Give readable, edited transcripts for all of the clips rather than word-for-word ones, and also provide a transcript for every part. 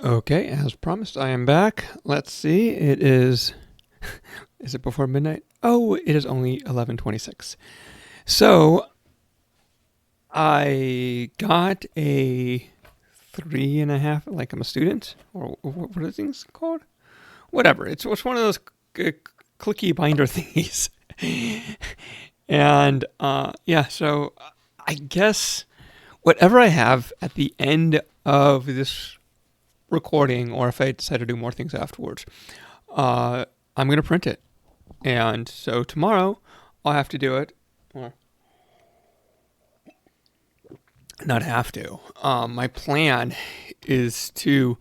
Okay, as promised, I am back. Let's see. It is. Is it before midnight? Oh, it is only 11:26. So I got a 3.5. Like I'm a student, or what are things called? Whatever. It's one of those clicky binder thingies. And yeah, so I guess whatever I have at the end of this recording, or if I decide to do more things afterwards, I'm going to print it. And so tomorrow I'll have to do it. Or not have to. My plan is to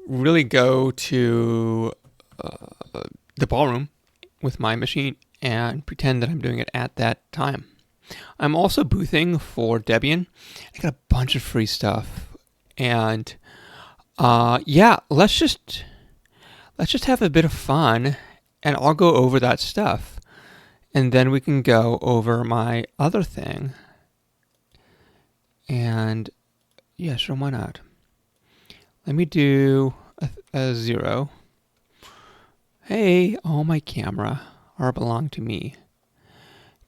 really go to the ballroom with my machine and pretend that I'm doing it at that time. I'm also boothing for Debian. I got a bunch of free stuff. And yeah, let's just have a bit of fun, and I'll go over that stuff, and then we can go over my other thing. And yeah, sure, why not? Let me do a 0. Hey, all my camera are belong to me.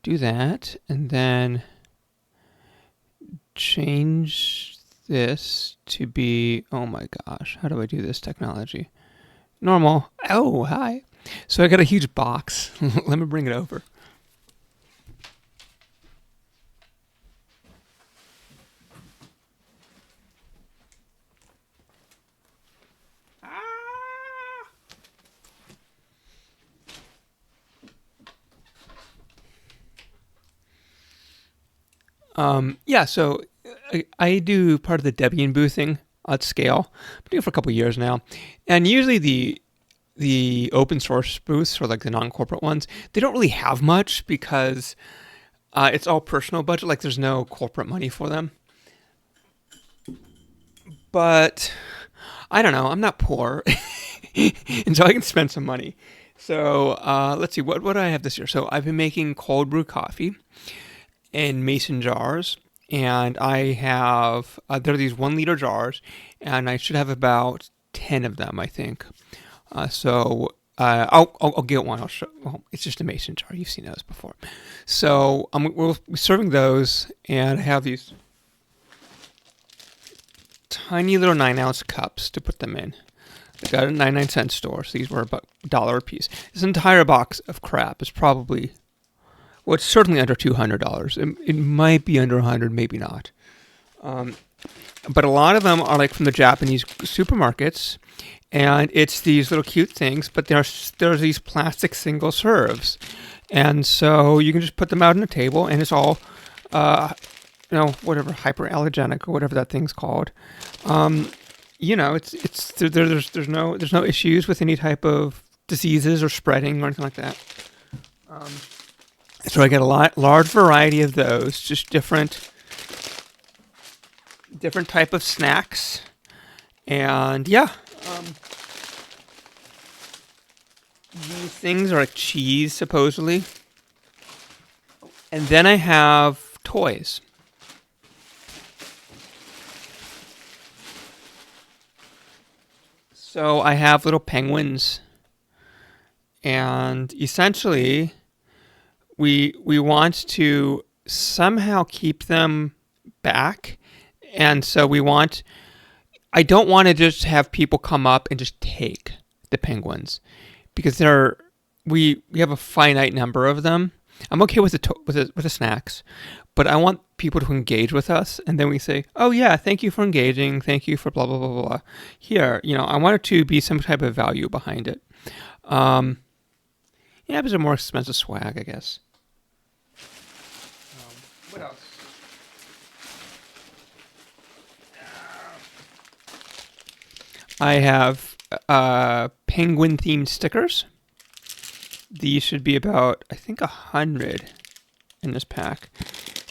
Do that, and then change this to be, oh my gosh, how do I do this technology? Normal. Oh, hi. So I got a huge box. Let me bring it over. Yeah, so I do part of the Debian boothing at scale. I've been doing it for a couple of years now, and usually the open source booths, or like the non-corporate ones, they don't really have much because it's all personal budget. Like there's no corporate money for them. But I don't know. I'm not poor, and so I can spend some money. So let's see. What do I have this year? So I've been making cold brew coffee in mason jars, and I have they're these 1 liter jars, and I should have about 10 of them, I think. I'll get one. I'll show. Well, it's just a mason jar. You've seen those before. So we're serving those, and I have these tiny little 9-ounce cups to put them in. I got a 99-cent store, so these were about $1 a piece. This entire box of crap is probably, well, it's certainly under $200. It might be under 100, maybe not. But a lot of them are like from the Japanese supermarkets, and it's these little cute things, but there's these plastic single serves, and so you can just put them out on the table, and it's all, whatever, hyperallergenic or whatever that thing's called. There's no issues with any type of diseases or spreading or anything like that. So I get a large variety of those, just different type of snacks, and yeah, these things are like cheese supposedly, and then I have toys. So I have little penguins, and essentially we want to somehow keep them back, and so I don't want to just have people come up and just take the penguins, because we have a finite number of them. I'm okay with the snacks, but I want people to engage with us, and then we say, "Oh yeah, thank you for engaging. Thank you for blah blah blah blah blah." Here, I want it to be some type of value behind it. Um, yeah, it was a more expensive swag, I guess. What else? I have penguin themed stickers. These should be about, I think, 100 in this pack.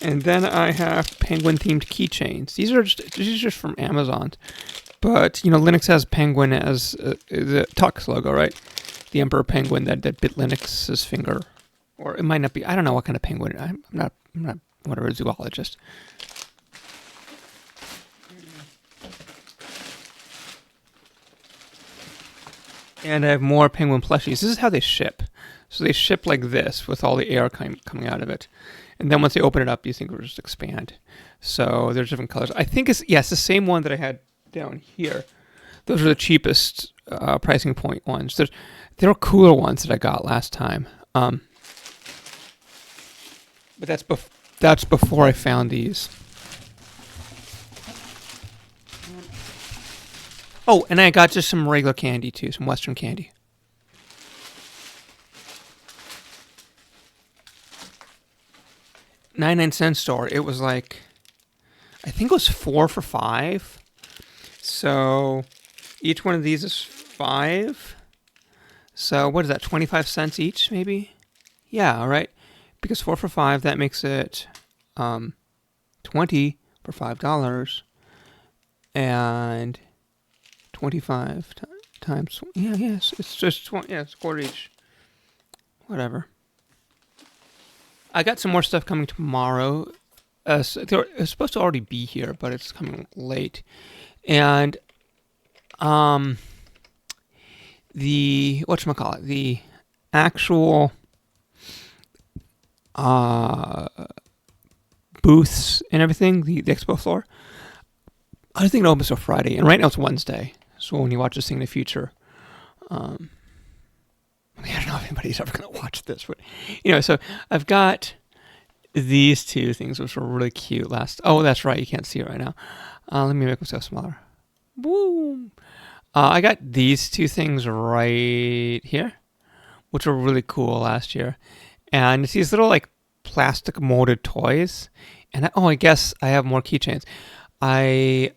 And then I have penguin themed keychains. These are just from Amazon. But, Linux has penguin as the Tux logo, right? The emperor penguin that bit Linux's finger. Or it might not be. I don't know what kind of penguin. I'm not whatever, a zoologist. And I have more penguin plushies. This is how they ship. So they ship like this with all the air coming out of it. And then once they open it up, these things will just expand. So there's different colors. I think it's the same one that I had down here. Those are the cheapest pricing point ones. There are cooler ones that I got last time. But that's before I found these. Oh, and I got just some regular candy too, some Western candy. 99-cent store. It was like, I think it was 4 for $5. So each one of these is 5. So what is that? 25 cents each, maybe? Yeah, all right. Because 4 for $5, that makes it 20 for $5, and 25 times. Yeah, yes, it's just it's a quarter each. Whatever. I got some more stuff coming tomorrow. It's supposed to already be here, but it's coming late. And the the actual booths and everything, the expo floor, I don't think it opens till Friday, and right now it's Wednesday. So when you watch this thing in the future, I don't know if anybody's ever going to watch this, but so I've got these two things which were really cute last. Oh, that's right, you can't see it right now. Let me make myself smaller. Boom. I got these two things right here, which were really cool last year, and it's these little like plastic molded toys. And I guess I have more keychains. Did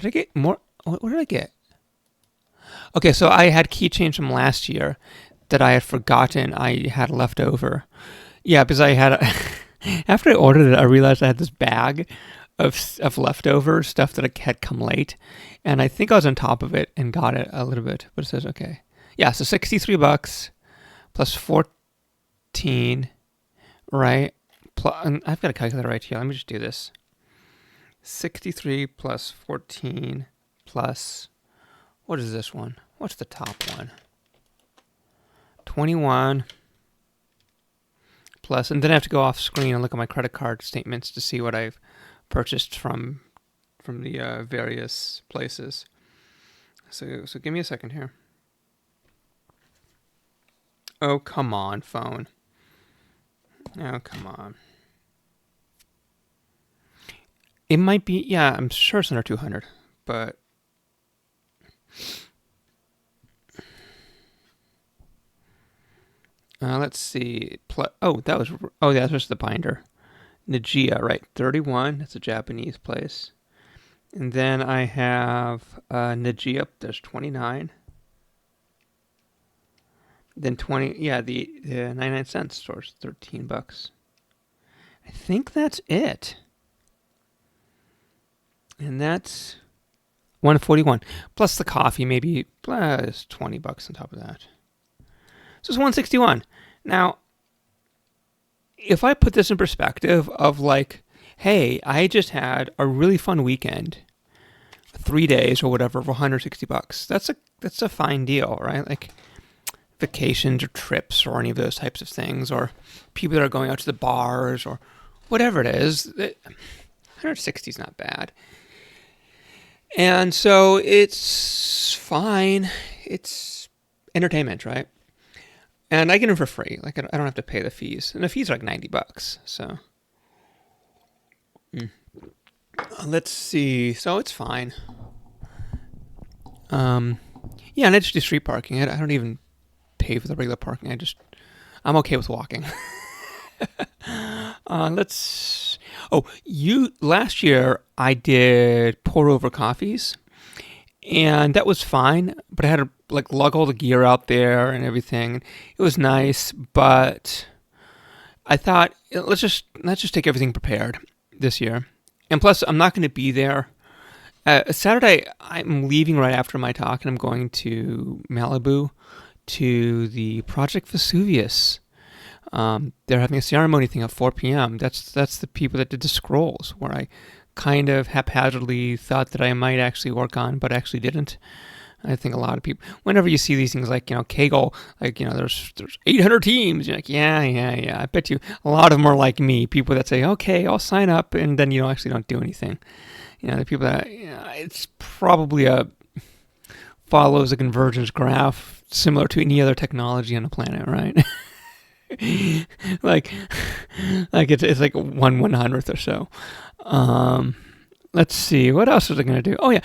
I get more? What did I get? Okay, so I had keychains from last year that I had forgotten I had left over. Yeah, because I had after I ordered it, I realized I had this bag of leftover stuff that had come late, and I think I was on top of it and got it a little bit. But it says okay, yeah, so $63 plus 14, right? And I've got a calculator right here. Let me just do this. 63 plus 14 plus, what is this one? What's the top one? 21 plus, and then I have to go off screen and look at my credit card statements to see what I've purchased from the various places. So give me a second here. Oh, come on, phone. Oh, come on. It might be, yeah, I'm sure it's under 200, but let's see. That was the binder. Nijiya, right? 31. That's a Japanese place. And then I have Nijiya. There's 29. Then 20. Yeah, the 99-cent store's $13. I think that's it. And that's 141 plus the coffee. Maybe it's $20 on top of that. So it's 161. Now, if I put this in perspective of like, hey, I just had a really fun weekend, 3 days or whatever, for $160. That's a fine deal, right? Like vacations or trips or any of those types of things, or people that are going out to the bars or whatever it is. 160 is not bad. And so it's fine. It's entertainment, right? And I get them for free. Like I don't have to pay the fees, and the fees are like $90. So let's see. So it's fine. Yeah, and I just do street parking. I don't even pay for the regular parking. I'm okay with walking. Last year I did pour over coffees, and that was fine, but I had to like lug all the gear out there and everything. It was nice, but I thought let's just take everything prepared this year. And plus, I'm not going to be there. Saturday, I'm leaving right after my talk, and I'm going to Malibu to the Project Vesuvius. They're having a ceremony thing at 4 p.m. That's the people that did the scrolls, where I kind of haphazardly thought that I might actually work on, but actually didn't. I think a lot of people, whenever you see these things like, Kaggle, like, there's 800 teams, you're like, yeah. I bet you a lot of them are like me, people that say, okay, I'll sign up, and then actually don't do anything. The people that, it's probably follows a convergence graph similar to any other technology on the planet, right? like it's like 1/100th or so. Let's see, what else is it going to do? Oh yeah,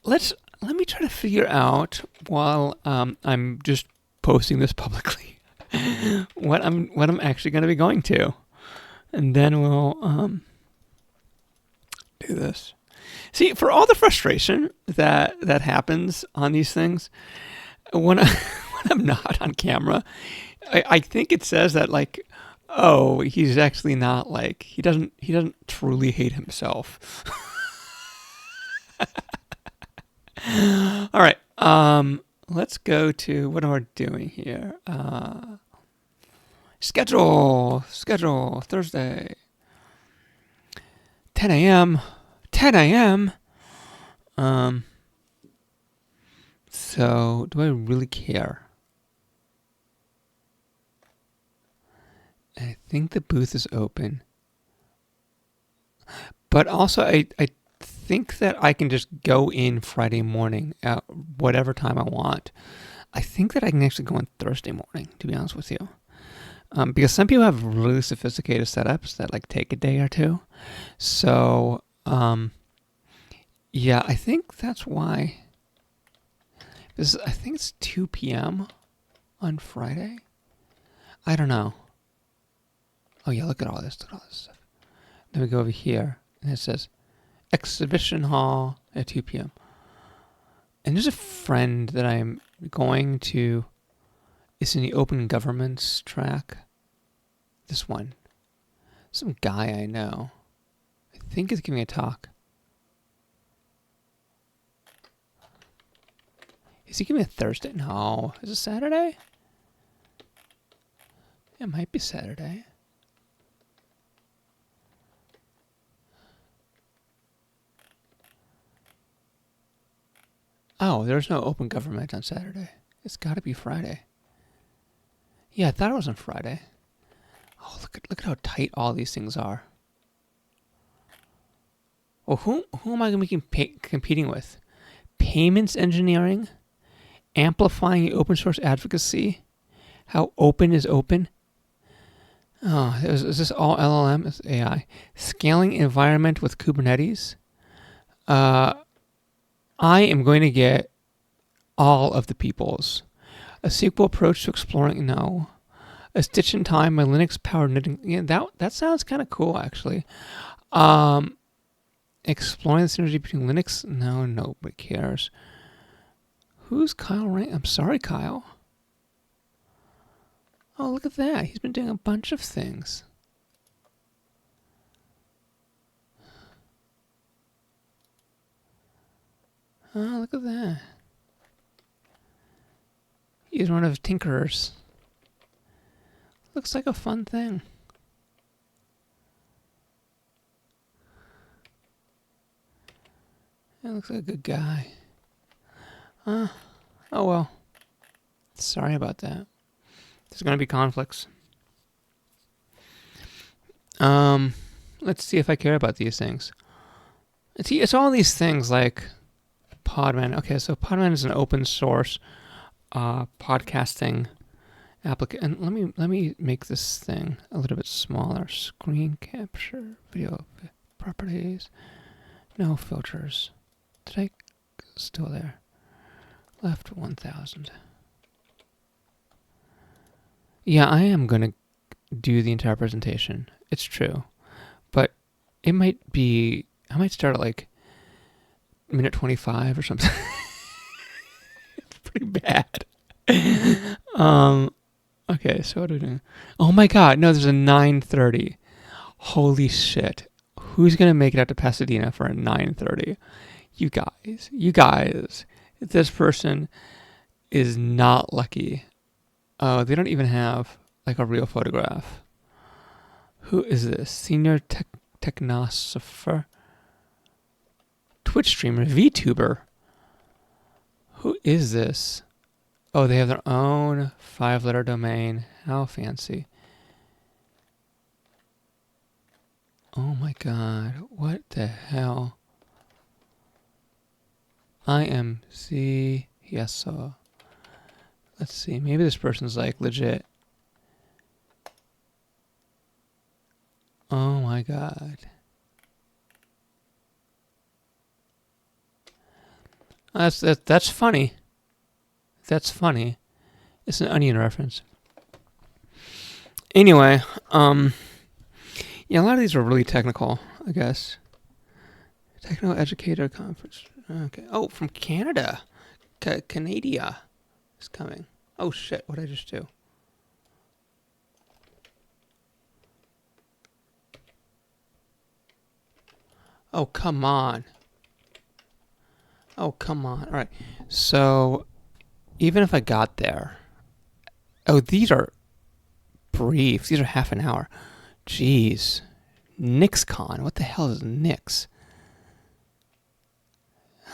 let me try to figure out while I'm just posting this publicly what I'm actually going to be going to, and then we'll do this. See, for all the frustration that happens on these things, when when I'm not on camera, I think it says that like, oh, he's actually not like he doesn't truly hate himself. All right. Let's go to what am I doing here? Schedule Thursday, 10 a.m. 10 a.m. So do I really care? I think the booth is open, but also I think that I can just go in Friday morning at whatever time I want. I think that I can actually go on Thursday morning, to be honest with you. Because some people have really sophisticated setups that like take a day or two. So, yeah, I think that's why. I think it's 2 p.m. on Friday. I don't know. Oh yeah, look at all this stuff. Then we go over here, and it says Exhibition Hall at 2 p.m. And there's a friend that I'm going to. It's in the Open Governments track. This one. Some guy I know. I think is giving a talk. Is he giving a Thursday? No. Is it Saturday? It might be Saturday. Oh, there's no Open Government on Saturday. It's got to be Friday. Yeah, I thought it was on Friday. Oh, look at how tight all these things are. Well, who am I going to be competing with? Payments engineering, amplifying open source advocacy, how open is open. Oh, is this all LLM? It's AI. Scaling environment with Kubernetes. I am going to get all of the peoples. A SQL approach to exploring, no. A stitch in time, my Linux powered knitting. Yeah, that sounds kind of cool, actually. Exploring the synergy between Linux, no, nobody cares. Who's Kyle Rank? I'm sorry, Kyle. Oh, look at that. He's been doing a bunch of things. Oh, look at that. He's one of Tinkerers. Looks like a fun thing. It looks like a good guy. Oh well. Sorry about that. There's going to be conflicts. Let's see if I care about these things. It's all these things like Podman. Okay, so Podman is an open source podcasting application. And let me make this thing a little bit smaller. Screen capture, video properties, no filters. Did I still there? Left 1000. Yeah, I am gonna do the entire presentation. It's true, but it might be. I might start at like minute 25 or something. It's pretty bad. Okay, so what are we doing? Oh my god, no, there's a 9:30. Holy shit. Who's going to make it out to Pasadena for a 9:30? You guys. This person is not lucky. Oh, they don't even have like a real photograph. Who is this? Senior technosopher? Twitch streamer, VTuber. Who is this? Oh, they have their own 5-letter domain. How fancy. Oh my god. What the hell? IMC. Yes, so. Let's see. Maybe this person's like legit. Oh my god. That's funny. That's funny. It's an Onion reference. Anyway, yeah, a lot of these are really technical, I guess. Techno Educator Conference. Okay. Oh, from Canada. Canada is coming. Oh shit, what did I just do? Oh, come on. Oh, come on. All right. So, even if I got there. Oh, these are brief. These are half an hour. Jeez. NixCon. What the hell is Nix?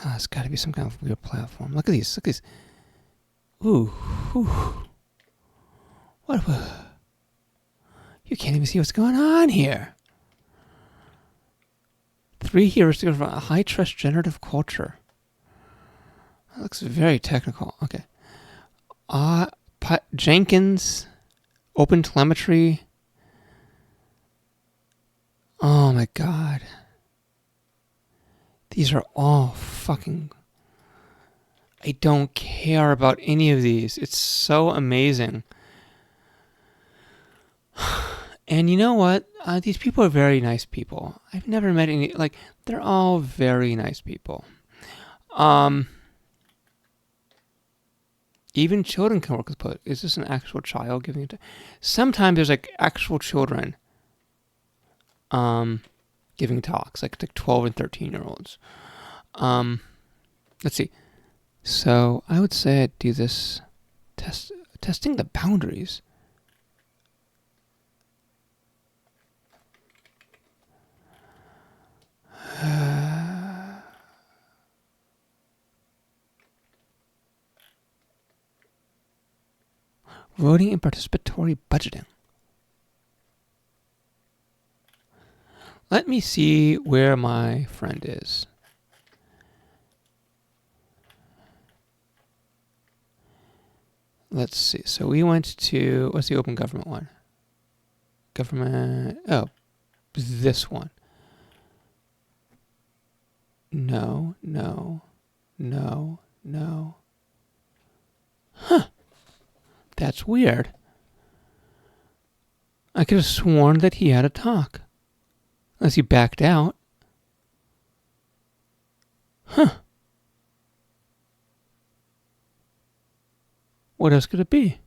Oh, it's got to be some kind of weird platform. Look at these. Look at these. Ooh. What? You can't even see what's going on here. 3 heuristics for a high trust generative culture. That looks very technical. Okay. Jenkins, OpenTelemetry. Oh my god. These are all fucking... I don't care about any of these. It's so amazing. And you know what? These people are very nice people. I've never met any... Like, they're all very nice people. Even children can work with poetry. Is this an actual child giving it? Sometimes there's like actual children giving talks, like 12 and 13-year-olds. Let's see. So I would say I'd do this testing the boundaries. Voting and participatory budgeting. Let me see where my friend is. Let's see. So we went to, what's the open government one? Government, oh, this one. No. Huh. That's weird. I could have sworn that he had a talk. Unless he backed out. Huh. What else could it be?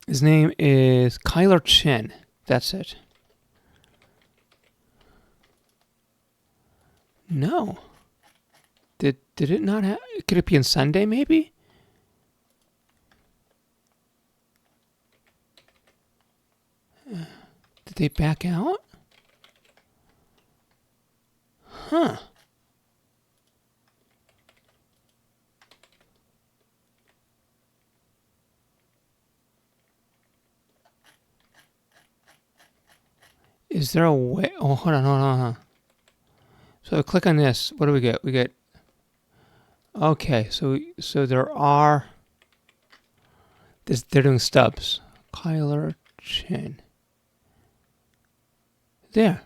His name is Kyler Chen. That's it. No. Did it not have... Could it be on Sunday, maybe? Did they back out? Huh. Is there a way... Oh, hold on. So I click on this. What do we get? We get... Okay, so there are... They're doing stubs. Kyler Chen. There.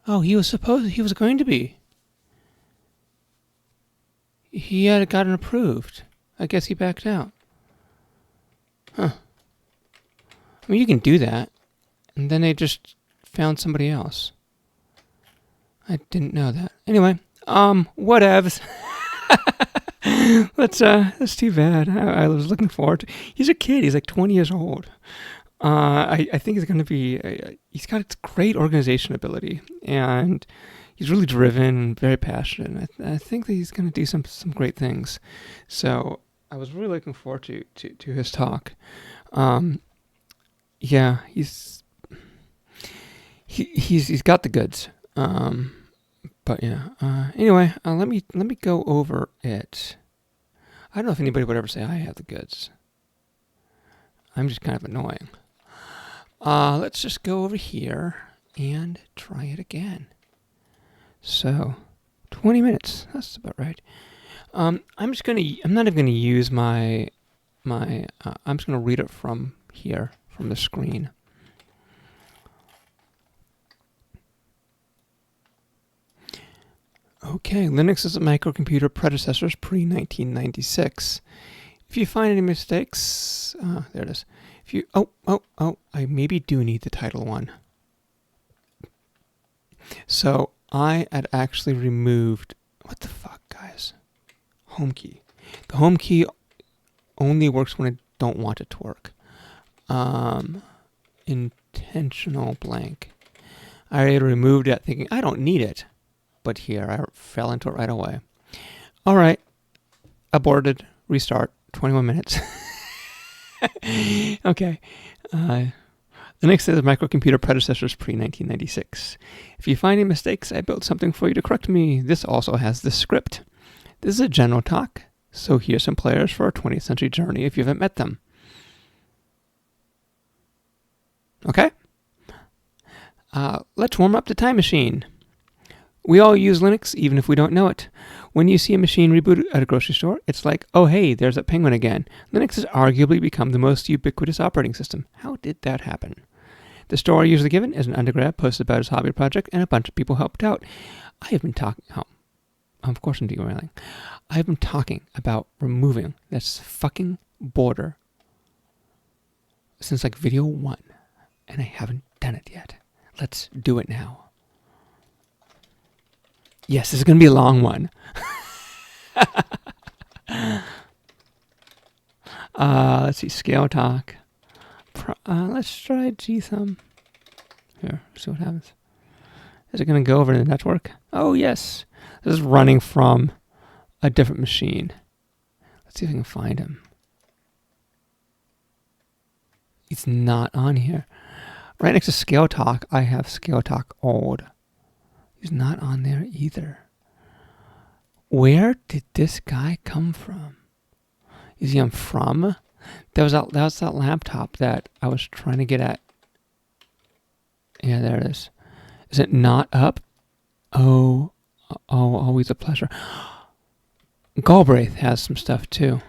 Oh, he was going to be. He had gotten approved. I guess he backed out. Huh. I mean, you can do that. And then they just found somebody else. I didn't know that. Anyway, whatevs. That's too bad. I was looking forward to... He's a kid. He's like 20 years old. I think he's going to be... he's got great organization ability. And he's really driven and very passionate. I think that he's going to do some great things. So I was really looking forward to his talk. Yeah, he's got the goods. But yeah. Anyway, let me go over it. I don't know if anybody would ever say I have the goods. I'm just kind of annoying. Let's just go over here and try it again. So, 20 minutes. That's about right. I'm not even gonna use my. I'm just gonna read it from here, from the screen. Okay, Linux is a microcomputer predecessors pre-1996. If you find any mistakes, there it is. If you, I maybe do need the title one. So I had actually removed, what the fuck, guys? Home key. The home key only works when I don't want it to work. Intentional blank. I already removed it thinking I don't need it. But here, I fell into it right away. All right. Aborted. Restart. 21 minutes. Okay. The next is microcomputer predecessors pre-1996. If you find any mistakes, I built something for you to correct me. This also has the script. This is a general talk, so here's some players for our 20th century journey if you haven't met them. Okay? Let's warm up the time machine. We all use Linux, even if we don't know it. When you see a machine reboot at a grocery store, it's like, oh hey, there's that penguin again. Linux has arguably become the most ubiquitous operating system. How did that happen? The story usually given is an undergrad posted about his hobby project, and a bunch of people helped out. I have been talking... Oh, of course I'm derailing. I have been talking about removing this fucking border since like video 1, and I haven't done it yet. Let's do it now. Yes, this is going to be a long one. Let's see, scale talk. Let's try GThumb. Here, see what happens. Is it going to go over to the network? Oh, yes. This is running from a different machine. Let's see if I can find him. He's not on here. Right next to Scale Talk, I have Scale Talk Old. He's not on there either. Where did this guy come from? Is he on From? That was that laptop that I was trying to get at. Yeah, there it is. Is it not up? Oh, always a pleasure. Galbraith has some stuff too.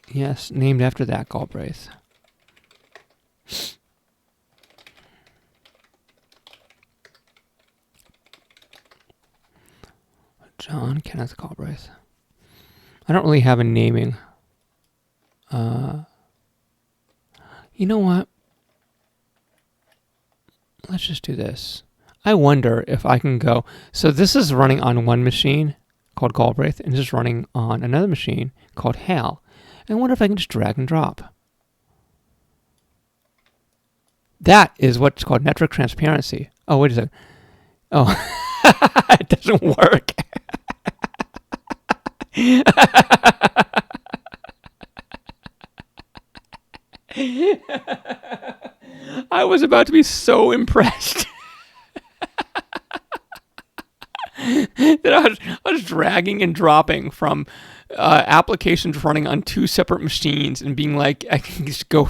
Yes, named after that Galbraith. John Kenneth Galbraith. I don't really have a naming. You know what? Let's just do this. I wonder if I can go. So this is running on one machine called Galbraith, and this is running on another machine called Hal. I wonder if I can just drag and drop. That is what's called network transparency. Oh, wait a second. Oh, it doesn't work. I was about to be so impressed that I was dragging and dropping from applications running on two separate machines and being like, I can just go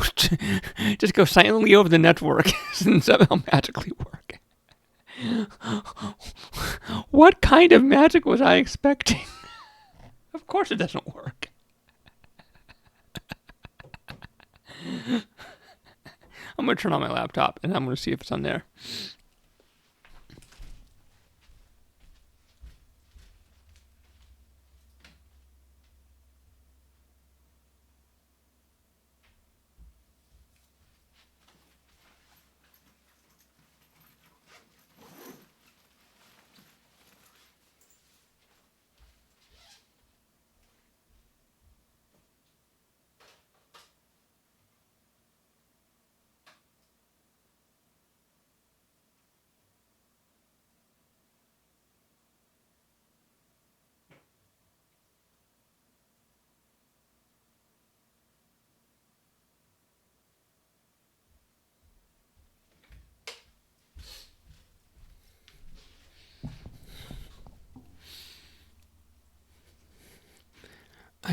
silently over the network and somehow magically work. What kind of magic was I expecting? Of course it doesn't work. I'm going to turn on my laptop and I'm going to see if it's on there.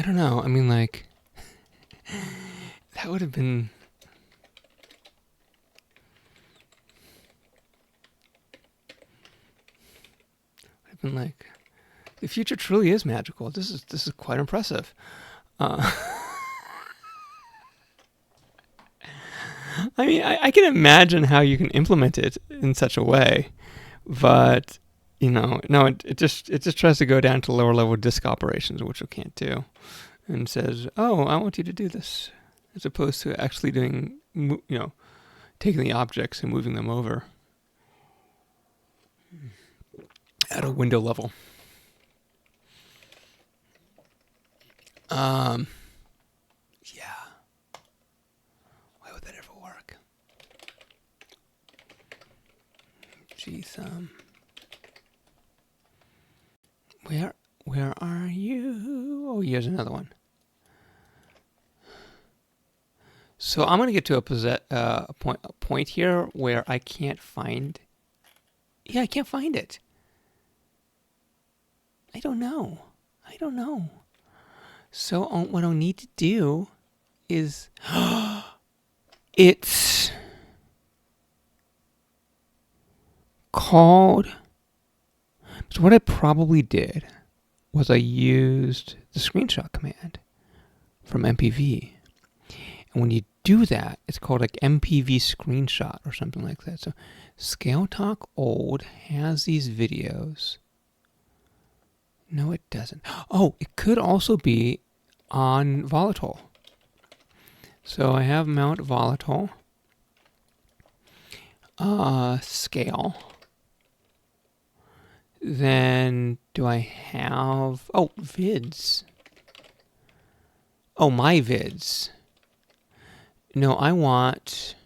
I don't know. I mean, like, that would have been... I've been like, the future truly is magical. This is quite impressive. Uh, I mean, I can imagine how you can implement it in such a way, but no, it just tries to go down to lower level disk operations, which it can't do, and says, "Oh, I want you to do this," as opposed to actually doing, taking the objects and moving them over at a window level. Yeah. Why would that ever work? Jeez, where are you? Oh, here's another one. So I'm gonna get to a point here where I can't find. Yeah, I can't find it. I don't know. So what I'll need to do is it's called. So what I probably did was I used the screenshot command from MPV. And when you do that, it's called like MPV screenshot or something like that. So Scale Talk Old has these videos. No, it doesn't. Oh, it could also be on Volatile. So I have Mount Volatile. Scale. Then do I have... Oh, vids. Oh, my vids. No, I want...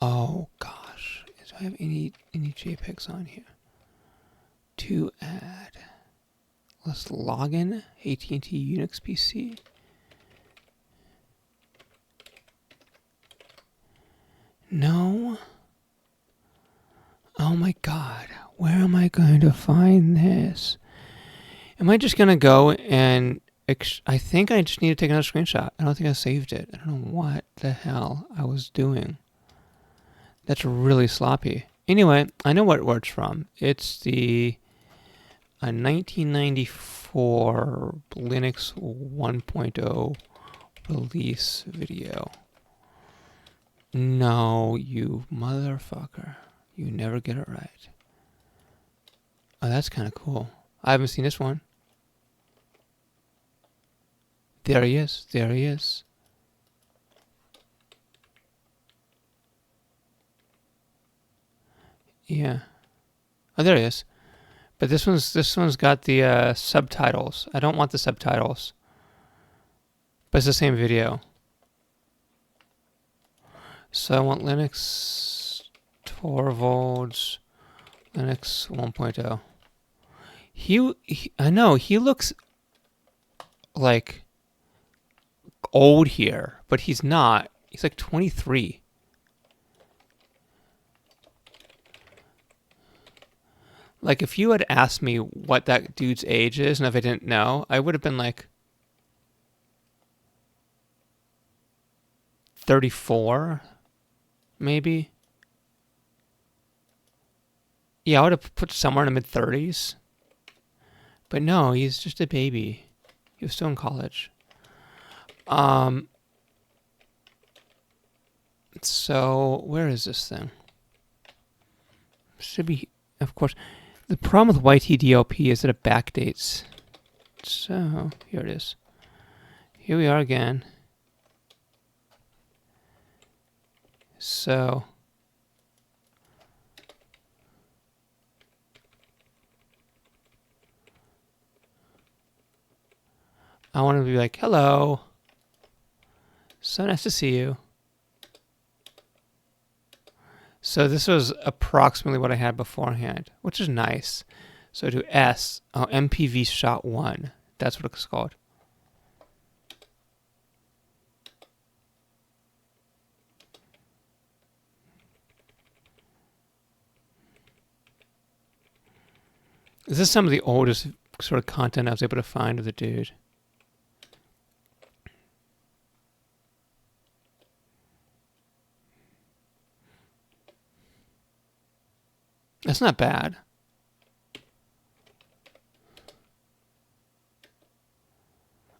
Oh, gosh. Do I have any JPEGs on here? To add. Let's log in AT&T Unix PC. No. Oh my god. Where am I going to find this? Am I just going to go and... I think I just need to take another screenshot. I don't think I saved it. I don't know what the hell I was doing. That's really sloppy. Anyway, I know what it's from. It's the 1994 Linux 1.0 release video. No, you motherfucker. You never get it right. Oh, that's kind of cool. I haven't seen this one. There he is. Yeah. Oh, there he is. But this one's got the subtitles. I don't want the subtitles. But it's the same video. So I want Linux Torvalds Linux 1.0. I know he looks like old here, but he's not. He's like 23. Like, if you had asked me what that dude's age is, and if I didn't know, I would have been like 34, maybe. Yeah, I would have put somewhere in the mid-30s. But no, he's just a baby. He was still in college. So, where is this thing? Should be, of course. The problem with YTDLP is that it backdates. So, here it is. Here we are again. So, I want to be like, hello. So nice to see you. So this was approximately what I had beforehand, which is nice. So to MPV shot 1. That's what it's called. This is some of the oldest sort of content I was able to find of the dude. That's not bad.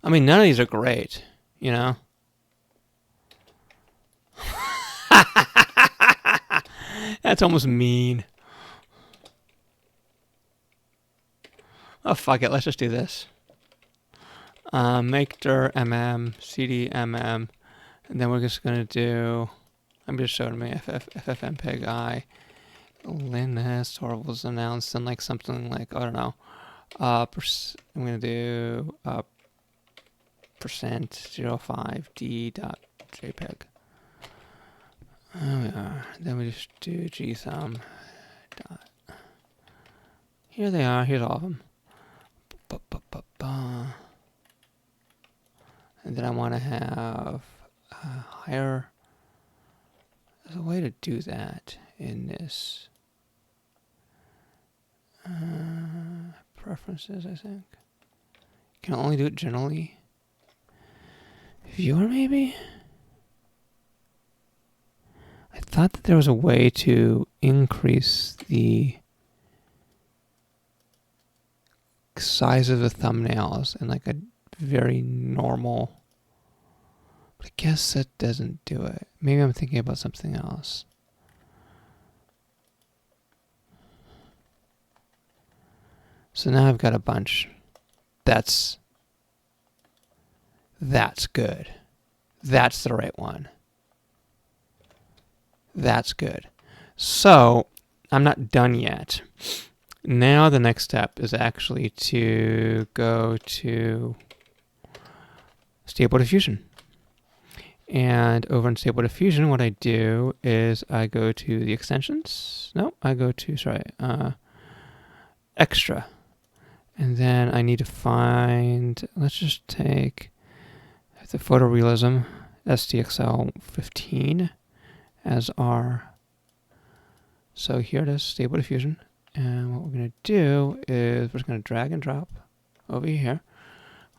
I mean, none of these are great, you know? That's almost mean. Oh, fuck it. Let's just do this. Make dir mm, cd mm, and then we're just going to do, I'm just showing me ffmpeg I. Linus was announced in like something like, I don't know. I'm going to do %05d.jpg. There we are. Then we just do gthumb. Here they are. Here's all of them. And then I want to have higher. There's a way to do that in this. Preferences, I think. You can only do it generally. Viewer, maybe? I thought that there was a way to increase the size of the thumbnails in like a very normal. But I guess that doesn't do it. Maybe I'm thinking about something else. So now I've got a bunch. That's good. That's the right one. That's good. So I'm not done yet. Now the next step is actually to go to Stable Diffusion. And over in Stable Diffusion, what I do is I go to the extensions. No, I go to, extra. And then I need to find, let's just take the photorealism SDXL 15 as our, so here it is, Stable Diffusion. And what we're going to do is we're just going to drag and drop over here.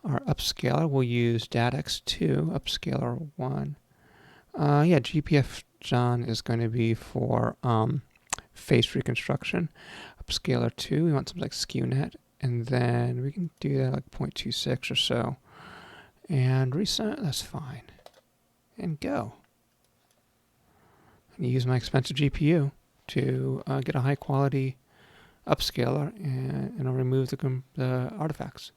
Our upscaler, we'll use DATX2, upscaler 1. Yeah, GPF John is going to be for face reconstruction. Upscaler 2, we want something like SkewNet. And then we can do that like 0.26 or so. And reset, that's fine. And go. And use my expensive GPU to get a high quality upscaler, and I'll remove the artifacts.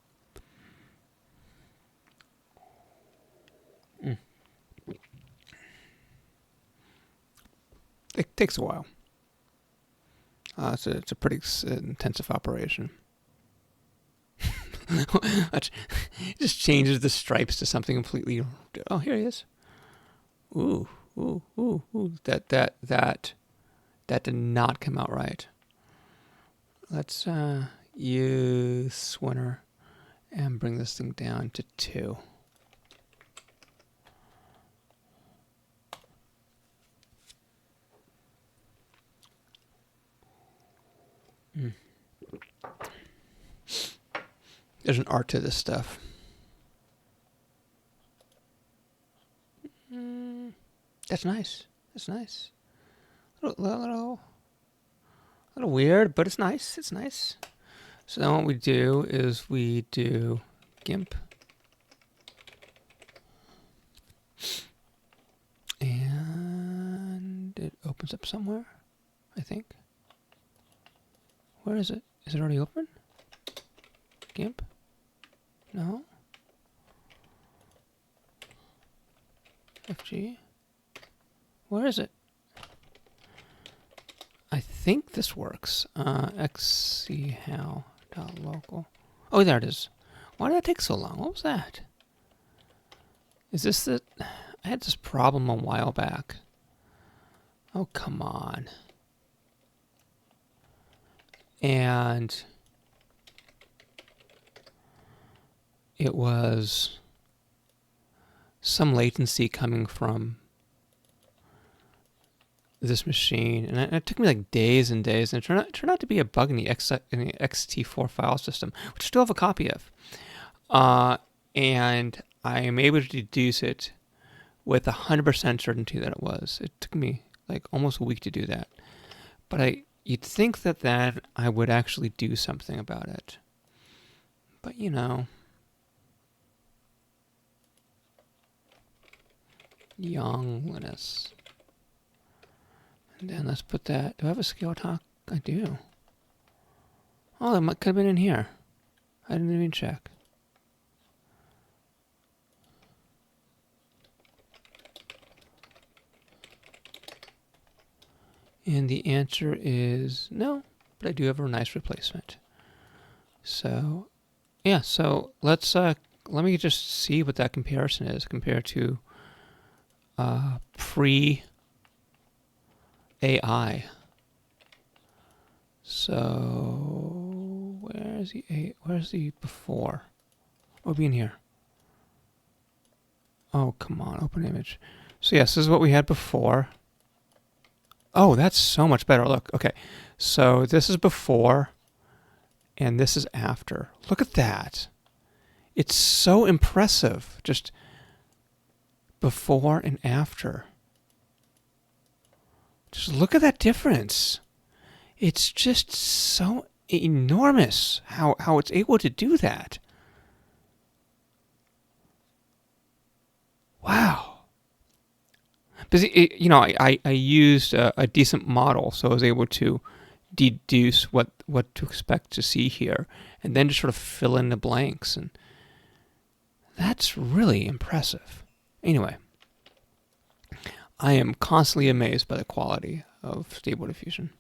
It takes a while. It's a pretty intensive operation. It just changes the stripes to something completely. Oh, here he is. Ooh. That did not come out right. Let's use Swinner and bring this thing down to 2. There's an art to this stuff. That's nice. That's nice. A little weird, but it's nice. It's nice. So then what we do is we do GIMP. And it opens up somewhere, I think. Where is it? Is it already open? GIMP? No. FG? Where is it? I think this works. xchal.local. Oh, there it is. Why did that take so long? What was that? Is this the... I had this problem a while back. Oh, come on. And it was some latency coming from this machine, and it took me like days and days, and it turned out to be a bug in the XT4 file system, which I still have a copy of. And I am able to deduce it with 100% certainty that it was. It took me like almost a week to do that. But you'd think that I would actually do something about it. But you know, young Linus. And then let's put that. Do I have a scale talk? I do. Oh, that could have been in here. I didn't even check. And the answer is no, but I do have a nice replacement. So, yeah, so let me just see what that comparison is compared to pre-AI. So, where's the before? What would be in here? Oh, come on, open image. So yes, this is what we had before. Oh, that's so much better. Look, okay. So this is before, and this is after. Look at that. It's so impressive. Just before and after. Just look at that difference. It's just so enormous how it's able to do that. Wow. Because I used a decent model, so I was able to deduce what to expect to see here, and then just sort of fill in the blanks, and that's really impressive. Anyway, I am constantly amazed by the quality of Stable Diffusion.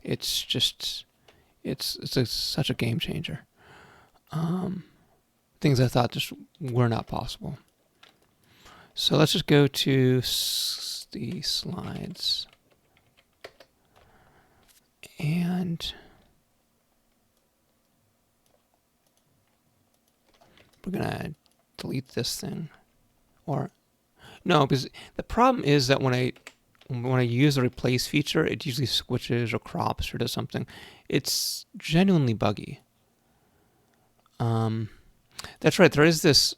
It's just, such a game changer. Things I thought just were not possible. So let's just go to the slides. And we're going to delete this thing. Or, no, because the problem is that when I use the replace feature, it usually switches or crops or does something. It's genuinely buggy. That's right, there is this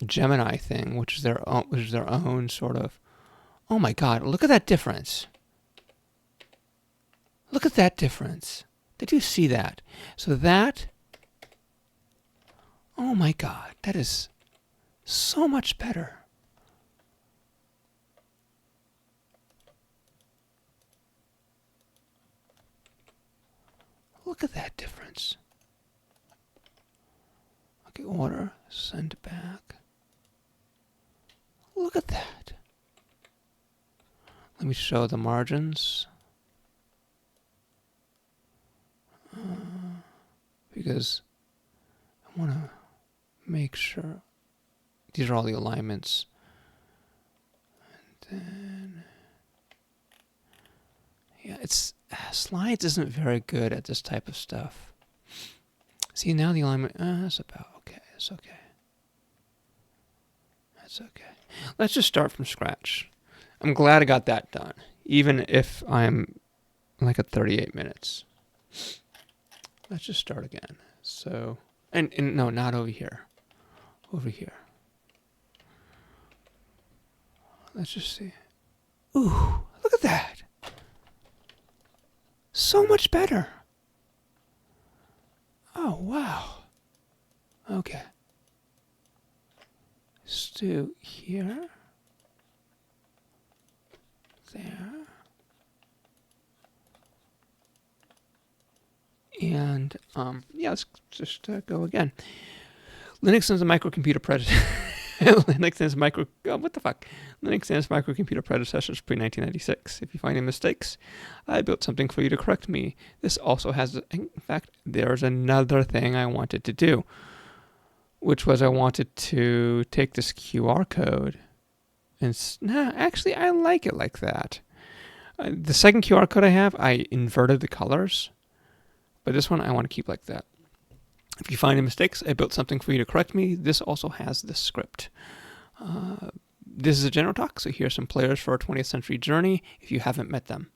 Gemini thing, which is their own sort of. Oh my God! Look at that difference. Look at that difference. Did you see that? So that. Oh my God! That is so much better. Look at that difference. Okay, order, send back. Look at that. Let me show the margins. Because I want to make sure these are all the alignments. And then, yeah, Slides isn't very good at this type of stuff. See, now the alignment, that's about okay. It's okay. That's okay. Let's just start from scratch. I'm glad I got that done, even if I'm like at 38 minutes. Let's just start again. So, and no, not over here. Over here. Let's just see. Ooh, look at that. So much better. Oh, wow. Okay. Let's do here. There. And, yeah, let's just go again. Linux is a microcomputer predecessor. Linux and its Linux and its microcomputer predecessors pre-1996. If you find any mistakes, I built something for you to correct me. This also has, in fact, there's another thing I wanted to do, which was I wanted to take this QR code and, actually, I like it like that. The second QR code I have, I inverted the colors, but this one I want to keep like that. If you find any mistakes, I built something for you to correct me. This also has the script. This is a general talk, so here's some players for a 20th century journey if you haven't met them.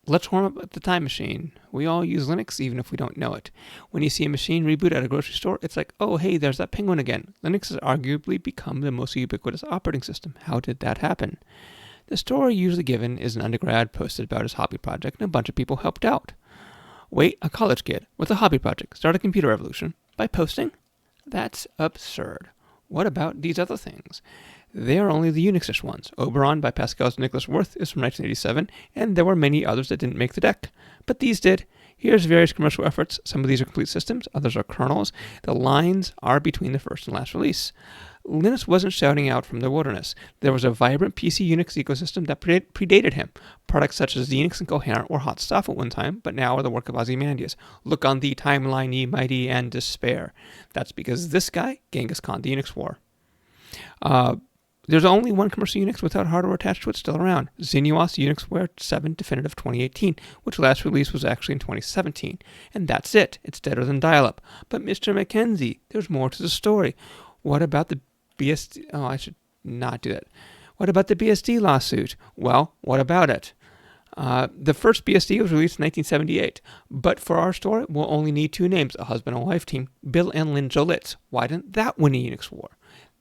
Let's warm up the time machine. We all use Linux even if we don't know it. When you see a machine reboot at a grocery store, it's like, oh, hey, there's that penguin again. Linux has arguably become the most ubiquitous operating system. How did that happen? The story usually given is an undergrad posted about his hobby project and a bunch of people helped out. Wait, a college kid with a hobby project started a computer revolution by posting? That's absurd. What about these other things? They are only the Unix-ish ones. Oberon by Pascal's Nicholas Wirth is from 1987, and there were many others that didn't make the deck. But these did. Here's various commercial efforts. Some of these are complete systems, others are kernels. The lines are between the first and last release. Linus wasn't shouting out from the wilderness. There was a vibrant PC Unix ecosystem that predated him. Products such as Xenix and Coherent were hot stuff at one time, but now are the work of Ozymandias. Look on the timeline, ye mighty, and despair. That's because this guy, Genghis Khan, the Unix war. There's only one commercial Unix without hardware attached to it still around. Xinuos UnixWare 7 Definitive 2018, which last release was actually in 2017. And that's it. It's deader than dial-up. But Mr. Mackenzie, there's more to the story. What about the BSD? Oh, I should not do that. What about the BSD lawsuit? Well, what about it? The first BSD was released in 1978, but for our story, we'll only need two names, a husband and wife team, Bill and Lynn Jolitz. Why didn't that win a Unix war?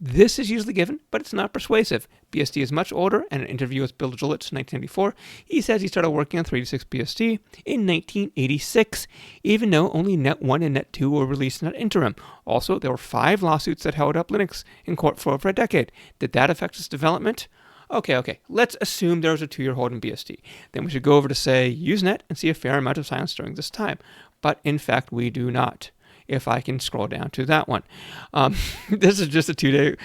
This is usually given, but it's not persuasive. BSD is much older, and in an interview with Bill Jolitz in 1994, he says he started working on 386 BSD in 1986, even though only Net 1 and Net 2 were released in that interim. Also, there were 5 lawsuits that held up Linux in court for over a decade. Did that affect its development? Okay, let's assume there was a 2-year hold in BSD. Then we should go over to, say, Usenet and see a fair amount of silence during this time. But in fact, we do not. If I can scroll down to that one. This is just a 2-day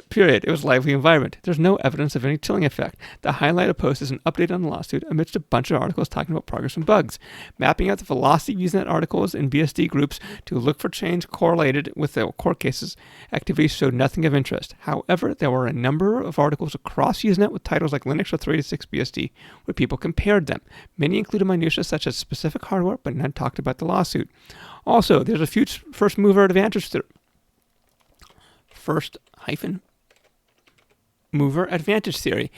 period. It was a lively environment. There's no evidence of any chilling effect. The highlighted post is an update on the lawsuit amidst a bunch of articles talking about progress and bugs. Mapping out the velocity of Usenet articles in BSD groups to look for change correlated with the court cases, activities showed nothing of interest. However, there were a number of articles across Usenet with titles like Linux or 386 BSD, where people compared them. Many included minutiae such as specific hardware, but none talked about the lawsuit. Also, there's a few first mover advantage theory. Mover advantage theory,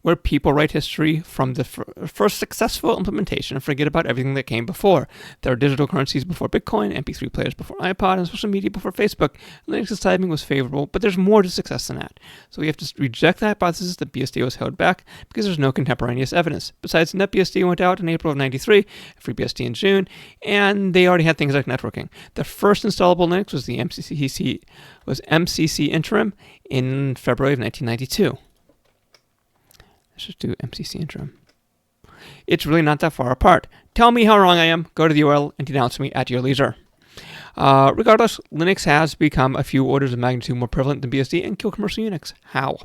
where people write history from the first successful implementation and forget about everything that came before. There are digital currencies before Bitcoin, MP3 players before iPod, and social media before Facebook. Linux's timing was favorable, but there's more to success than that. So we have to reject the hypothesis that BSD was held back because there's no contemporaneous evidence. Besides, NetBSD went out in April of 93, FreeBSD in June, and they already had things like networking. The first installable Linux was the MCC interim in February of 1992. Let's just do MCC interim. It's really not that far apart. Tell me how wrong I am. Go to the URL and denounce me at your leisure. Regardless, Linux has become a few orders of magnitude more prevalent than BSD and killed commercial Unix. How?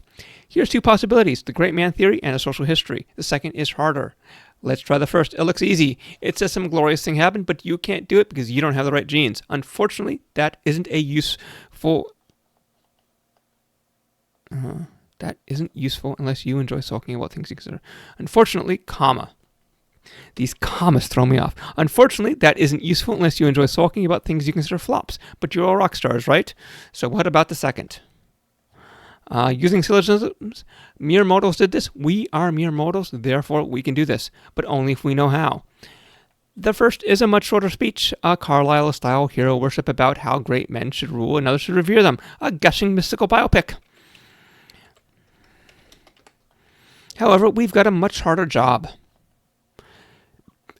Here's 2 possibilities, the great man theory and a social history. The second is harder. Let's try the first. It looks easy. It says some glorious thing happened, but you can't do it because you don't have the right genes. Unfortunately, that isn't a useful... that isn't useful unless you enjoy talking about things you consider. Unfortunately, comma. These commas throw me off. Unfortunately, that isn't useful unless you enjoy talking about things you consider flops. But you're all rock stars, right? So what about the second? Using syllogisms, mere mortals did this. We are mere mortals, therefore we can do this. But only if we know how. The first is a much shorter speech, a Carlyle-style hero worship about how great men should rule and others should revere them. A gushing mystical biopic. However, we've got a much harder job.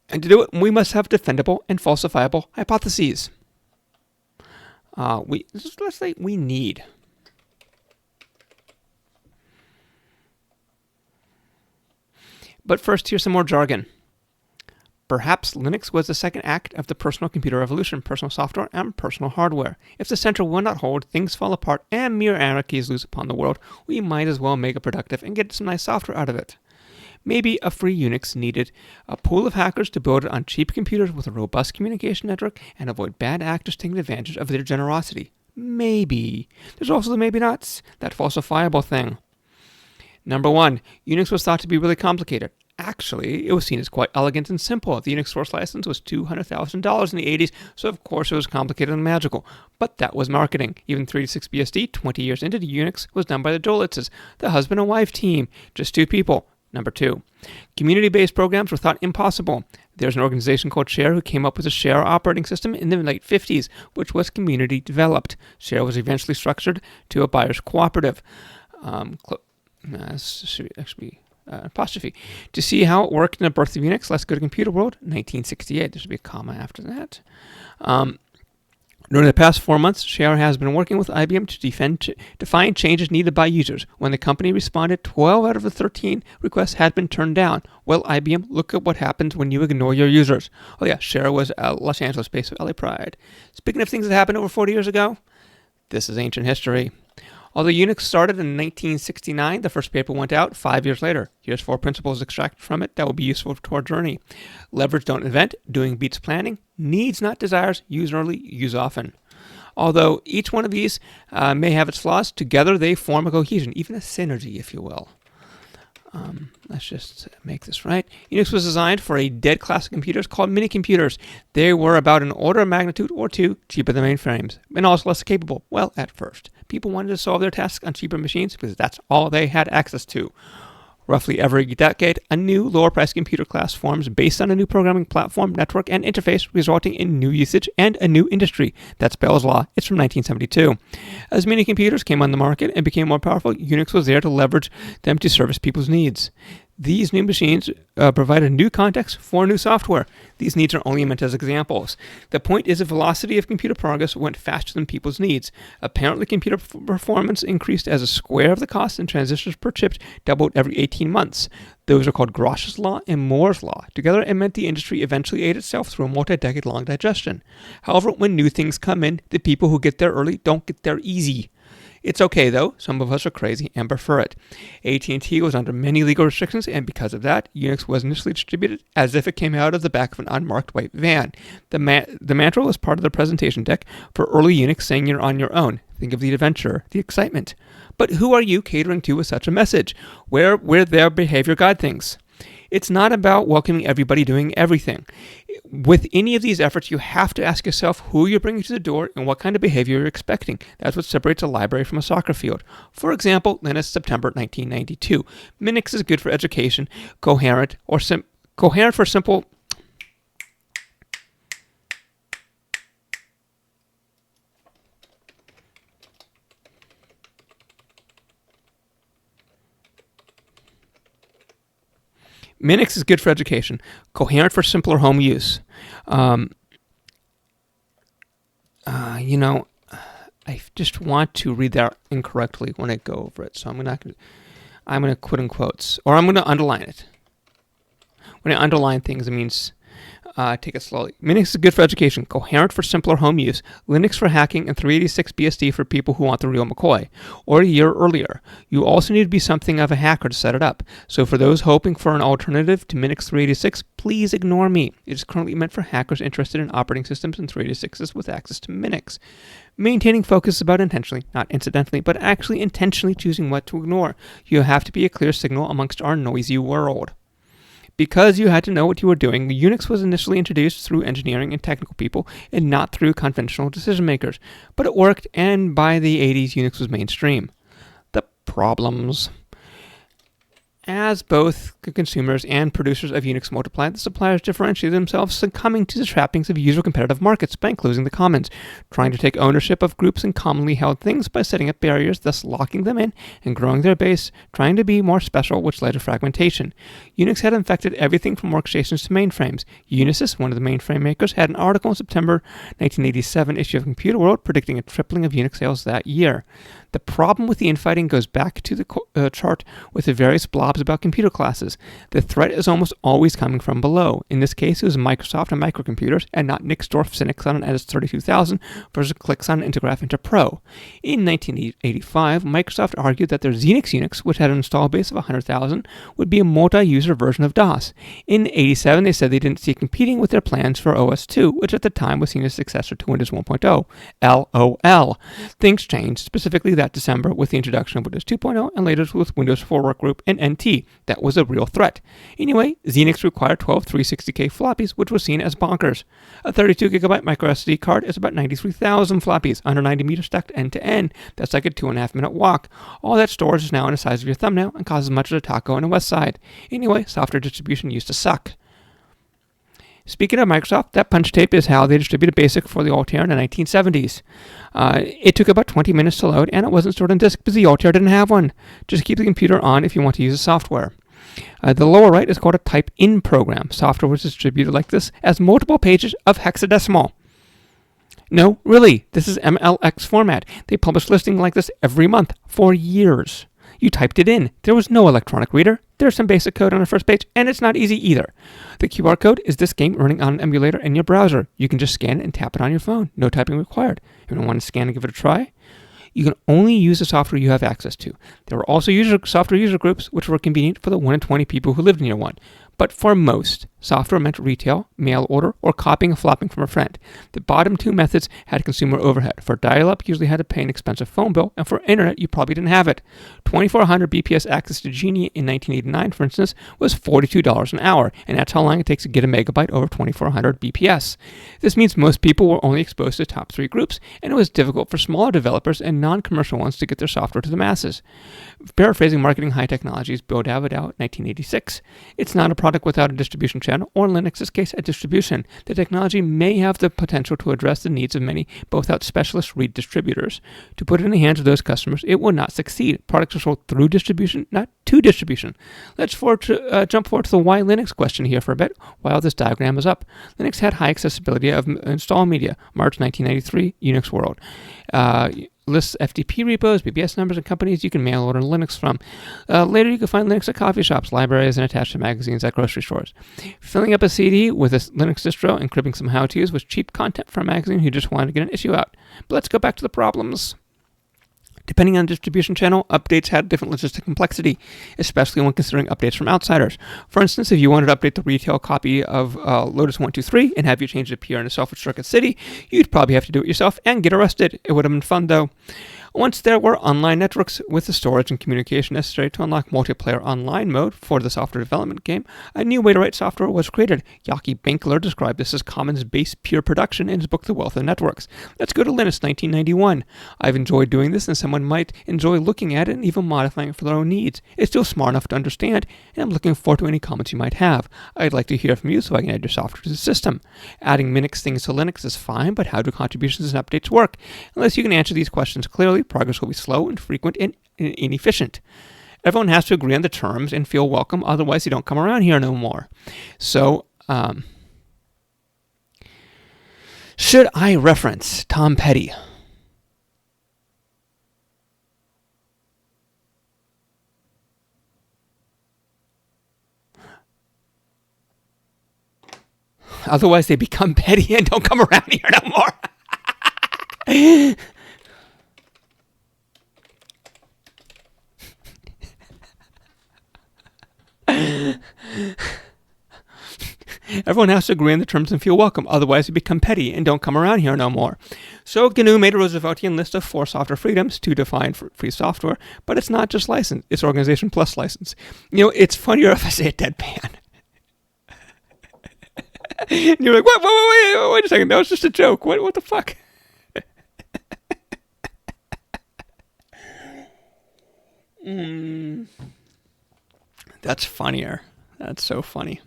And to do it, we must have defendable and falsifiable hypotheses. Let's say we need. But first, here's some more jargon. Perhaps Linux was the second act of the personal computer revolution, personal software and personal hardware. If the central will not hold, things fall apart, and mere anarchy is loose upon the world, we might as well make it productive and get some nice software out of it. Maybe a free Unix needed a pool of hackers to build it on cheap computers with a robust communication network and avoid bad actors taking advantage of their generosity. Maybe. There's also the maybe nots, that falsifiable thing. Number 1, Unix was thought to be really complicated. Actually, it was seen as quite elegant and simple. The Unix source license was $200,000 in the 80s, so of course it was complicated and magical. But that was marketing. Even 386 BSD, 20 years into the Unix, was done by the Dolitzes, the husband and wife team, just two people. Number 2, community-based programs were thought impossible. There's an organization called Share who came up with a Share operating system in the late 50s, which was community developed. Share was eventually structured to a buyer's cooperative. Apostrophe. To see how it worked in the birth of Unix, let's go to Computer World, 1968. There should be a comma after that. During the past 4 months, Share has been working with IBM to define changes needed by users. When the company responded, 12 out of the 13 requests had been turned down. Well, IBM, look at what happens when you ignore your users. Oh yeah, Share was Los Angeles based with LA Pride. Speaking of things that happened over 40 years ago, this is ancient history. Although Unix started in 1969, the first paper went out 5 years later. Here's 4 principles extracted from it that will be useful to our journey. Leverage, don't invent. Doing beats planning. Needs, not desires. Use early, use often. Although each one of these may have its flaws, together they form a cohesion, even a synergy, if you will. Let's just make this right. Unix was designed for a dead class of computers called mini computers. They were about an order of magnitude or 2 cheaper than mainframes, and also less capable. Well, at first. People wanted to solve their tasks on cheaper machines because that's all they had access to. Roughly every decade, a new lower-priced computer class forms based on a new programming platform, network, and interface, resulting in new usage and a new industry. That's Bell's Law. It's from 1972. As mini computers came on the market and became more powerful, Unix was there to leverage them to service people's needs. These new machines provide a new context for new software. These needs are only meant as examples. The point is the velocity of computer progress went faster than people's needs. Apparently, computer performance increased as a square of the cost, and transistors per chip doubled every 18 months. Those are called Grosh's Law and Moore's Law. Together, it meant the industry eventually ate itself through a multi-decade-long digestion. However, when new things come in, the people who get there early don't get there easy. It's okay, though. Some of us are crazy and prefer it. AT&T was under many legal restrictions, and because of that, Unix was initially distributed as if it came out of the back of an unmarked white van. The mantra was part of the presentation deck for early Unix, saying you're on your own. Think of the adventure, the excitement. But who are you catering to with such a message? Where their behavior guide things? It's not about welcoming everybody doing everything. With any of these efforts, you have to ask yourself who you're bringing to the door and what kind of behavior you're expecting. That's what separates a library from a soccer field. For example, Linus, September 1992. Minix is good for education, coherent for simple. Minix is good for education, coherent for simpler home use. I just want to read that incorrectly when I go over it, so I'm going to put in quotes, or I'm going to underline it. When I underline things, it means take it slowly. Minix is good for education, coherent for simpler home use, Linux for hacking, and 386 BSD for people who want the real McCoy. Or a year earlier. You also need to be something of a hacker to set it up. So for those hoping for an alternative to Minix 386, please ignore me. It is currently meant for hackers interested in operating systems and 386s with access to Minix. Maintaining focus is about intentionally, not incidentally, but actually intentionally choosing what to ignore. You have to be a clear signal amongst our noisy world. Because you had to know what you were doing, Unix was initially introduced through engineering and technical people and not through conventional decision makers. But it worked, and by the 80s, Unix was mainstream. The problems. As both consumers and producers of Unix multiplied, the suppliers differentiated themselves, succumbing to the trappings of usual competitive markets by enclosing the commons, trying to take ownership of groups and commonly held things by setting up barriers, thus locking them in and growing their base, trying to be more special, which led to fragmentation. Unix had infected everything from workstations to mainframes. Unisys, one of the mainframe makers, had an article in September 1987 issue of Computer World predicting a tripling of Unix sales that year. The problem with the infighting goes back to the chart with the various blobs about computer classes. The threat is almost always coming from below. In this case, it was Microsoft and microcomputers, and not Nixdorf Cynix on an EDIS 32000 versus Clix on Intergraph Interpro. In 1985, Microsoft argued that their Xenix Unix, which had an install base of 100,000, would be a multi-user version of DOS. In 1987, they said they didn't see it competing with their plans for OS2, which at the time was seen as successor to Windows 1.0. LOL. Things changed, specifically that December with the introduction of Windows 2.0 and later with Windows 4 Workgroup and NT. That was a real threat. Anyway, Xenix required 12 360K floppies, which was seen as bonkers. A 32GB microSD card is about 93,000 floppies, under 90 meters stacked end to end. That's like a 2.5 minute walk. All that storage is now in the size of your thumbnail and costs as much as a taco on the west side. Anyway, software distribution used to suck. Speaking of Microsoft, that punch tape is how they distributed BASIC for the Altair in the 1970s. It took about 20 minutes to load, and it wasn't stored on disk because the Altair didn't have one. Just keep the computer on if you want to use the software. The lower right is called a type-in program. Software was distributed like this as multiple pages of hexadecimal. No, really, this is MLX format. They published listing like this every month for years. You typed it in. There was no electronic reader. There's some basic code on the first page, and it's not easy either. The QR code is this game running on an emulator in your browser. You can just scan it and tap it on your phone. No typing required. If you don't want to scan and give it a try, you can only use the software you have access to. There were also software user groups, which were convenient for the 1 in 20 people who lived near one. But for most, software meant retail, mail order, or copying and flopping from a friend. The bottom two methods had consumer overhead. For dial-up, you usually had to pay an expensive phone bill, and for internet, you probably didn't have it. 2400 BPS access to Genie in 1989, for instance, was $42 an hour, and that's how long it takes to get a megabyte over 2400 BPS. This means most people were only exposed to the top three groups, and it was difficult for smaller developers and non-commercial ones to get their software to the masses. Paraphrasing Marketing High Technologies' Bill Davidow, 1986, it's not a product without a distribution channel, or in Linux's case, a distribution. The technology may have the potential to address the needs of many, but without specialist read distributors. To put it in the hands of those customers, it will not succeed. Products are sold through distribution, not to distribution. Let's jump forward to the why Linux question here for a bit while this diagram is up. Linux had high accessibility of install media, March 1993, Unix World. Lists FTP repos, BBS numbers, and companies you can mail order Linux from. Later, you can find Linux at coffee shops, libraries, and attached to magazines at grocery stores. Filling up a CD with a Linux distro and cribbing some how-tos was cheap content for a magazine who just wanted to get an issue out. But let's go back to the problems. Depending on the distribution channel, updates had different logistic complexity, especially when considering updates from outsiders. For instance, if you wanted to update the retail copy of Lotus 123 and have you change it to appear in a self-restricted city, you'd probably have to do it yourself and get arrested. It would have been fun, though. Once there were online networks with the storage and communication necessary to unlock multiplayer online mode for the software development game, a new way to write software was created. Yaki Benkler described this as commons-based pure production in his book The Wealth of Networks. Let's go to Linux 1991. I've enjoyed doing this, and someone might enjoy looking at it and even modifying it for their own needs. It's still smart enough to understand, and I'm looking forward to any comments you might have. I'd like to hear from you so I can add your software to the system. Adding Minix things to Linux is fine, but how do contributions and updates work? Unless you can answer these questions clearly, progress will be slow and frequent and inefficient. Everyone has to agree on the terms and feel welcome, otherwise you don't come around here no more. So, should I reference Tom Petty? Otherwise they become petty and don't come around here no more. Everyone has to agree on the terms and feel welcome, otherwise you become petty and don't come around here no more. So GNU made a Rooseveltian list of 4 software freedoms to define free software, but it's not just license, it's organization plus license. You know, it's funnier if I say it deadpan. And you're like, wait a second, that was just a joke. What the fuck? That's funnier. That's so funny.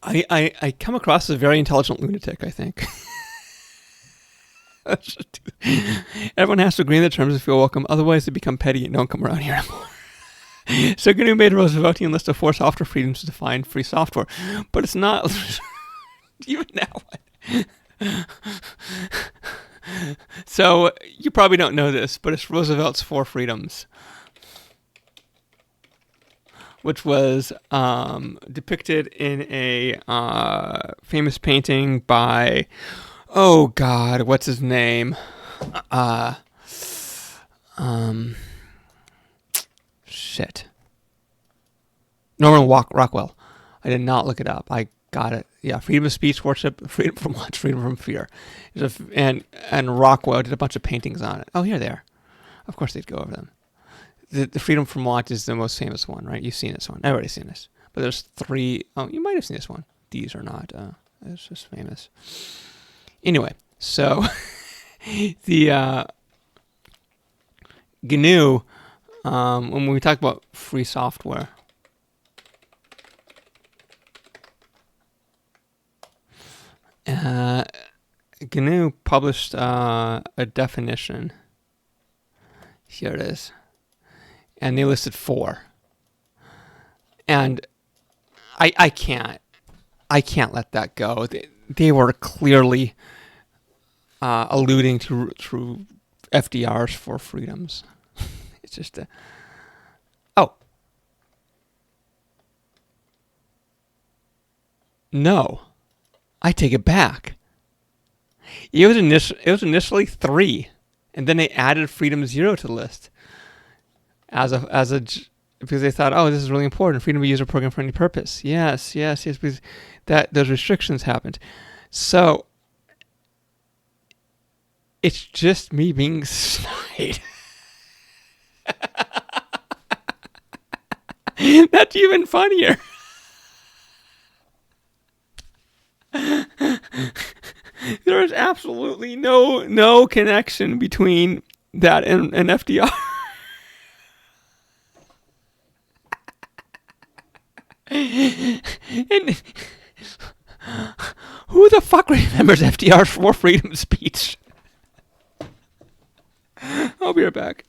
I come across as a very intelligent lunatic, I think. Everyone has to agree on the terms and feel welcome, otherwise they become petty and don't come around here anymore. So GNU made a Rooseveltian list of 4 software freedoms to define free software, but it's not even now. So you probably don't know this, but it's Roosevelt's 4 freedoms, which was depicted in a famous painting by, oh God, what's his name? Shit. Norman Rockwell. I did not look it up. I got it. Yeah, freedom of speech, worship, freedom from what? Freedom from fear. And Rockwell did a bunch of paintings on it. Oh, here they are. Of course they'd go over them. The freedom from what is the most famous one, right? You've seen this one. Everybody's seen this. But there's 3. Oh, you might have seen this one. These are not. It's just famous. Anyway, so the GNU, when we talk about free software, GNU published a definition. Here it is. And they listed 4. And I can't let that go. They were clearly alluding to FDR's 4 freedoms. It's just oh. No. I take it back. It was initially 3, and then they added freedom 0 to the list because they thought, oh, this is really important. Freedom to use a program for any purpose. Yes, because those restrictions happened. So it's just me being snide. That's even funnier. There is absolutely no connection between that and FDR. And who the fuck remembers FDR's 4 freedom of speech? I'll be right back.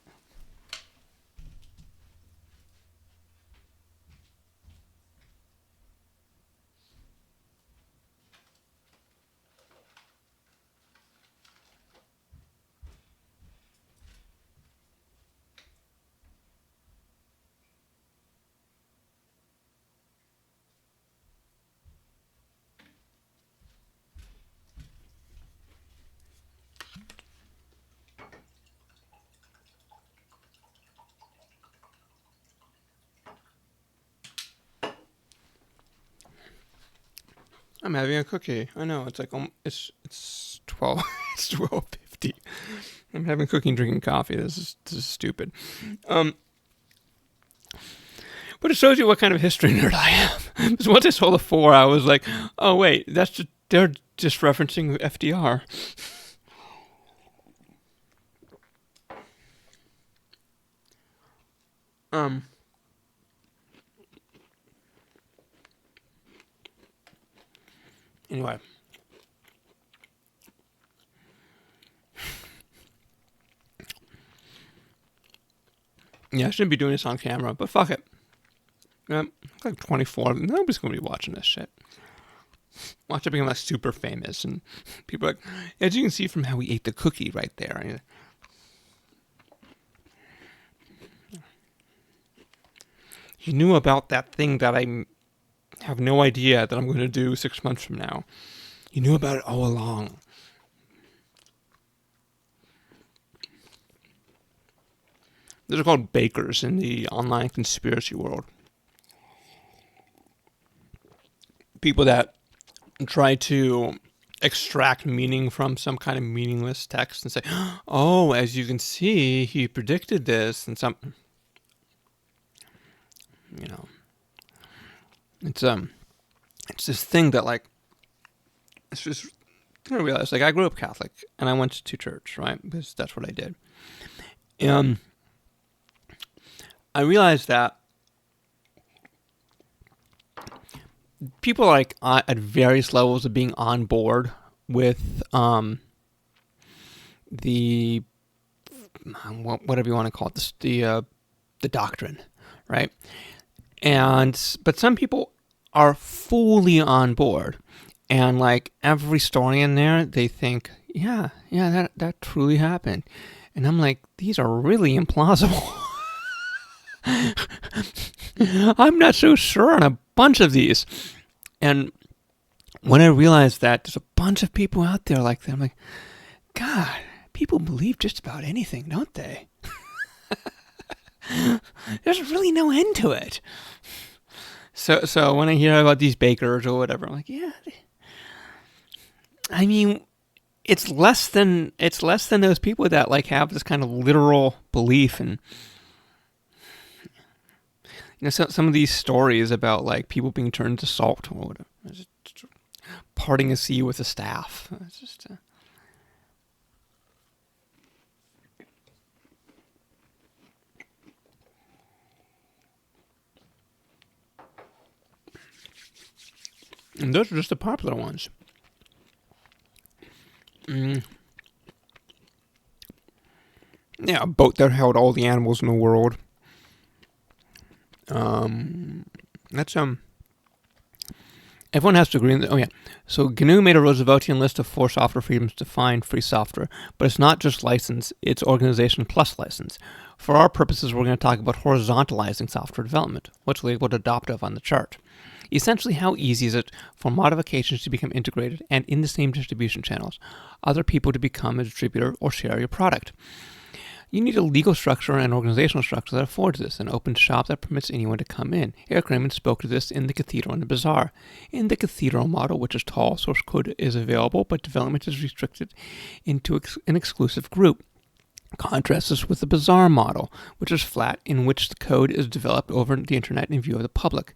I'm having a cookie. I know, it's like it's 12. It's 12:50. I'm having cookie and drinking coffee. This is stupid. But it shows you what kind of history nerd I am. Because once I saw the 4, I was like, oh wait, they're just referencing FDR. Anyway. Yeah, I shouldn't be doing this on camera, but fuck it. Like 24. Nobody's going to be watching this shit. Watch it become like super famous, and people are like, as you can see from how we ate the cookie right there. You knew about that thing that I have no idea that I'm going to do 6 months from now. You knew about it all along. Those are called bakers in the online conspiracy world. People that try to extract meaning from some kind of meaningless text and say, oh, as you can see, he predicted this, and some, it's this thing that, like, it's just, I realize, like, I grew up Catholic, and I went to church, right, because that's what I did. I realized that people are, like, at various levels of being on board with the whatever you want to call it, the doctrine, right? But some people are fully on board, and like every story in there, they think, yeah, that truly happened, and I'm like, these are really implausible. I'm not so sure on a bunch of these. And when I realized that there's a bunch of people out there like that, I'm like, God, people believe just about anything, don't they? There's really no end to it. So when I hear about these bakers or whatever, I'm like, yeah. I mean, it's less than those people that like have this kind of literal belief in, some of these stories about like people being turned to salt or whatever, just parting a sea with a staff. It's just. And those are just the popular ones. Yeah, a boat that held all the animals in the world. That's Everyone has to agree on that. Oh yeah. So GNU made a Rooseveltian list of 4 software freedoms to define free software, but it's not just license; it's organization plus license. For our purposes, we're going to talk about horizontalizing software development, what's labeled adoptive on the chart. Essentially, how easy is it for modifications to become integrated and in the same distribution channels, other people to become a distributor or share your product? You need a legal structure and organizational structure that affords this, an open shop that permits anyone to come in. Eric Raymond spoke to this in The Cathedral and the Bazaar. In the Cathedral model, which is tall, source code is available, but development is restricted into an exclusive group. Contrast this with the Bazaar model, which is flat, in which the code is developed over the internet in view of the public.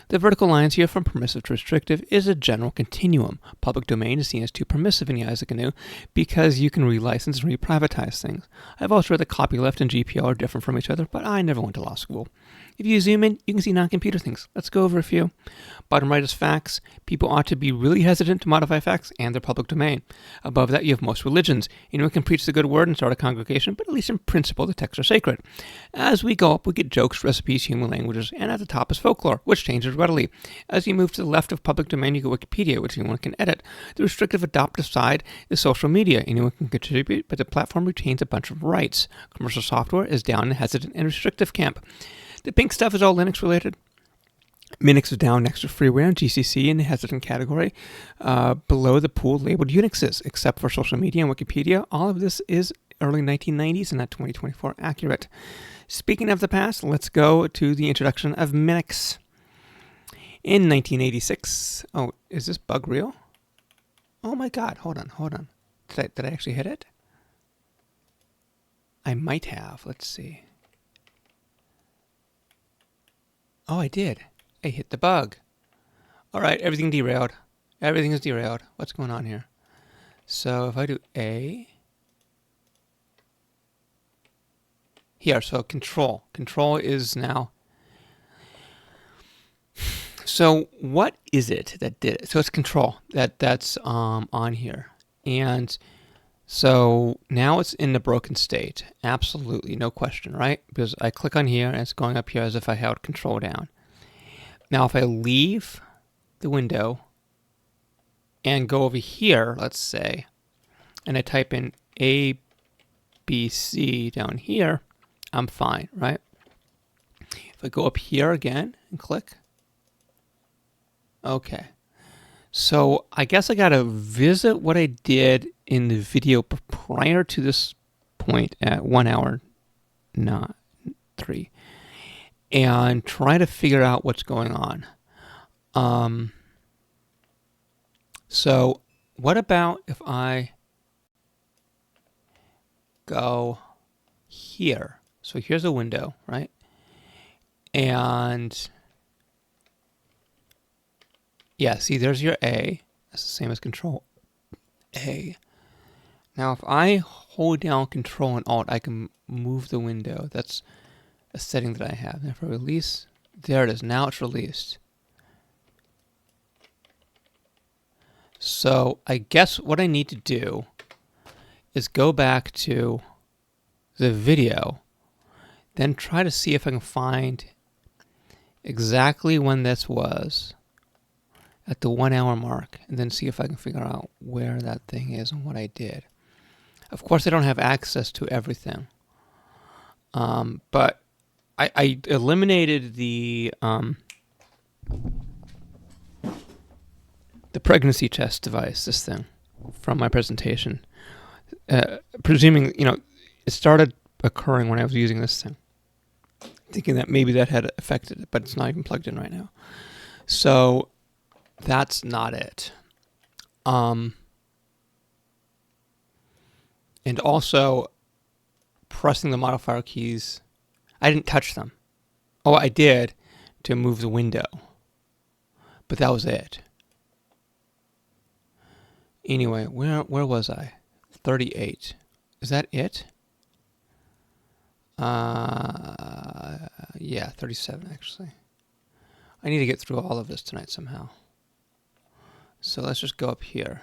The vertical lines here from permissive to restrictive is a general continuum. Public domain is seen as too permissive in the eyes of GNU because you can relicense and reprivatize things. I've also read that copyleft and GPL are different from each other, but I never went to law school. If you zoom in, you can see non-computer things. Let's go over a few. Bottom right is facts. People ought to be really hesitant to modify facts and their public domain. Above that, you have most religions. Anyone can preach the good word and start a congregation, but at least in principle, the texts are sacred. As we go up, we get jokes, recipes, human languages, and at the top is folklore, which changes readily. As you move to the left of public domain, you get Wikipedia, which anyone can edit. The restrictive adoptive side is social media. Anyone can contribute, but the platform retains a bunch of rights. Commercial software is down in the hesitant and restrictive camp. The pink stuff is all Linux related. Minix is down next to freeware and GCC in the hesitant category. Below the pool labeled Unixes, except for social media and Wikipedia. All of this is early 1990s and not 2024 accurate. Speaking of the past, let's go to the introduction of Minix. In 1986, oh, is this bug real? Oh my God, hold on. Did I actually hit it? I might have, let's see. Oh, I did. I hit the bug. All right, everything derailed. Everything is derailed. What's going on here? So if I do A. Here, so control. Control is now. So what is it that did it? So it's control that's on here. And so now it's in the broken state. Absolutely, no question, right? Because I click on here and it's going up here as if I held control down. Now if I leave the window and go over here, let's say, and I type in A, B, C down here, I'm fine, right? If I go up here again and click, okay. So I guess I gotta visit what I did in the video prior to this point at 1 hour, not 3, and try to figure out what's going on. So what about if I go here? So here's a window, right? And yeah, see, there's your A. That's the same as Control A. Now, if I hold down Control and Alt, I can move the window. That's a setting that I have. Now, if I release, there it is. Now it's released. So I guess what I need to do is go back to the video, then try to see if I can find exactly when this was at the 1 hour mark, and then see if I can figure out where that thing is and what I did. Of course, I don't have access to everything, but I eliminated the pregnancy test device, this thing, from my presentation, presuming, it started occurring when I was using this thing, thinking that maybe that had affected it, but it's not even plugged in right now. So that's not it. And also pressing the modifier keys. I didn't touch them. Oh, I did to move the window. But that was it. Anyway, where was I? 38. Is that it? Yeah, 37 actually. I need to get through all of this tonight somehow. So let's just go up here.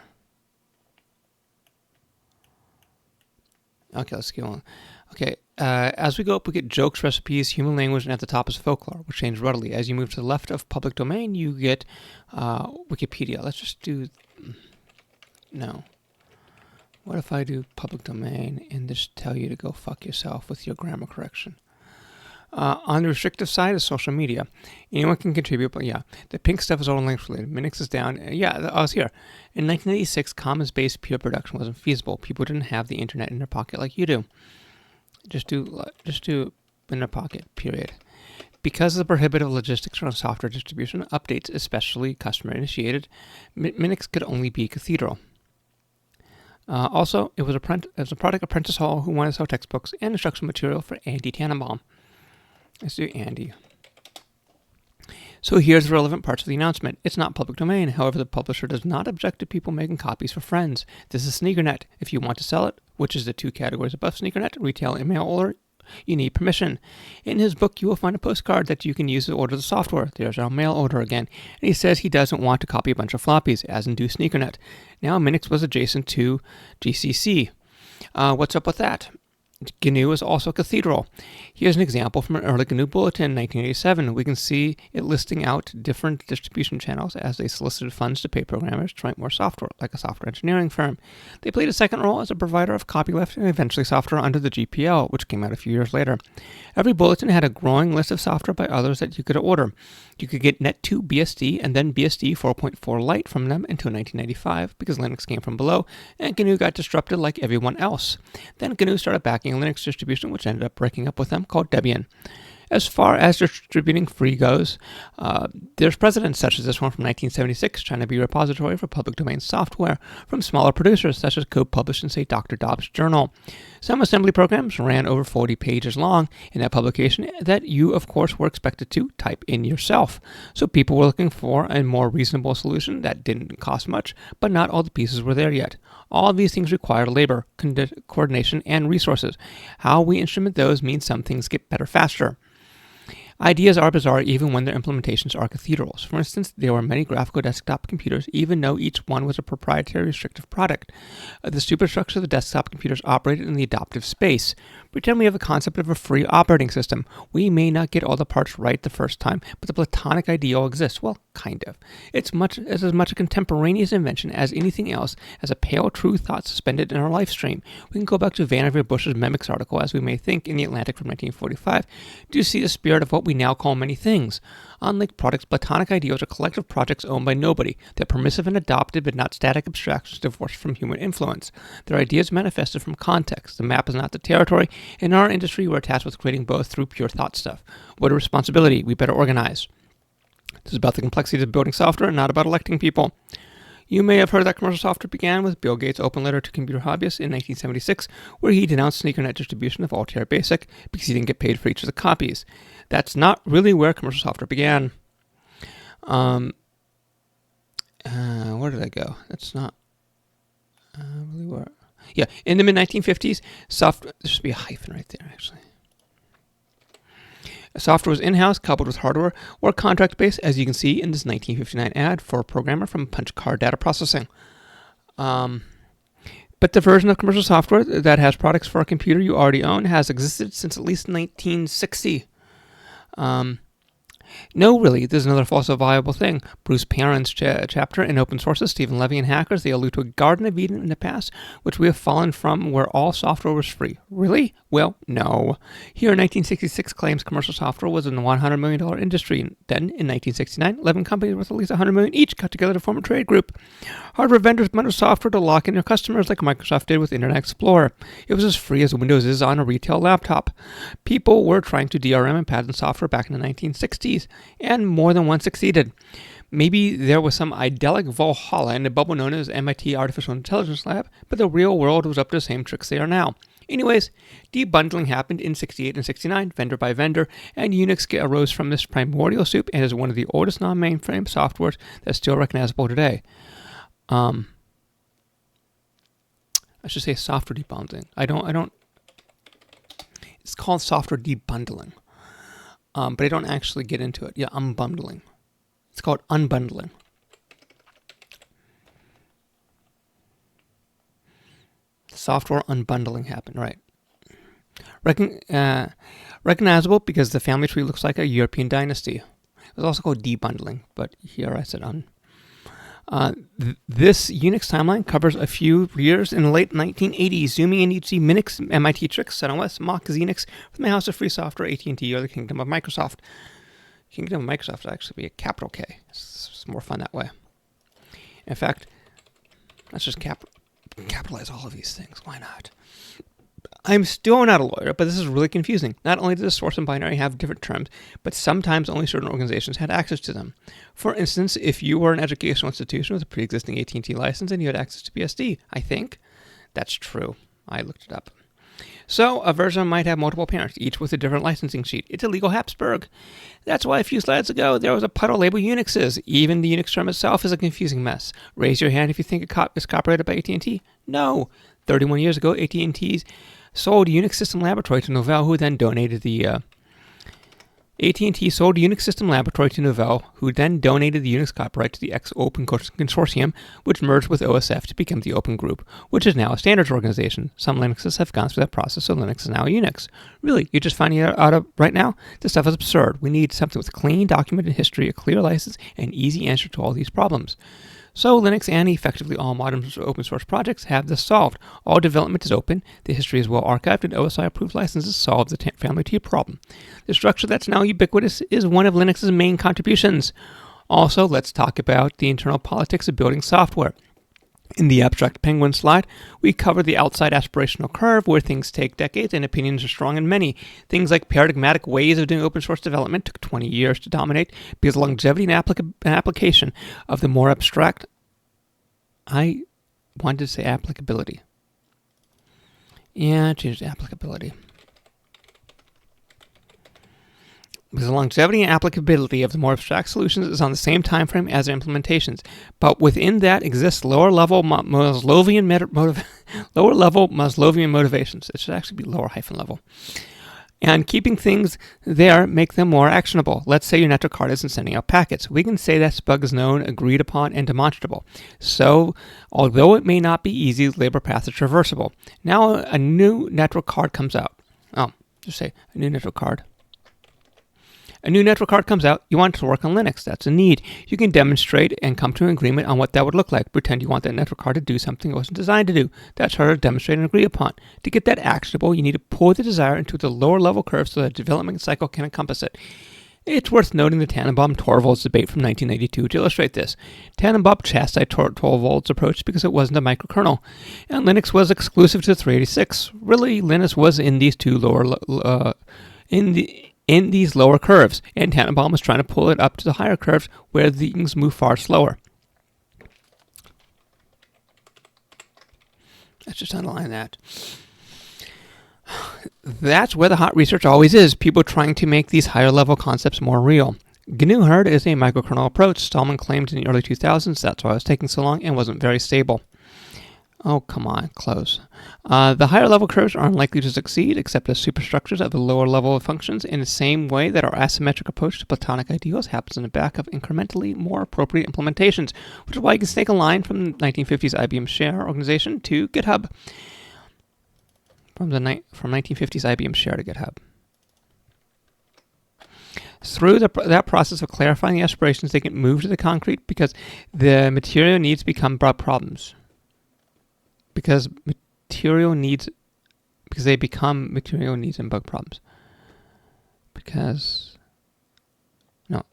Okay, let's go on. Okay, as we go up, we get jokes, recipes, human language, and at the top is folklore, which change readily. As you move to the left of public domain, you get Wikipedia. Let's just do... No. What if I do public domain and just tell you to go fuck yourself with your grammar correction? On the restrictive side is social media. Anyone can contribute, but yeah. The pink stuff is all links related. Minix is down. Yeah, I was here. In 1986, commons-based pure production wasn't feasible. People didn't have the internet in their pocket like you do. Just do in their pocket, period. Because of the prohibitive logistics around software distribution, updates, especially customer-initiated, Minix could only be Cathedral. Also, it was a product of Prentice Hall, who wanted to sell textbooks and instructional material for Andy Tannenbaum. Let's do Andy. So here's the relevant parts of the announcement. It's not public domain. However, the publisher does not object to people making copies for friends. This is SneakerNet. If you want to sell it, which is the two categories above SneakerNet, retail and mail order, you need permission. In his book, you will find a postcard that you can use to order the software. There's our mail order again. And he says he doesn't want to copy a bunch of floppies, as in do SneakerNet. Now, Minix was adjacent to GCC. What's up with that? GNU is also Cathedral. Here's an example from an early GNU bulletin in 1987. We can see it listing out different distribution channels as they solicited funds to pay programmers to write more software, like a software engineering firm. They played a second role as a provider of copyleft and eventually software under the GPL, which came out a few years later. Every bulletin had a growing list of software by others that you could order. You could get Net2 BSD and then BSD 4.4 Lite from them until 1995 because Linux came from below and GNU got disrupted like everyone else. Then GNU started backing a Linux distribution which ended up breaking up with them called Debian. As far as distributing free goes, there's precedents such as this one from 1976 trying to be a repository for public domain software from smaller producers such as code published in, say, Dr. Dobbs' journal. Some assembly programs ran over 40 pages long in that publication that you, of course, were expected to type in yourself. So people were looking for a more reasonable solution that didn't cost much, but not all the pieces were there yet. All of these things require labor, coordination, and resources. How we instrument those means some things get better faster. Ideas are bizarre even when their implementations are cathedrals. For instance, there were many graphical desktop computers, even though each one was a proprietary restrictive product. The superstructure of the desktop computers operated in the adoptive space. Pretend we have a concept of a free operating system. We may not get all the parts right the first time, but the platonic ideal exists. Well, kind of. It's as much a contemporaneous invention as anything else, as a pale true thought suspended in our life stream. We can go back to Vannevar Bush's Memics article, as we may think, in The Atlantic from 1945, to see the spirit of what we now call many things. Unlike products, platonic ideals are collective projects owned by nobody. They're permissive and adopted, but not static abstractions divorced from human influence. They're ideas manifested from context. The map is not the territory. In our industry, we're tasked with creating both through pure thought stuff. What a responsibility. We better organize. This is about the complexities of building software, not about electing people. You may have heard that commercial software began with Bill Gates' open letter to computer hobbyists in 1976, where he denounced SneakerNet distribution of Altair Basic because he didn't get paid for each of the copies. That's not really where commercial software began. Where did I go? That's not really where. Yeah, in the mid-1950s, software. There should be a hyphen right there, actually. Software was in-house, coupled with hardware, or contract-based, as you can see in this 1959 ad for a programmer from Punch Card Data Processing. But the version of commercial software that has products for a computer you already own has existed since at least 1960. No, really, there's another false viable thing. Bruce Perrin's chapter in Open Sources, Stephen Levy and Hackers, they allude to a Garden of Eden in the past, which we have fallen from where all software was free. Really? Well, no. Here in 1966 claims commercial software was a $100 million industry. Then, in 1969, 11 companies worth at least $100 million each got together to form a trade group. Hardware vendors bundled software to lock in their customers like Microsoft did with Internet Explorer. It was as free as Windows is on a retail laptop. People were trying to DRM and patent software back in the 1960s. 1980s, and more than one succeeded. Maybe there was some idyllic Valhalla in a bubble known as MIT Artificial Intelligence Lab, but the real world was up to the same tricks they are now. Anyways, debundling happened in 68 and 69, vendor by vendor, and Unix arose from this primordial soup and is one of the oldest non-mainframe softwares that's still recognizable today. I should say software debundling. I don't. It's called software debundling, but I don't actually get into it. Yeah, unbundling. It's called unbundling. Software unbundling happened, right? Recognizable because the family tree looks like a European dynasty. It was also called debundling, but here I said un. This Unix timeline covers a few years in the late 1980s. Zooming in, you'd see Minix, MIT Tricks, SunOS, Mach Xenix, from the House of Free Software, AT&T, or the Kingdom of Microsoft. Kingdom of Microsoft would actually be a capital K. It's more fun that way. In fact, let's just capitalize all of these things. Why not? I'm still not a lawyer, but this is really confusing. Not only does the source and binary have different terms, but sometimes only certain organizations had access to them. For instance, if you were an educational institution with a pre-existing AT&T license and you had access to BSD, I think that's true. I looked it up. So a version might have multiple parents, each with a different licensing sheet. It's a legal Habsburg. That's why a few slides ago there was a puddle labeled Unixes. Even the Unix term itself is a confusing mess. Raise your hand if you think it's copyrighted by AT&T. No. 31 years ago, AT&T sold Unix System Laboratory to Novell, who then donated the AT&T sold Unix System Laboratory to Novell, who then donated the Unix copyright to the X Open Consortium, which merged with OSF to become the Open Group, which is now a standards organization. Some Linuxes have gone through that process, so Linux is now Unix. Really, you're just finding it out right now? This stuff is absurd. We need something with clean, documented history, a clear license, and easy answer to all these problems. So Linux and effectively all modern open source projects have this solved. All development is open, the history is well archived, and OSI-approved licenses solve the family tree problem. The structure that's now ubiquitous is one of Linux's main contributions. Also, let's talk about the internal politics of building software. In the Abstract Penguin slide, we cover the outside aspirational curve where things take decades and opinions are strong in many. Things like paradigmatic ways of doing open source development took 20 years to dominate because longevity and application of the more abstract, I wanted to say applicability. Yeah, change to applicability. Because the longevity and applicability of the more abstract solutions is on the same time frame as their implementations, but within that exists lower-level Maslowian motivations. It should actually be lower hyphen level. And keeping things there make them more actionable. Let's say your network card isn't sending out packets. We can say that bug is known, agreed upon, and demonstrable. So, although it may not be easy, the labor path is traversable. Now a new network card comes out. Just say a new network card. A new network card comes out, you want it to work on Linux. That's a need. You can demonstrate and come to an agreement on what that would look like. Pretend you want that network card to do something it wasn't designed to do. That's harder to demonstrate and agree upon. To get that actionable, you need to pull the desire into the lower level curve so that the development cycle can encompass it. It's worth noting the Tannenbaum-Torvalds debate from 1992 to illustrate this. Tannenbaum chastised Torvalds' approach because it wasn't a microkernel, and Linux was exclusive to 386. Really, Linux was in these two in these lower curves, and Tannenbaum was trying to pull it up to the higher curves where things move far slower. Let's just underline that. That's where the hot research always is, people trying to make these higher level concepts more real. GNU Herd is a microkernel approach. Stallman claimed in the early 2000s that's why it was taking so long and wasn't very stable. Oh, come on, close. The higher level curves are unlikely to succeed except as superstructures of the lower level of functions in the same way that our asymmetric approach to Platonic ideals happens in the back of incrementally more appropriate implementations, which is why you can snake a line from 1950s IBM Share organization to GitHub. From 1950s IBM Share to GitHub. Through that process of clarifying the aspirations, they get moved to the concrete because the material needs become broad problems. Because they become material needs and bug problems.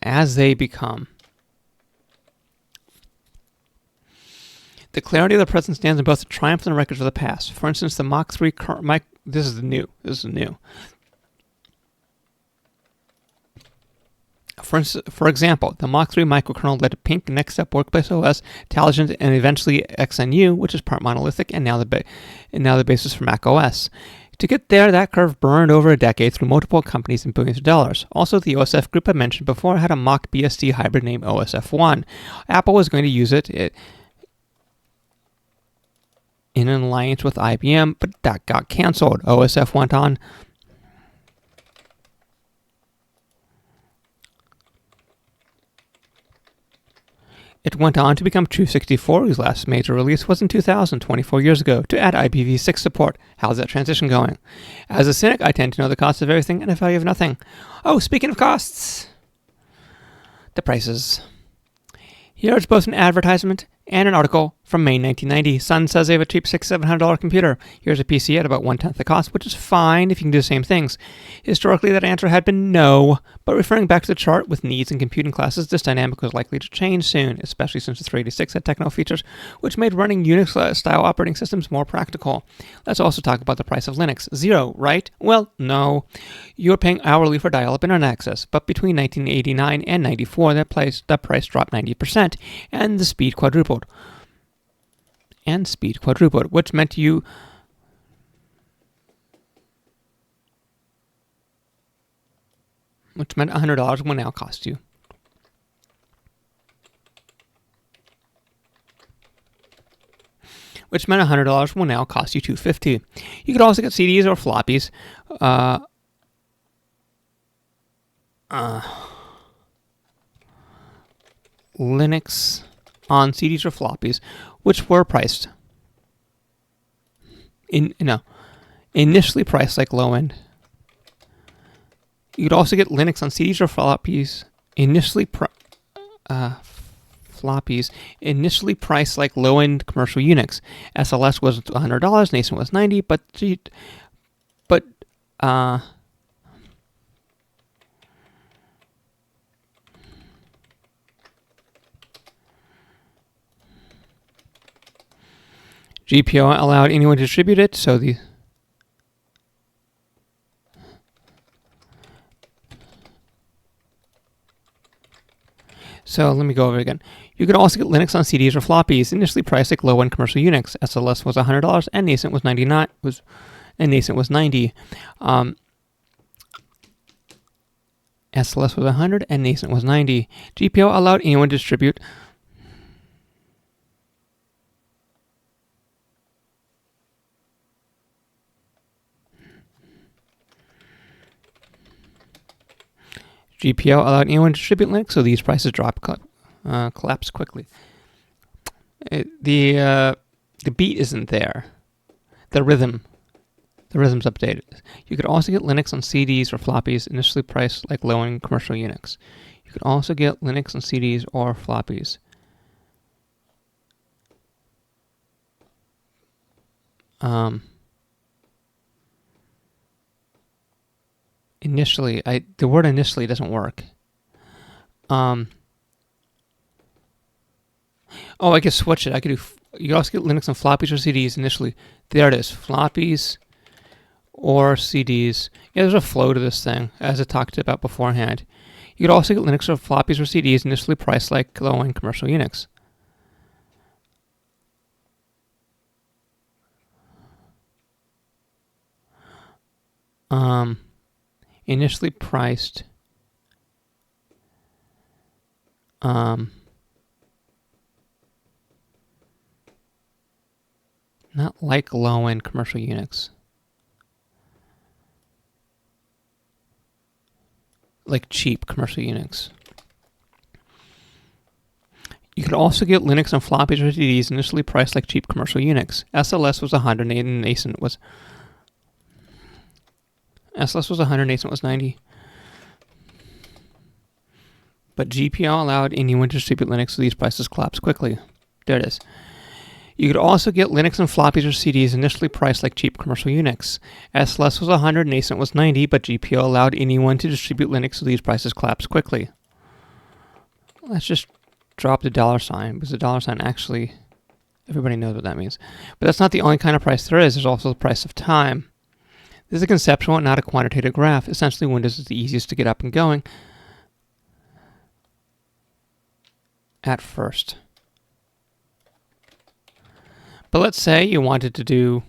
As they become. The clarity of the present stands in both the triumph and the wreckage of the past. For instance, the Mach 3 this is new. For example, the Mach 3 microkernel led to Pink, NextStep, Workplace OS, Taligent, and eventually XNU, which is part monolithic and now the basis for Mac OS. To get there, that curve burned over a decade through multiple companies and billions of dollars. Also, the OSF group I mentioned before had a Mach BSD hybrid named OSF1. Apple was going to use it in an alliance with IBM, but that got canceled. OSF went on. It went on to become True64, whose last major release was in 2000, 24 years ago, to add IPv6 support. How's that transition going? As a cynic, I tend to know the cost of everything and the value of nothing. Oh, speaking of costs, the prices. Here's both an advertisement and an article from May 1990. Sun says they have a cheap $600-700 computer. Here's a PC at about 1/10 the cost, which is fine if you can do the same things. Historically, that answer had been no, but referring back to the chart with needs and computing classes, this dynamic was likely to change soon, especially since the 386 had techno features, which made running Unix-style operating systems more practical. Let's also talk about the price of Linux. Zero, right? Well, no. You're paying hourly for dial-up internet access, but between 1989 and 94, that price dropped 90%, and the speed quadrupled. Which meant $100 will now cost you. Which meant $100 will now cost you $250. You could also get CDs or floppies. Linux on CDs or floppies, which were priced initially priced like low end. You could also get Linux on CDs or floppies initially priced like low end commercial Unix. SLS was $100, Nascent was $90, but GPO allowed anyone to distribute it, so let me go over it again. You could also get Linux on CDs or floppies, initially priced like low-end commercial Unix. SLS was $100 and Nascent was $90. SLS was $100 and Nascent was $90. GPO allowed anyone to distribute Linux, so these prices collapse quickly. The beat isn't there. The rhythm's updated. You could also get Linux on CDs or floppies, initially priced like low-end commercial Unix. You could also get Linux on CDs or floppies. Initially, the word initially doesn't work. I could switch it. You could also get Linux on floppies or CDs initially. There it is, floppies or CDs. Yeah, there's a flow to this thing, as I talked about beforehand. You could also get Linux on floppies or CDs initially priced like low-end commercial Unix. Initially priced not like low-end commercial Unix, like cheap commercial Unix. You could also get Linux on floppies or CDs initially priced like cheap commercial Unix. SLS was $100 and Nascent was $90. But GPL allowed anyone to distribute Linux, so these prices collapsed quickly. There it is. You could also get Linux on floppies or CDs initially priced like cheap commercial Unix. SLS was $100, Nascent was $90, but GPL allowed anyone to distribute Linux, so these prices collapsed quickly. Let's just drop the $, because the $, actually, everybody knows what that means. But that's not the only kind of price there is. There's also the price of time. This is a conceptual and not a quantitative graph. Essentially, Windows is the easiest to get up and going. at first. But let's say you wanted to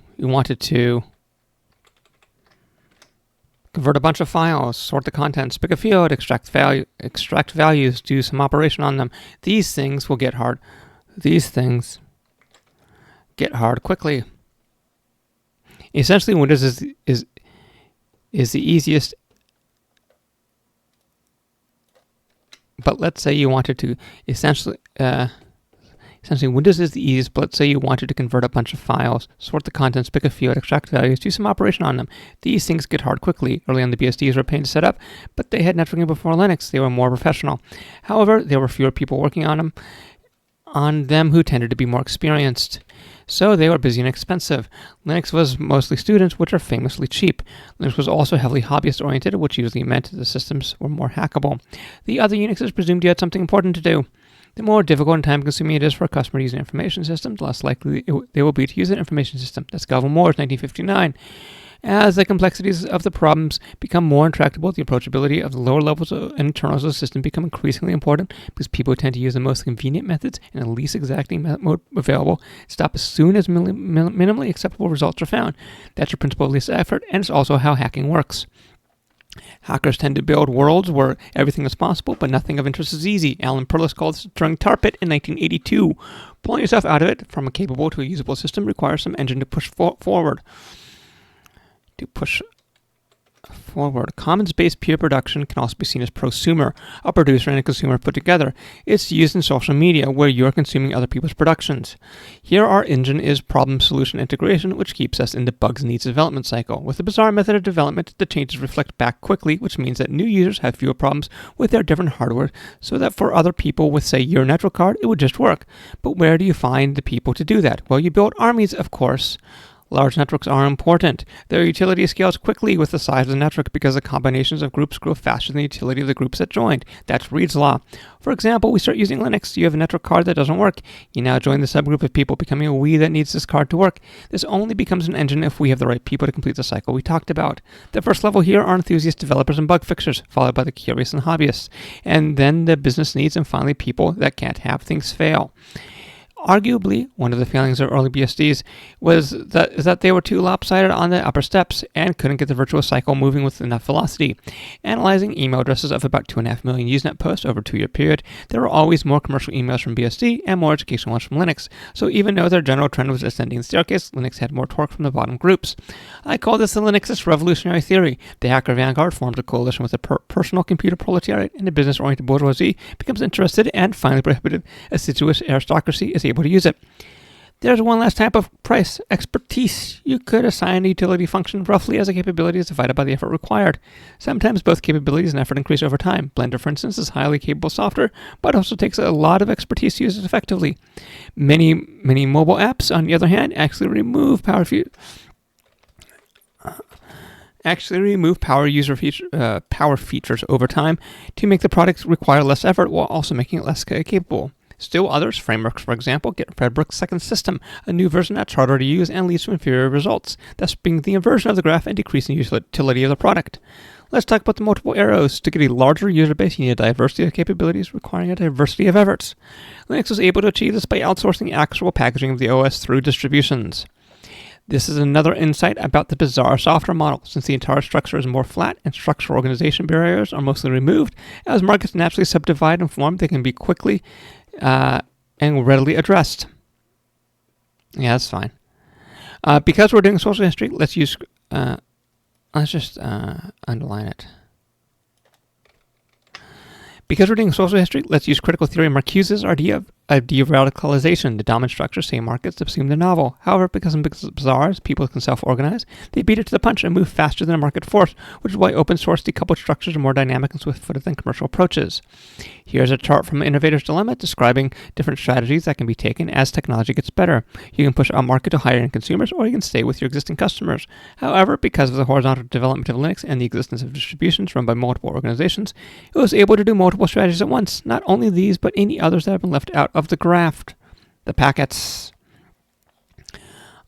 convert a bunch of files, sort the contents, pick a field, extract values, do some operation on them. These things will get hard. These things get hard quickly. Essentially, Windows is the easiest. But let's say you wanted to essentially Windows is the easiest, but let's say you wanted to convert a bunch of files, sort the contents, pick a field, extract values, do some operation on them. These things get hard quickly. Early on, the BSDs were a pain to set up, but they had networking before Linux. They were more professional. However, there were fewer people working on them who tended to be more experienced. So they were busy and expensive. Linux was mostly students, which are famously cheap. Linux was also heavily hobbyist-oriented, which usually meant the systems were more hackable. The other Unixes presumed you had something important to do. The more difficult and time-consuming it is for a customer to use an information system, the less likely they will be to use an information system. That's Galvin Moore's 1959. As the complexities of the problems become more intractable, the approachability of the lower levels and internals of the system become increasingly important because people tend to use the most convenient methods and the least exacting mode available. Stop as soon as minimally acceptable results are found. That's your principle of least effort, and it's also how hacking works. Hackers tend to build worlds where everything is possible, but nothing of interest is easy. Alan Perlis called this turning tar pit in 1982. Pulling yourself out of it from a capable to a usable system requires some engine to push forward. Commons-based peer production can also be seen as prosumer, a producer and a consumer put together. It's used in social media, where you're consuming other people's productions. Here our engine is problem-solution integration, which keeps us in the bugs needs development cycle. With the Bazaar method of development, the changes reflect back quickly, which means that new users have fewer problems with their different hardware, so that for other people with, say, your network card, it would just work. But where do you find the people to do that? Well, you build armies, of course. Large networks are important. Their utility scales quickly with the size of the network because the combinations of groups grow faster than the utility of the groups that joined. That's Reed's law. For example, we start using Linux. You have a network card that doesn't work. You now join the subgroup of people becoming a we that needs this card to work. This only becomes an engine if we have the right people to complete the cycle we talked about. The first level here are enthusiast developers and bug fixers, followed by the curious and hobbyists, and then the business needs, and finally people that can't have things fail. Arguably, one of the failings of early BSDs was that they were too lopsided on the upper steps and couldn't get the virtuous cycle moving with enough velocity. Analyzing email addresses of about 2.5 million Usenet posts over a 2-year period, there were always more commercial emails from BSD and more educational ones from Linux. So even though their general trend was ascending the staircase, Linux had more torque from the bottom groups. I call this the Linuxist revolutionary theory. The hacker vanguard forms a coalition with the personal computer proletariat, and the business-oriented bourgeoisie becomes interested and finally prohibitive assiduous aristocracy is able to use it. There's one last type of price, expertise. You could assign a utility function roughly as the capability is divided by the effort required. Sometimes both capabilities and effort increase over time. Blender, for instance, is highly capable software, but also takes a lot of expertise to use it effectively. Many mobile apps, on the other hand, actually remove power features over time to make the product require less effort while also making it less capable. Still others, frameworks for example, get Fredbrook's second system, a new version that's harder to use and leads to inferior results, thus being the inversion of the graph and decreasing utility of the product. Let's talk about the multiple arrows. To get a larger user base, you need a diversity of capabilities requiring a diversity of efforts. Linux was able to achieve this by outsourcing actual packaging of the OS through distributions. This is another insight about the Bazaar software model. Since the entire structure is more flat and structural organization barriers are mostly removed, as markets naturally subdivide and form, they can be quickly and readily addressed. Yeah, that's fine. Because we're doing social history, let's just underline it. Because we're doing social history, let's use critical theory Marcuse's idea of de-radicalization. The dominant structures, say markets, assume they're novel. However, because in bazaars, people can self-organize, they beat it to the punch and move faster than a market force, which is why open source decoupled structures are more dynamic and swift-footed than commercial approaches. Here's a chart from Innovator's Dilemma describing different strategies that can be taken as technology gets better. You can push a market to higher-end consumers, or you can stay with your existing customers. However, because of the horizontal development of Linux and the existence of distributions run by multiple organizations, it was able to do multiple strategies at once, not only these, but any others that have been left out of the graph, the packets.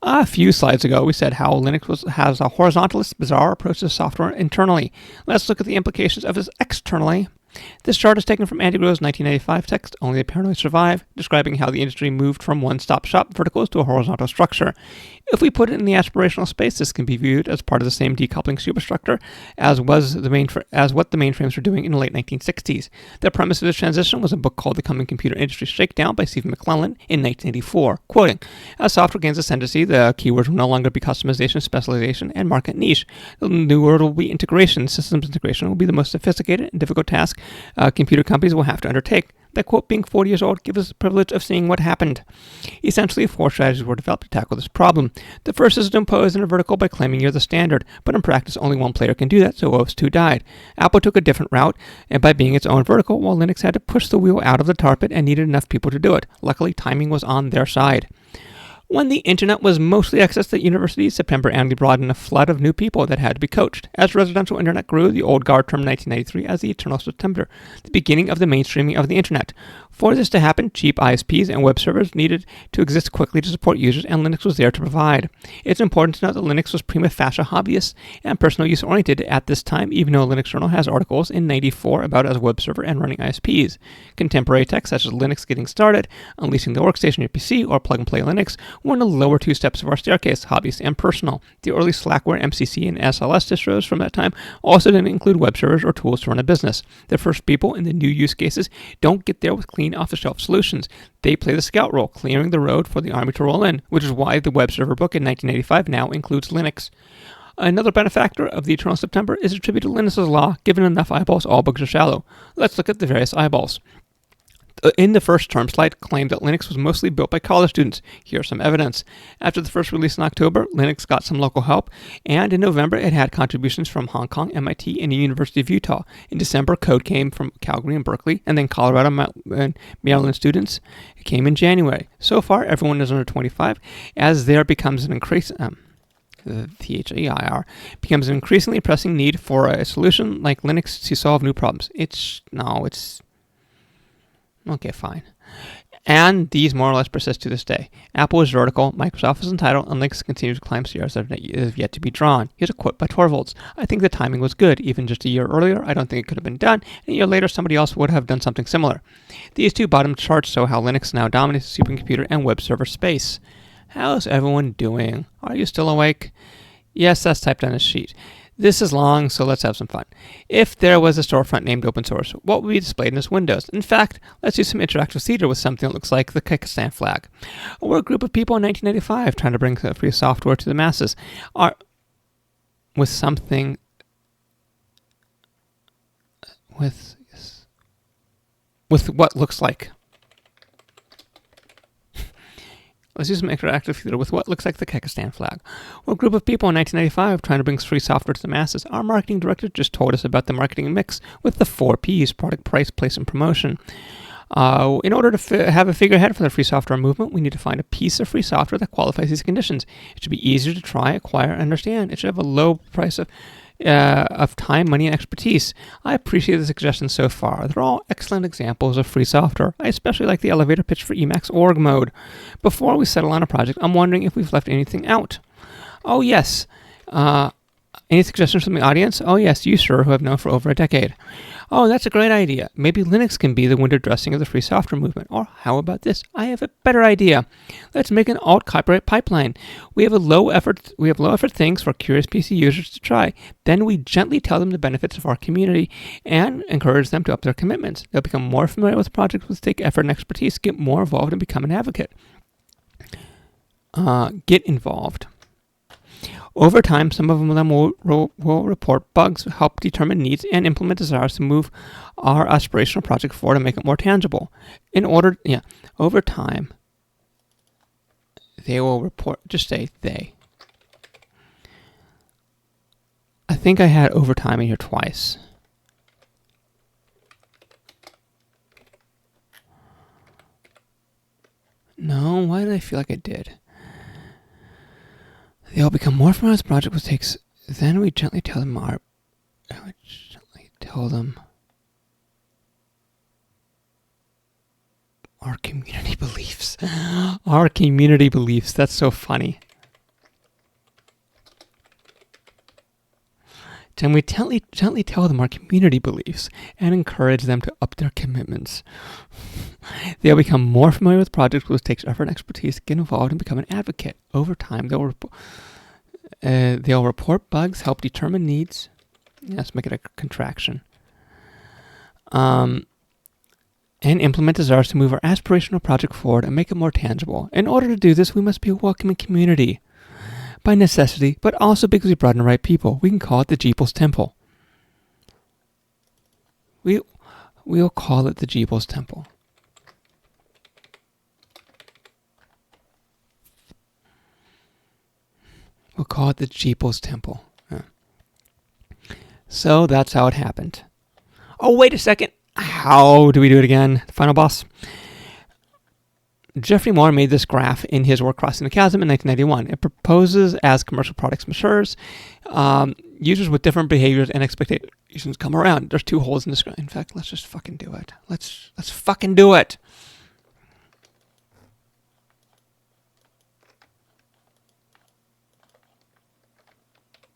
A few slides ago, we said how Linux has a horizontalist, bizarre approach to software internally. Let's look at the implications of this externally. This chart is taken from Andy Grove's 1995 text, Only the Paranoid Survive, describing how the industry moved from one-stop shop verticals to a horizontal structure. If we put it in the aspirational space, this can be viewed as part of the same decoupling superstructure as what the mainframes were doing in the late 1960s. The premise of this transition was a book called The Coming Computer Industry Shakedown by Stephen McClellan in 1984, quoting, "As software gains ascendancy, the keywords will no longer be customization, specialization, and market niche. The new word will be integration. Systems integration will be the most sophisticated and difficult task computer companies will have to undertake. That quote, being 40 years old, gives us the privilege of seeing what happened. Essentially, 4 strategies were developed to tackle this problem. The first is to impose in a vertical by claiming you're the standard, but in practice, only one player can do that, so OS2 died. Apple took a different route by being its own vertical, while Linux had to push the wheel out of the tar pit and needed enough people to do it. Luckily, timing was on their side. When the internet was mostly accessed at universities, September annually brought in a flood of new people that had to be coached. As residential internet grew, the old guard termed 1993 as the Eternal September, the beginning of the mainstreaming of the internet. For this to happen, cheap ISPs and web servers needed to exist quickly to support users, and Linux was there to provide. It's important to note that Linux was prima facie hobbyist and personal use oriented at this time, even though Linux Journal has articles in 94 about it as a web server and running ISPs. Contemporary tech such as Linux Getting Started, Unleashing the Workstation on your PC, or Plug and Play Linux were in the lower 2 steps of our staircase, hobbyist and personal. The early Slackware, MCC, and SLS distros from that time also didn't include web servers or tools to run a business. The first people in the new use cases don't get there with clean off-the-shelf solutions. They play the scout role, clearing the road for the army to roll in, which is why the web server book in 1985 now includes Linux. Another benefactor of the Eternal September is attributed to Linus's law, given enough eyeballs, all bugs are shallow. Let's look at the various eyeballs. In the first term slide, claimed that Linux was mostly built by college students. Here's some evidence. After the first release in October, Linux got some local help, and in November it had contributions from Hong Kong, MIT, and the University of Utah. In December, code came from Calgary and Berkeley, and then Colorado and Maryland students. It came in January. So far, everyone is under 25, as there becomes an increase... the THEIR becomes an increasingly pressing need for a solution like Linux to solve new problems. Okay, fine. And these more or less persist to this day. Apple is vertical, Microsoft is entitled, and Linux continues to climb stairs that have yet to be drawn. Here's a quote by Torvalds. I think the timing was good. Even just a year earlier, I don't think it could have been done. And a year later, somebody else would have done something similar. These 2 bottom charts show how Linux now dominates the supercomputer and web server space. How's everyone doing? Are you still awake? Yes, that's typed on a sheet. This is long, so let's have some fun. If there was a storefront named open source, what would be displayed in its windows? In fact, let's do some interactive theater with something that looks like the Kyrgyzstan flag. We're a group of people in 1995 trying to bring free software to the masses. With what looks like. Let's do some interactive theater with what looks like the Kyrgyzstan flag. We're a group of people in 1995 trying to bring free software to the masses. Our marketing director just told us about the marketing mix with the 4 Ps, product, price, place, and promotion. In order to have a figurehead for the free software movement, we need to find a piece of free software that qualifies these conditions. It should be easier to try, acquire, and understand. It should have a low price of time, money, and expertise. I appreciate the suggestions so far. They're all excellent examples of free software. I especially like the elevator pitch for Emacs org mode. Before we settle on a project, I'm wondering if we've left anything out. Oh, yes. Any suggestions from the audience? Oh, yes, you, sir, who have known for over a decade. Oh, that's a great idea. Maybe Linux can be the window dressing of the free software movement. Or how about this? I have a better idea. Let's make an alt copyright pipeline. We have low effort things for curious PC users to try. Then we gently tell them the benefits of our community and encourage them to up their commitments. They'll become more familiar with projects which take effort and expertise, get more involved, and become an advocate. Get involved. Over time, some of them will report bugs, help determine needs, and implement desires to move our aspirational project forward and make it more tangible. Over time, they will report, just say they. I think I had over time in here twice. No, why did I feel like I did? They all become more familiar with the project, which takes. Then we gently tell them our community beliefs. Our community beliefs. That's so funny. Then we gently tell them our community beliefs and encourage them to up their commitments. They'll become more familiar with projects, which takes effort and expertise to get involved and become an advocate. Over time, they'll report bugs, help determine needs. Let's make it a contraction. And implement desires to move our aspirational project forward and make it more tangible. In order to do this, we must be a welcoming community. By necessity, but also because we brought in the right people. We can call it the Jeeples Temple. We'll call it the Jeeples Temple. We'll call it the Jeeples Temple. Yeah. So that's how it happened. Oh, wait a second. How do we do it again? The final boss. Geoffrey Moore made this graph in his work Crossing the Chasm in 1991. It proposes as commercial products matures, users with different behaviors and expectations come around. There's 2 holes in the screen. In fact, let's just fucking do it. Let's fucking do it.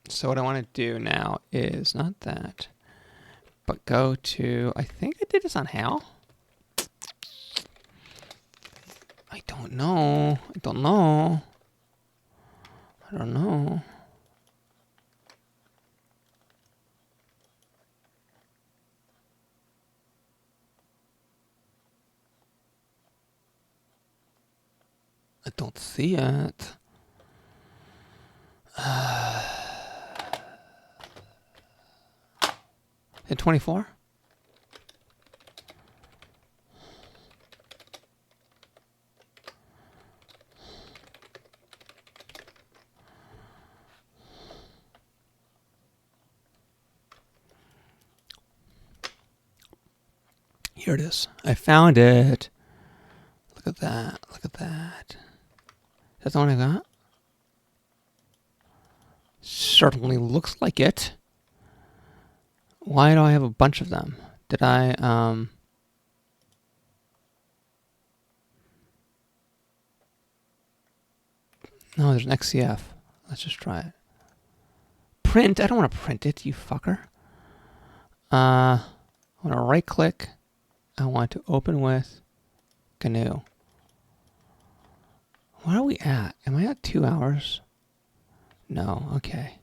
So what I want to do now is not that, but go to, I think I did this on Hal. I don't know. I don't know. I don't see it. At 24? Here it is. I found it. Look at that. Look at that. That's the one I got? Certainly looks like it. Why do I have a bunch of them? Did I, No, there's an XCF. Let's just try it. Print? I don't want to print it, you fucker. I want to right click. I want to open with GNU. Where are we at? Am I at 2 hours? No, okay.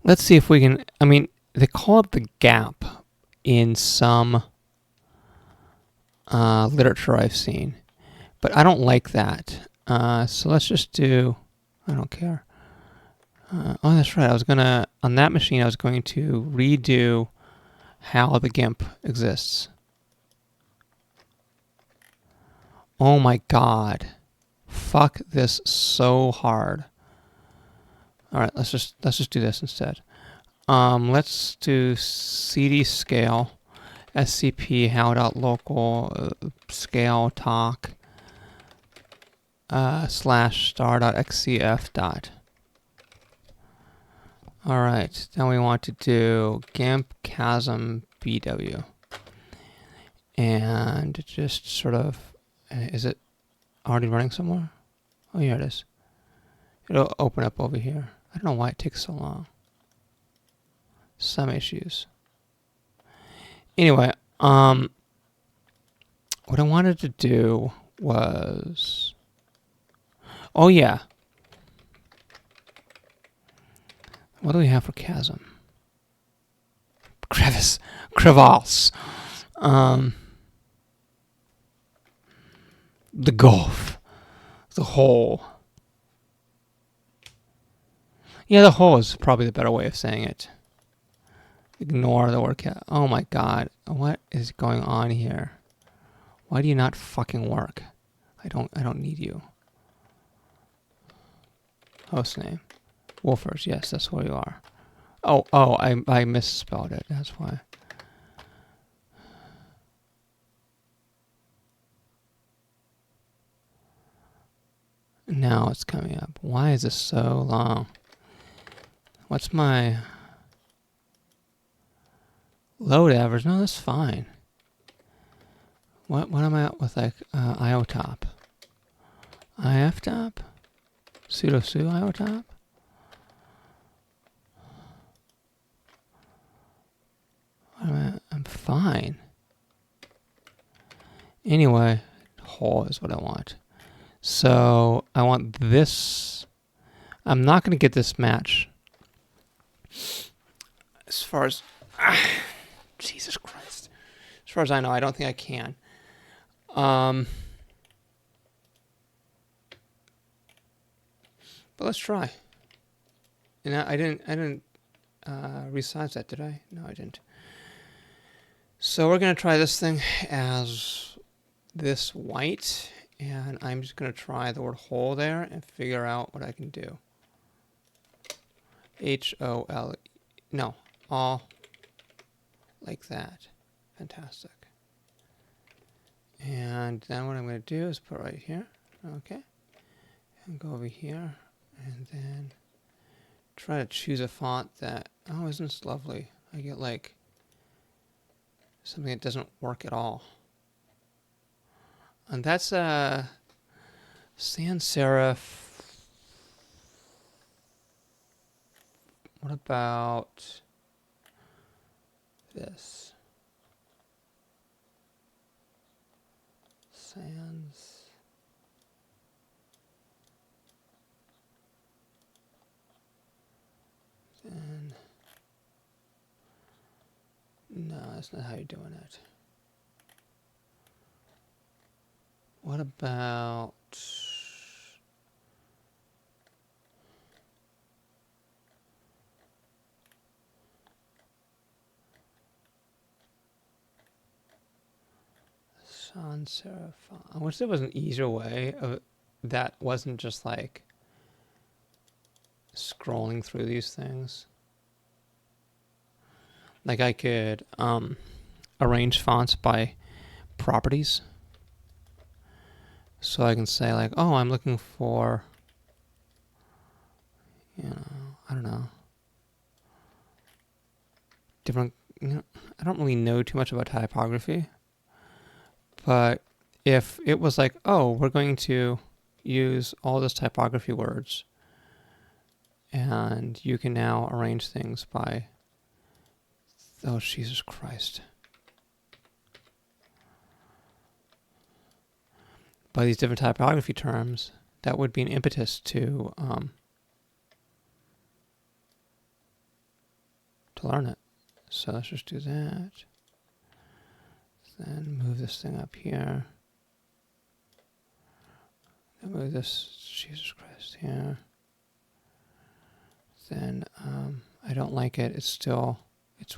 Let's see if we can, I mean, they call it the gap in some literature I've seen, but I don't like that. So let's just do, I don't care. Oh, that's right. I was going to, on that machine, I was going to redo how the GIMP exists. Oh my God. Fuck this so hard. All right, let's just do this instead. Let's do cd scale, scp how.local scale talk /star.xcf dot. All right, then we want to do GIMP chasm BW. And just sort of, is it already running somewhere? Oh, here it is. It'll open up over here. I don't know why it takes so long. Some issues. Anyway, what I wanted to do was, oh yeah. What do we have for chasm? Crevasse. The gulf. The hole. Yeah, the hole is probably the better way of saying it. Ignore the word cat. Oh my God. What is going on here? Why do you not fucking work? I don't need you. Hostname. Wolfers. Yes, that's where you are. Oh, I misspelled it. That's why. Now it's coming up. Why is this so long? What's my load average? No, that's fine. What am I at with like IOTop? IFTop? Pseudo-su IOTop? What am I at? I'm fine. Anyway, whole is what I want. So I want this. I'm not going to get this match. As far as Jesus Christ, as far as I know, I don't think I can. But let's try. And I didn't resize that, did I? No, I didn't. So we're gonna try this thing as this white, and I'm just gonna try the word whole there and figure out what I can do. HOL, no, all like that. Fantastic. And then what I'm going to do is put right here, okay, and go over here, and then try to choose a font that, oh, isn't this lovely? I get like something that doesn't work at all. And that's sans serif. What about this? Sans. Then. No, that's not how you're doing it. What about sans serif? I wish there was an easier way of that wasn't just like scrolling through these things. Like I could arrange fonts by properties. So I can say like, oh, I'm looking for, I don't know, different, I don't really know too much about typography. But if it was like, oh, we're going to use all this typography words, and you can now arrange things by, oh, Jesus Christ. By these different typography terms, that would be an impetus to learn it. So let's just do that. Then move this thing up here. Then move this, Jesus Christ, here. Then I don't like it. It's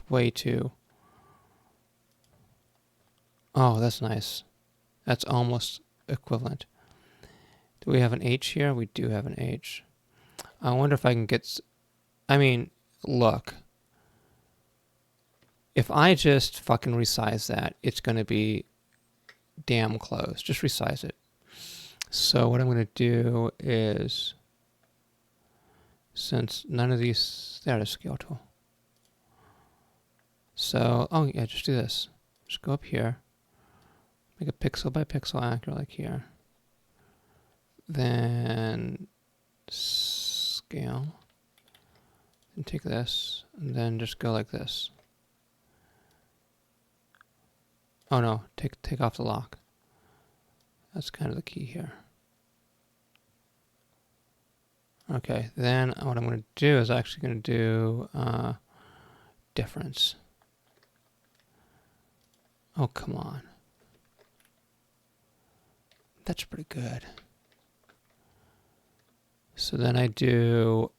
way too. Oh, that's nice. That's almost equivalent. Do we have an H here? We do have an H. I wonder if I can get, look. If I just fucking resize that, it's going to be damn close. Just resize it. So what I'm going to do is, since none of these, there it is, scale tool. So, oh yeah, just do this. Just go up here. Make a pixel by pixel accurate like here. Then scale. And take this, and then just go like this. Oh no, take off the lock. That's kind of the key here. Okay, then what I'm going to do is actually going to do difference. Oh, come on. That's pretty good. So then I do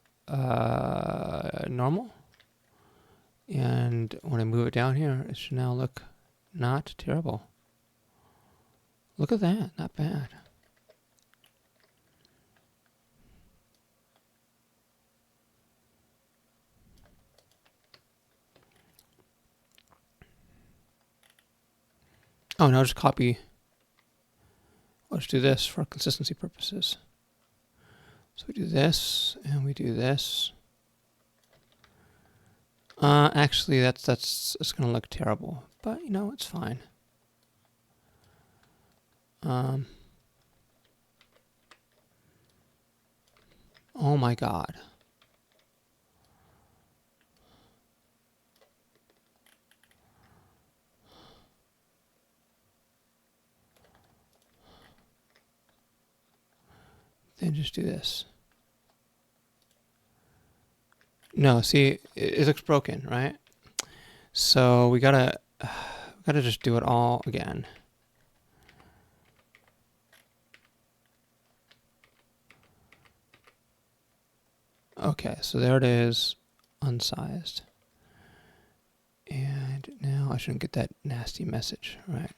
normal. And when I move it down here, it should now look not terrible. Look at that, not bad. Oh, now just copy. Let's do this for consistency purposes. So we do this, and we do this. Actually, it's going to look terrible, but it's fine. Oh my God. Then just do this. No, see, it looks broken, right? So we gotta just do it all again. Okay, so there it is, unsized. And now I shouldn't get that nasty message, right?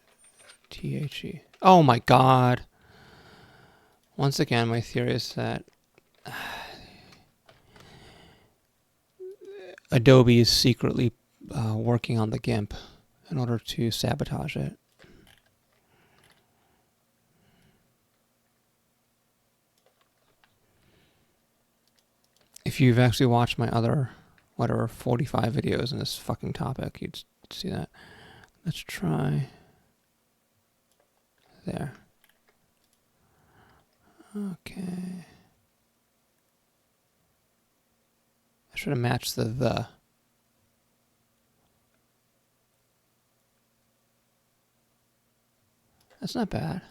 THE. Oh my God. Once again, my theory is that Adobe is secretly working on the GIMP in order to sabotage it. If you've actually watched my other, 45 videos in this fucking topic, you'd see that. Let's try there. Okay. I should have matched the. That's not bad.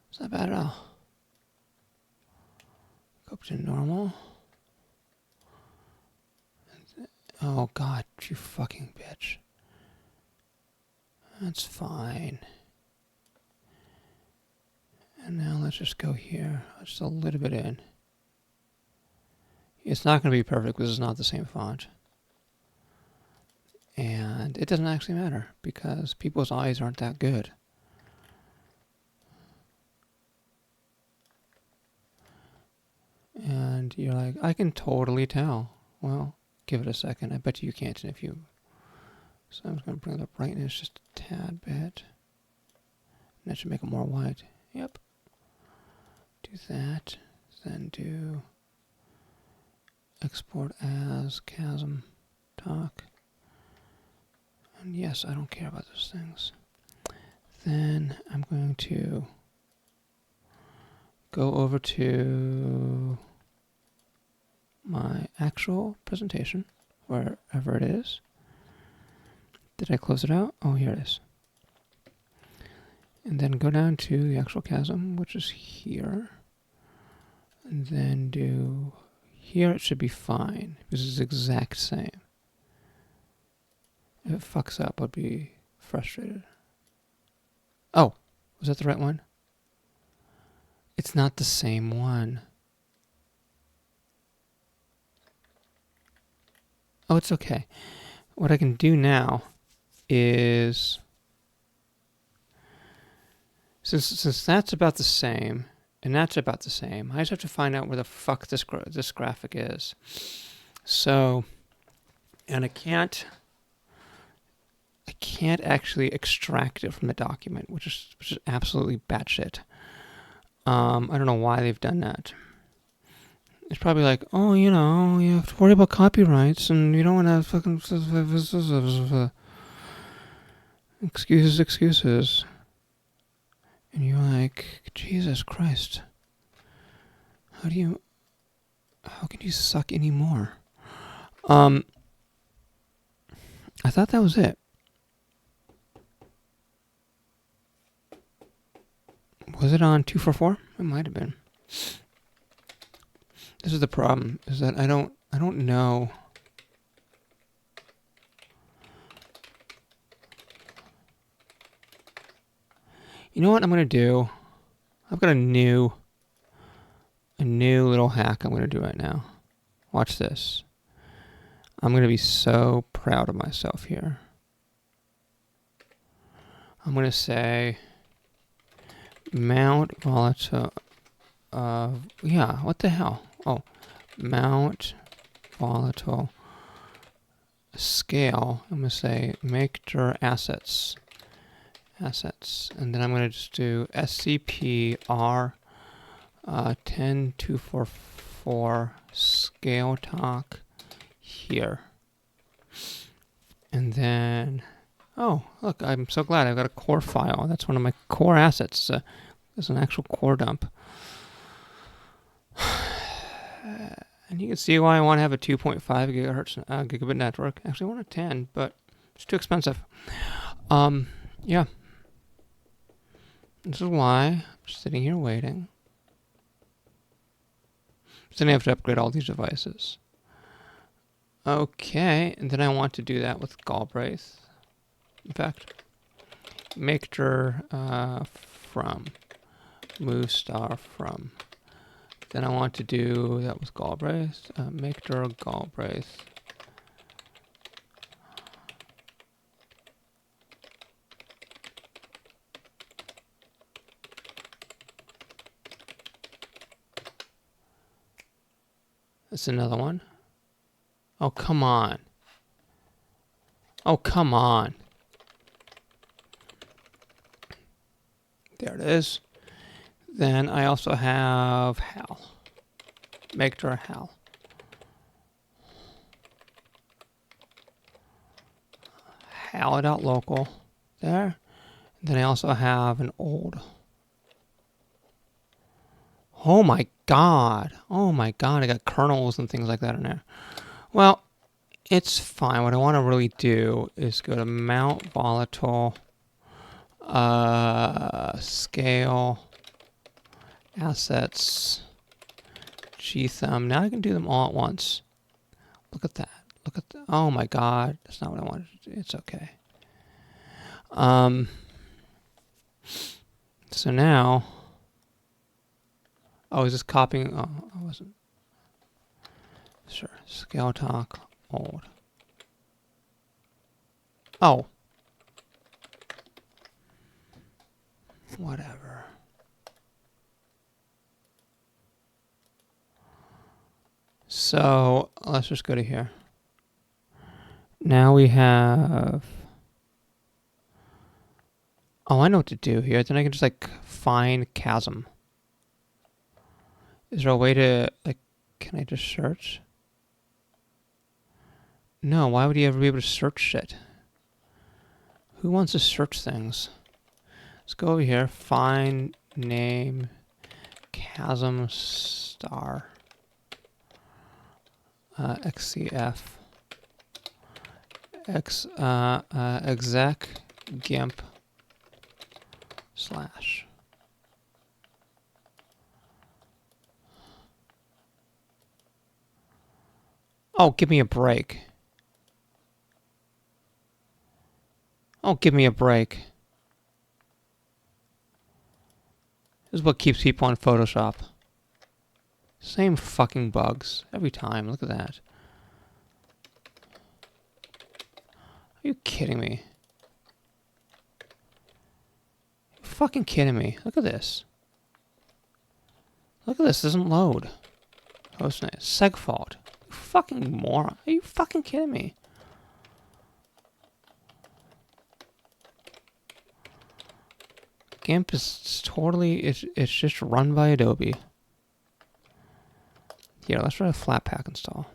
It's not bad at all. Go up to normal. Oh God, you fucking bitch. That's fine. And now let's just go here. Just a little bit in. It's not going to be perfect because it's not the same font. And it doesn't actually matter because people's eyes aren't that good. And you're like, I can totally tell. Well, give it a second. I bet you can't if you... So I'm just going to bring the brightness just a tad bit. And that should make it more white. Yep. Do that. Then do export as chasm talk. And yes, I don't care about those things. Then I'm going to go over to my actual presentation, wherever it is. Did I close it out? Oh, here it is. And then go down to the actual chasm, which is here. And then do here. It should be fine. This is the exact same. If it fucks up, I'd be frustrated. Oh, was that the right one? It's not the same one. Oh, it's okay. What I can do now is, since that's about the same, and that's about the same, I just have to find out where the fuck this graphic is. So, and I can't actually extract it from the document, which is absolutely batshit. I don't know why they've done that. It's probably like, oh, you have to worry about copyrights, and you don't want to fucking excuses. And you're like, Jesus Christ, how can you suck anymore? I thought that was it. Was it on 244? It might have been. This is the problem, is that I don't know. You know what I'm going to do? I've got a new little hack I'm going to do right now. Watch this. I'm going to be so proud of myself here. I'm going to say mount volatile. What the hell? Oh, mount volatile scale. I'm going to say make dir assets. And then I'm going to just do SCP-R 10244 scale talk here. And then Oh, look, I'm so glad I've got a core file. That's one of my core assets. It's an actual core dump. And you can see why I want to have a 2.5 gigahertz gigabit network. Actually, I want a 10, but it's too expensive. Yeah. This is why I'm sitting here waiting. So then I have to upgrade all these devices. Okay, and then I want to do that with Galbraith. In fact, make dir from move star from. Then I want to do that with Galbraith. Make dir Galbraith. That's another one. Oh, come on. Oh, come on. There it is. Then I also have Hal. Make dir Hal. Hal.local. There. Then I also have an old. Oh my god. Oh my god. I got kernels and things like that in there. Well, it's fine. What I want to really do is go to mount volatile, scale, assets, gthumb. Now I can do them all at once. Look at that. Look at that. Oh my god. That's not what I wanted to do. It's okay. So now, oh, is this copying? Oh, I wasn't. Sure. Scale talk old. Oh. Whatever. So let's just go to here. Now we have. Oh, I know what to do here. Then I can just like find chasm. Is there a way to like? Can I just search? No. Why would you ever be able to search shit? Who wants to search things? Let's go over here. Find name chasm star XCF exec gimp slash. Oh, give me a break. Oh, give me a break. This is what keeps people on Photoshop. Same fucking bugs every time. Look at that. Are you kidding me? Are you fucking kidding me? Look at this. Look at this. It doesn't load. Hostname. Segfault. You fucking moron. Are you fucking kidding me? GIMP is totally, it's just run by Adobe. Here, let's try a Flatpak install.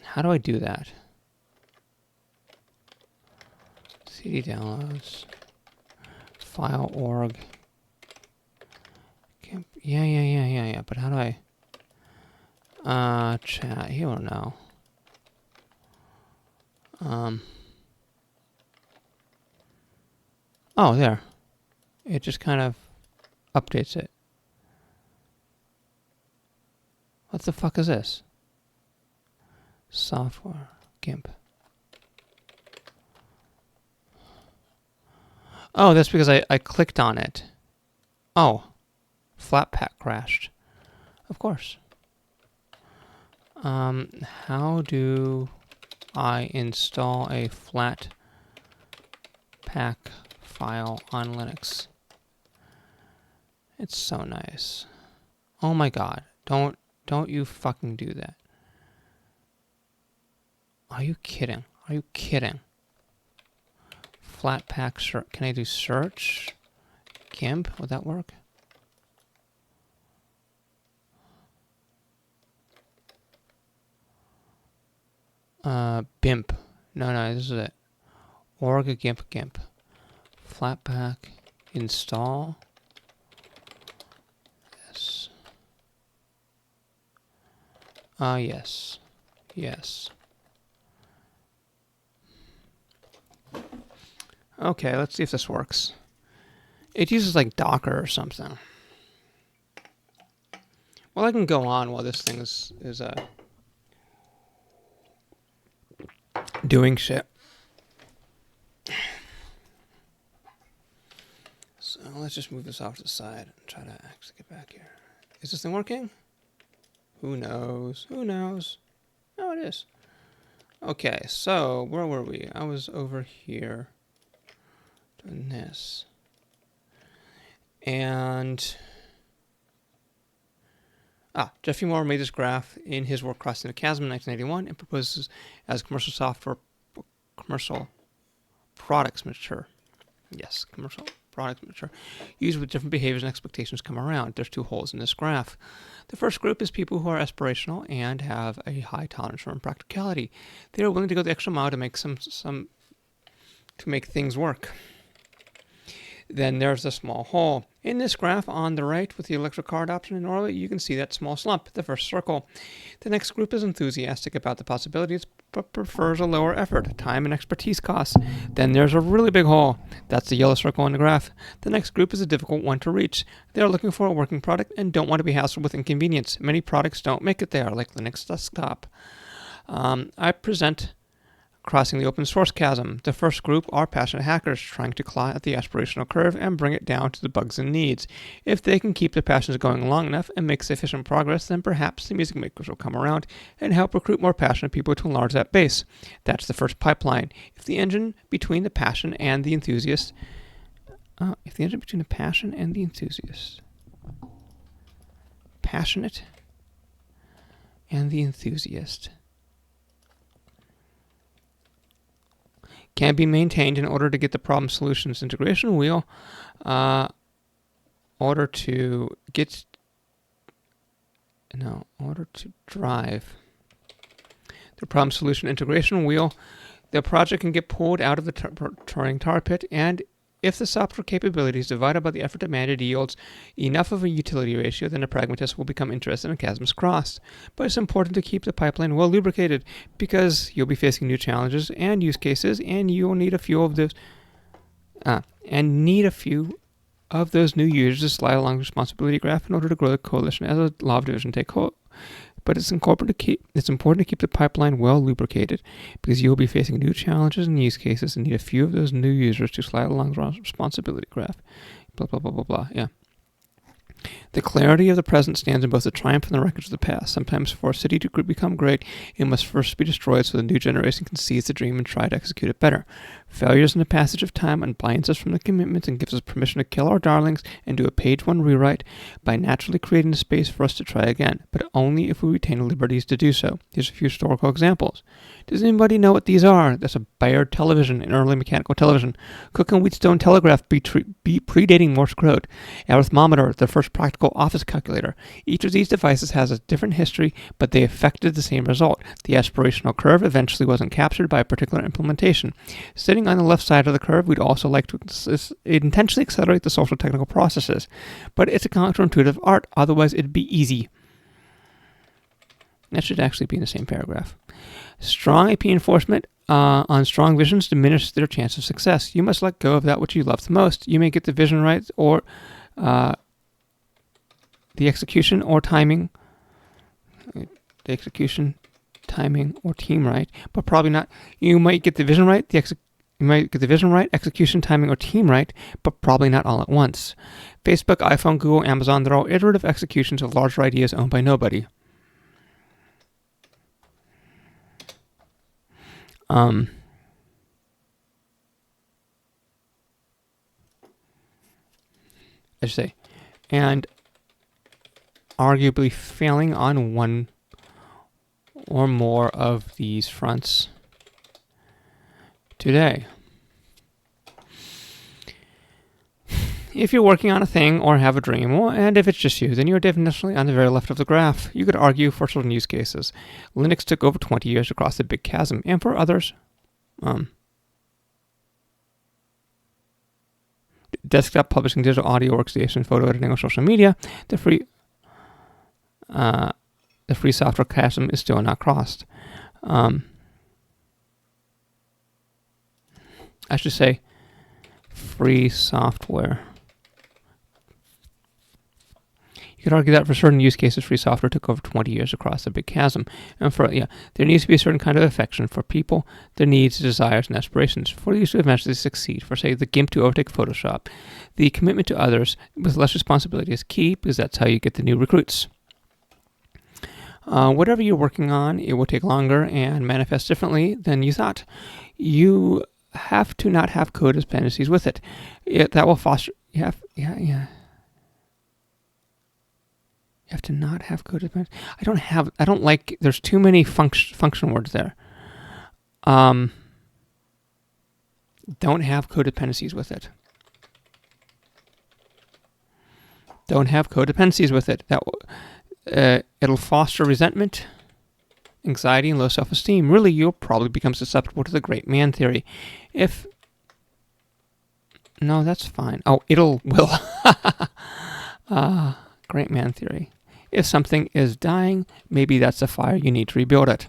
How do I do that? CD downloads. File org. GIMP. Yeah. But how do I? Chat. You don't know. Oh, there. It just kind of updates it. What the fuck is this? Software. GIMP. Oh, that's because I clicked on it. Oh. Flatpak crashed. Of course. How do I install a Flatpak file on Linux? It's so nice. Oh my god. Don't you fucking do that. Are you kidding? Are you kidding? Flatpak search. Can I do search? GIMP? Would that work? BIMP. No, this is it. Org GIMP. Flatpak. Install. Yes. Yes. Okay, let's see if this works. It uses like Docker or something. Well, I can go on while this thing is doing shit. So let's just move this off to the side and try to actually get back here. Is this thing working? Who knows? Oh, it is. Okay, so where were we? I was over here doing this. And Geoffrey Moore made this graph in his work Crossing the Chasm in 1981 and proposes as commercial products mature. Yes, commercial products mature. Used with different behaviors and expectations come around. There's two holes in this graph. The first group is people who are aspirational and have a high tolerance for impracticality. They are willing to go the extra mile to make to make things work. Then there's the small hole. In this graph on the right with the electric car adoption in orbit, you can see that small slump, the first circle. The next group is enthusiastic about the possibilities, but prefers a lower effort, time and expertise costs. Then there's a really big hole. That's the yellow circle in the graph. The next group is a difficult one to reach. They are looking for a working product and don't want to be hassled with inconvenience. Many products don't make it there, like Linux Desktop. I present Crossing the Open Source Chasm. The first group are passionate hackers trying to claw at the aspirational curve and bring it down to the bugs and needs. If they can keep the passions going long enough and make sufficient progress, then perhaps the music makers will come around and help recruit more passionate people to enlarge that base. That's the first pipeline. If the engine between the passion and the enthusiast, passionate and the enthusiast, can be maintained in order to get the problem solutions integration wheel, order to drive the problem solution integration wheel, the project can get pulled out of the Turing tar pit, and if the software capabilities divided by the effort demanded yields enough of a utility ratio, then the pragmatist will become interested in chasms crossed. But it's important to keep the pipeline well lubricated because you'll be facing new challenges and use cases, and you'll need a few of those new users to slide along the responsibility graph in order to grow the coalition as a law of division take hold. But it's important to keep the pipeline well lubricated because you'll be facing new challenges and use cases and need a few of those new users to slide along the responsibility graph. Blah, blah, blah, blah, blah. Yeah. The clarity of the present stands in both the triumph and the wreckage of the past. Sometimes for a city to become great, it must first be destroyed so the new generation can seize the dream and try to execute it better. Failures in the passage of time unbinds us from the commitments and gives us permission to kill our darlings and do a page one rewrite by naturally creating a space for us to try again, but only if we retain the liberties to do so. Here's a few historical examples. Does anybody know what these are? That's a Bayard television, an early mechanical television. Cook and Wheatstone telegraph predating Morse code. Arithmometer, the first practical office calculator. Each of these devices has a different history, but they affected the same result. The aspirational curve eventually wasn't captured by a particular implementation. Sitting on the left side of the curve, we'd also like to intentionally accelerate the social technical processes, but it's a counterintuitive art, otherwise it'd be easy. That should actually be in the same paragraph. Strong AP enforcement on strong visions diminishes their chance of success. You must let go of that which you love the most. You may get the vision right or the execution or timing. The execution, timing, or team right, but probably not. You might get the vision right, execution, timing, or team right, but probably not all at once. Facebook, iPhone, Google, Amazon, they're all iterative executions of larger ideas owned by nobody. I should say, and arguably failing on one or more of these fronts today. If you're working on a thing or have a dream, and if it's just you, then you're definitely on the very left of the graph. You could argue for certain use cases. Linux took over 20 years to cross the big chasm, and for others, desktop publishing, digital audio workstation, photo editing, or social media, the free software chasm is still not crossed. I should say free software. You could argue that for certain use cases, free software took over 20 years across the big chasm. And there needs to be a certain kind of affection for people, their needs, desires, and aspirations for these to eventually succeed. For, say, the GIMP to overtake Photoshop, the commitment to others with less responsibility is key because that's how you get the new recruits. Whatever you're working on, it will take longer and manifest differently than you thought. You have to not have code dependencies with it. That will foster. You have to not have code dependencies. I don't like. There's too many function words there. Don't have code dependencies with it. Don't have code dependencies with it. It'll foster resentment, anxiety, and low self-esteem. Really, you'll probably become susceptible to the great man theory. No, that's fine. Oh, will. Great man theory. If something is dying, maybe that's a fire you need to rebuild it.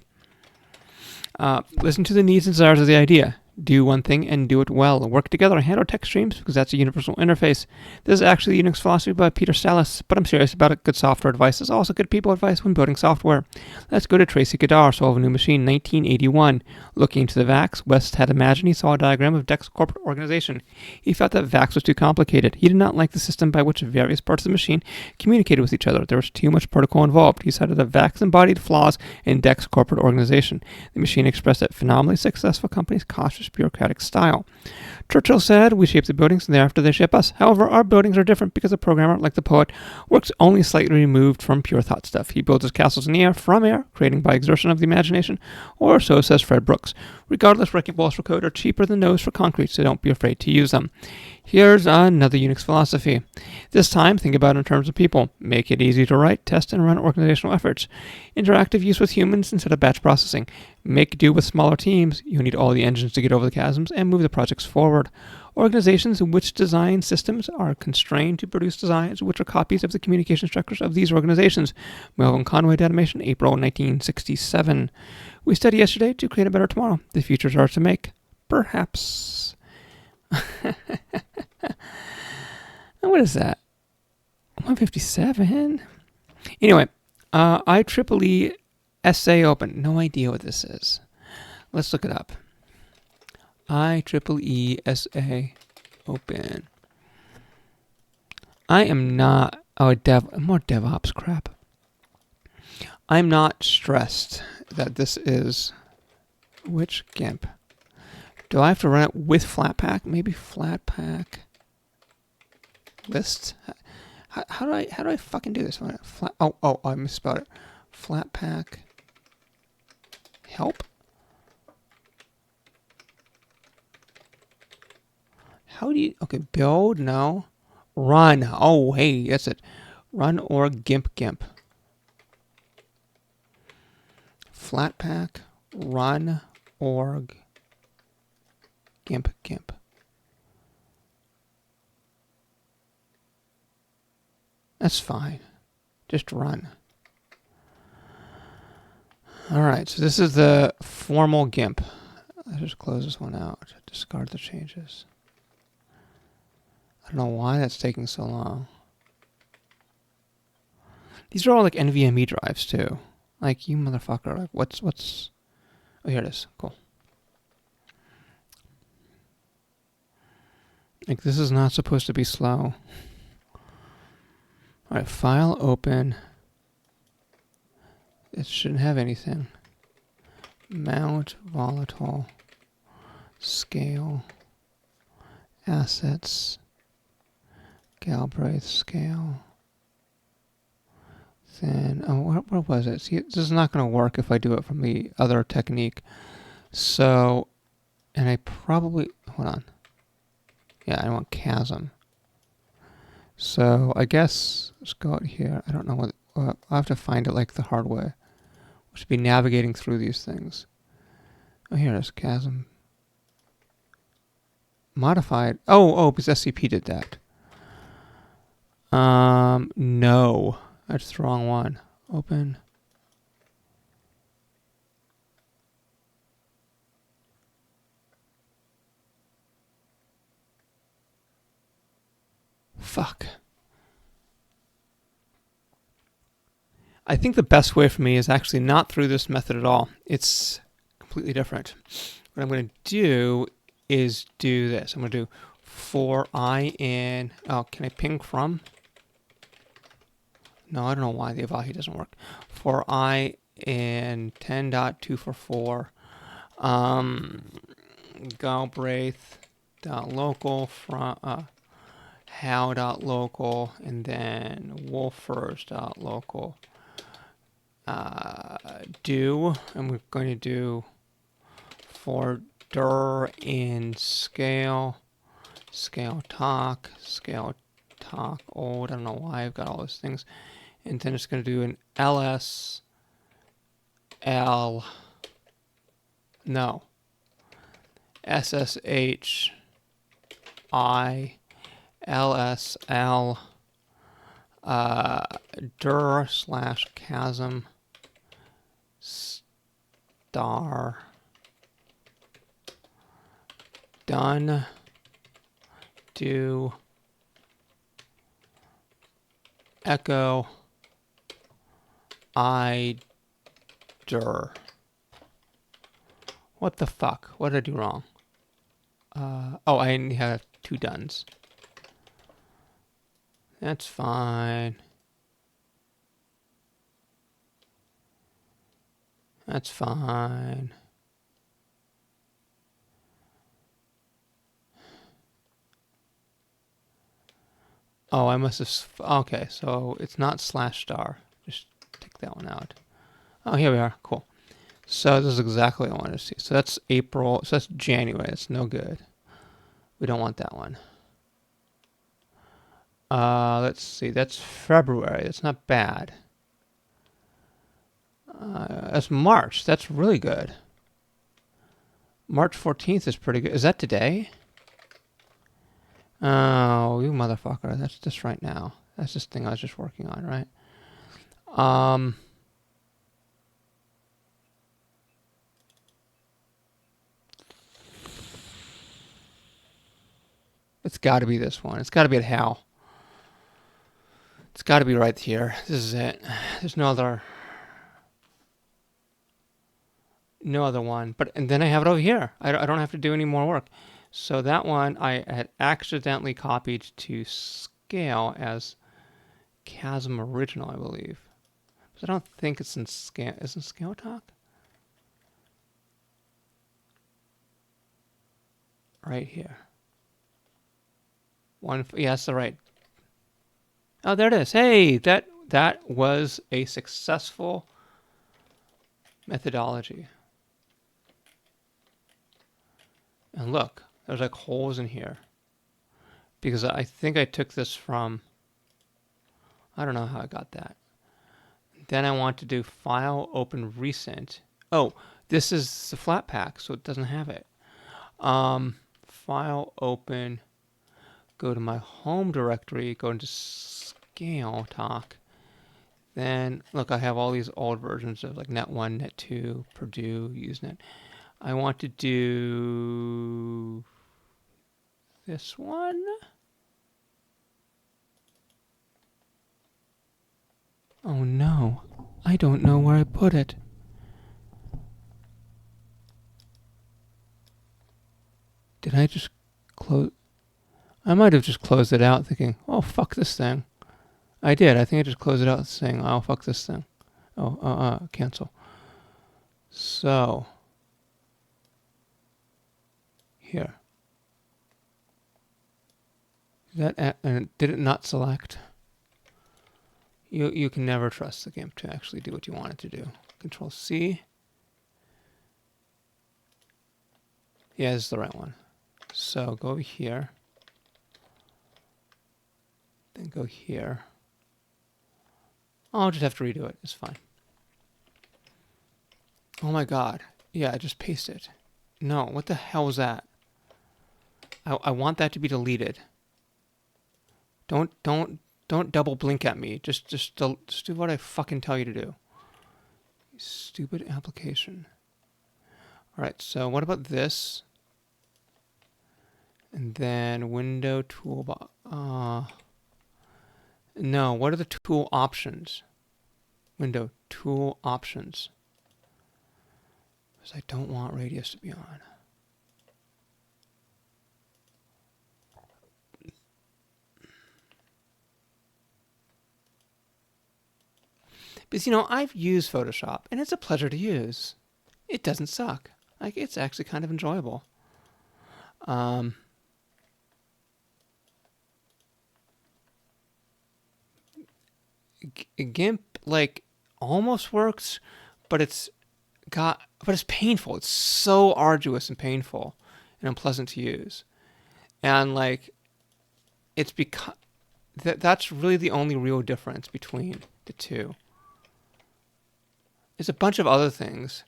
Listen to the needs and desires of the idea. Do one thing and do it well. Work together and handle text streams because that's a universal interface. This is actually the Unix philosophy by Peter Salas, but I'm serious about it. Good software advice is also good people advice when building software. Let's go to Tracy Goddard, Solve a New Machine, 1981. Looking into the VAX, West had imagined he saw a diagram of DEC's corporate organization. He felt that VAX was too complicated. He did not like the system by which various parts of the machine communicated with each other. There was too much protocol involved. He cited that VAX embodied flaws in DEC's corporate organization. The machine expressed that phenomenally successful companies' cautious, bureaucratic style. Churchill said, "We shape the buildings and thereafter they shape us. However, our buildings are different because a programmer, like the poet, works only slightly removed from pure thought stuff. He builds his castles in the air, from air, creating by exertion of the imagination, or so says Fred Brooks. Regardless, wrecking balls for code are cheaper than those for concrete, so don't be afraid to use them." Here's another Unix philosophy. This time, think about it in terms of people. Make it easy to write, test, and run organizational efforts. Interactive use with humans instead of batch processing. Make do with smaller teams. You need all the engines to get over the chasms and move the projects forward. Organizations in which design systems are constrained to produce designs which are copies of the communication structures of these organizations. Melvin Conway, Datamation, April 1967. We studied yesterday to create a better tomorrow. The futures are to make. Perhaps. What is that? 157? Anyway, IEEE SA Open. No idea what this is. Let's look it up. IEEE SA Open. I am not... more DevOps crap. I'm not stressed that this is... Which GIMP? Do I have to run it with Flatpak? Maybe Flatpak list. How do I fucking do this? I misspelled it. Flatpak help. How do you? Okay, build. No, run. Oh, hey, that's it. Run or GIMP. Flatpak run org. GIMP. That's fine. Just run. Alright, so this is the formal GIMP. Let's just close this one out. Discard the changes. I don't know why that's taking so long. These are all like NVMe drives too. Like, you motherfucker. Like, what's... Oh, here it is. Cool. Like, this is not supposed to be slow. Alright, file open. It shouldn't have anything. Mount, volatile, scale, assets, Galbraith scale. Then, where was it? See, this is not going to work if I do it from the other technique. So, and I probably, hold on. Yeah, I want chasm. So I guess let's go out here. I don't know what. I'll have to find it like the hard way. We should be navigating through these things. Oh, here it is. Chasm. Modified. Oh, because SCP did that. No. That's the wrong one. Open. Fuck. I think the best way for me is actually not through this method at all. It's completely different. What I'm going to do is do this. I'm going to do for I in. Oh, can I ping from? No, I don't know why the Avahi doesn't work. For I in 10.244. Galbraith.local from how.local and then wolfers.local. Do, and we're going to do for dir in scale talk old. I don't know why I've got all those things. And then it's going to do an ls l no ssh I lsl dir slash chasm star done do echo I dir. What the fuck? What did I do wrong? Oh, I only have 2 dones. That's fine. That's fine. Oh, I must have. Okay, so it's not slash star. Just take that one out. Oh, here we are. Cool. So this is exactly what I wanted to see. So that's April. So that's January. That's no good. We don't want that one. Let's see. That's February. That's not bad. That's March. That's really good. March 14th is pretty good. Is that today? Oh, you motherfucker. That's just right now. That's this thing I was just working on, right? It's got to be this one. It's got to be at Hal. It's got to be right here. This is it. There's no other one. But and then I have it over here. I don't have to do any more work. So that one I had accidentally copied to scale as Chasm Original, I believe. So I don't think it's in scale. Isn't Scale Talk? Right here. Yes, the right. Oh, there it is. Hey, that was a successful methodology. And look, there's like holes in here. Because I think I took this from, I don't know how I got that. Then I want to do file, open, recent. Oh, this is the Flatpak, so it doesn't have it. File, open, go to my home directory, go into scale talk. Then, look, I have all these old versions of like Net1, Net2, Purdue, Usenet. I want to do this one. Oh no, I don't know where I put it. Did I just close? I might have just closed it out thinking, oh, fuck this thing. I did. I think I just closed it out saying, oh, fuck this thing. Oh, cancel. So, here. And did it not select? You can never trust the GIMP to actually do what you want it to do. Control C. Yeah, this is the right one. So go over here. and go here. I'll just have to redo it. It's fine. Oh my god. Yeah, just paste it. No, what the hell was that? I want that to be deleted. Don't double blink at me. Just do what I fucking tell you to do. Stupid application. All right, so what about this? And then window toolbar. No, what are the tool options? Window tool options. Because I don't want radius to be on. Because, I've used Photoshop, and it's a pleasure to use. It doesn't suck. Like, it's actually kind of enjoyable. GIMP, like, almost works, but it's painful. It's so arduous and painful and unpleasant to use. And, like, it's because that's really the only real difference between the two. There's a bunch of other things.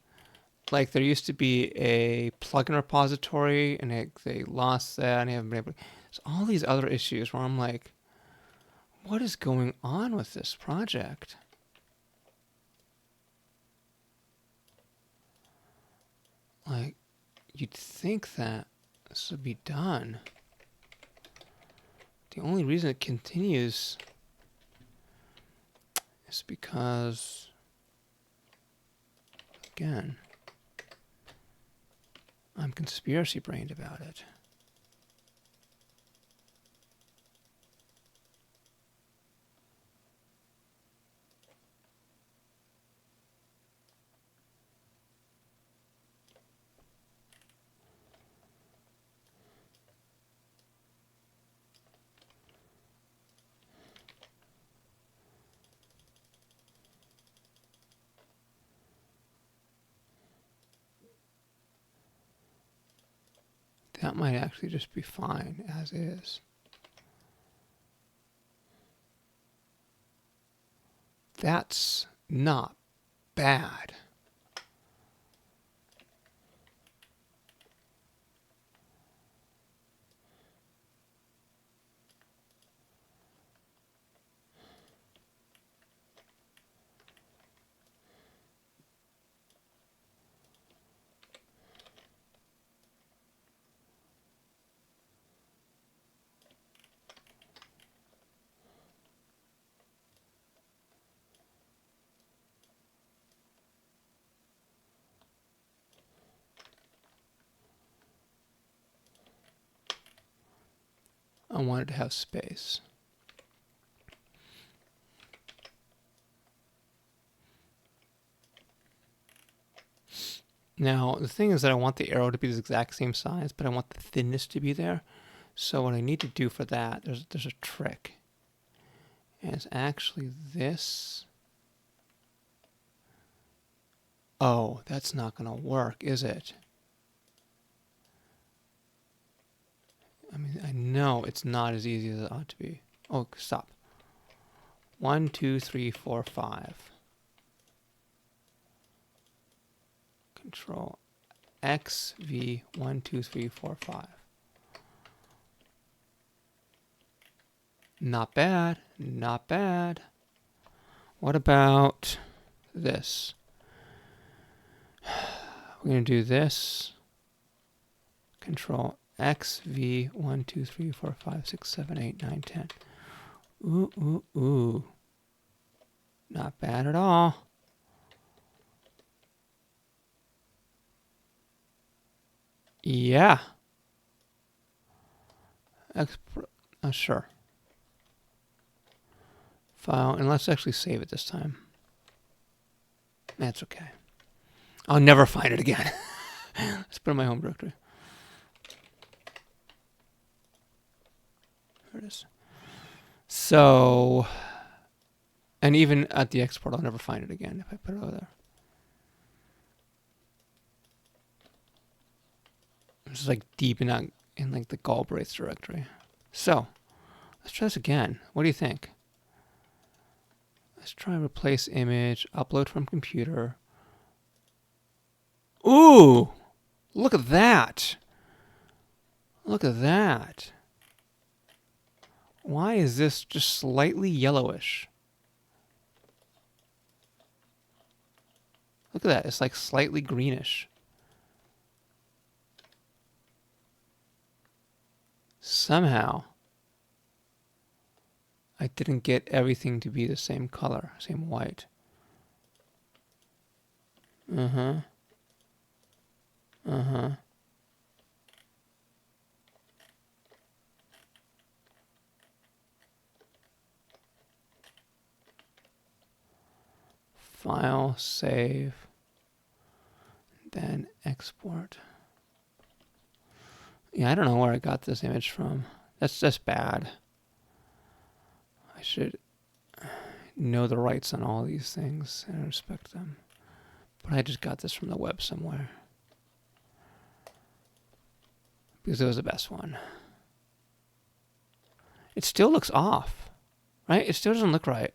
Like, there used to be a plugin repository, and they lost that, and they haven't been able to. There's all these other issues where I'm like, what is going on with this project? Like, you'd think that this would be done. The only reason it continues is because, again, I'm conspiracy brained about it. That might actually just be fine as is. That's not bad. I wanted to have space. Now, the thing is that I want the arrow to be the exact same size, but I want the thinness to be there. So what I need to do for that, there's a trick. And it's actually this. Oh, that's not going to work, is it? I mean, I know it's not as easy as it ought to be. Oh, stop. 1, 2, 3, 4, 5. Control X, V, 1, 2, 3, 4, 5. Not bad. Not bad. What about this? We're going to do this. Control X, V, 1, 2, 3, 4, 5, 6, 7, 8, 9, 10. Ooh, ooh, ooh. Not bad at all. Yeah. Sure. File, and let's actually save it this time. That's okay. I'll never find it again. Let's put it in my home directory. There it is. So, and even at the export, I'll never find it again if I put it over there. It's like deep in like the Galbraiths directory. So, Let's try this again. What do you think? Let's try replace image, upload from computer. Ooh! Look at that! Look at that. Why is this just slightly yellowish? Look at that. It's like slightly greenish. Somehow, I didn't get everything to be the same color, same white. Uh-huh. Uh-huh. File, save, then export. Yeah, I don't know where I got this image from. That's just bad. I should know the rights on all these things and respect them. But I just got this from the web somewhere. Because it was the best one. It still looks off, right? It still doesn't look right.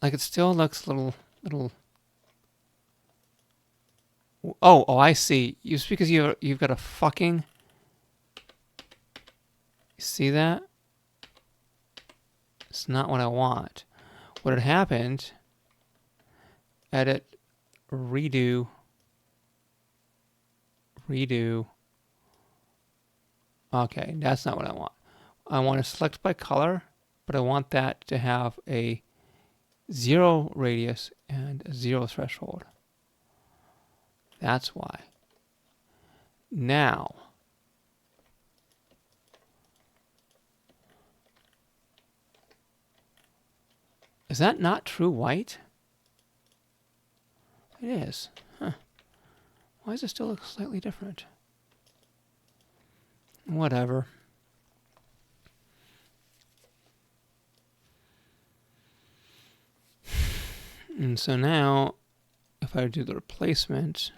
Like it still looks little. Oh, I see. It's because you've got a fucking. You see that? It's not what I want. What had happened? Edit, redo. Okay, that's not what I want. I want to select by color, but I want that to have a 0 radius and a 0 threshold. That's why. Now, is that not true white? It is. Huh. Why does it still look slightly different? Whatever. And so now, if I do the replacement,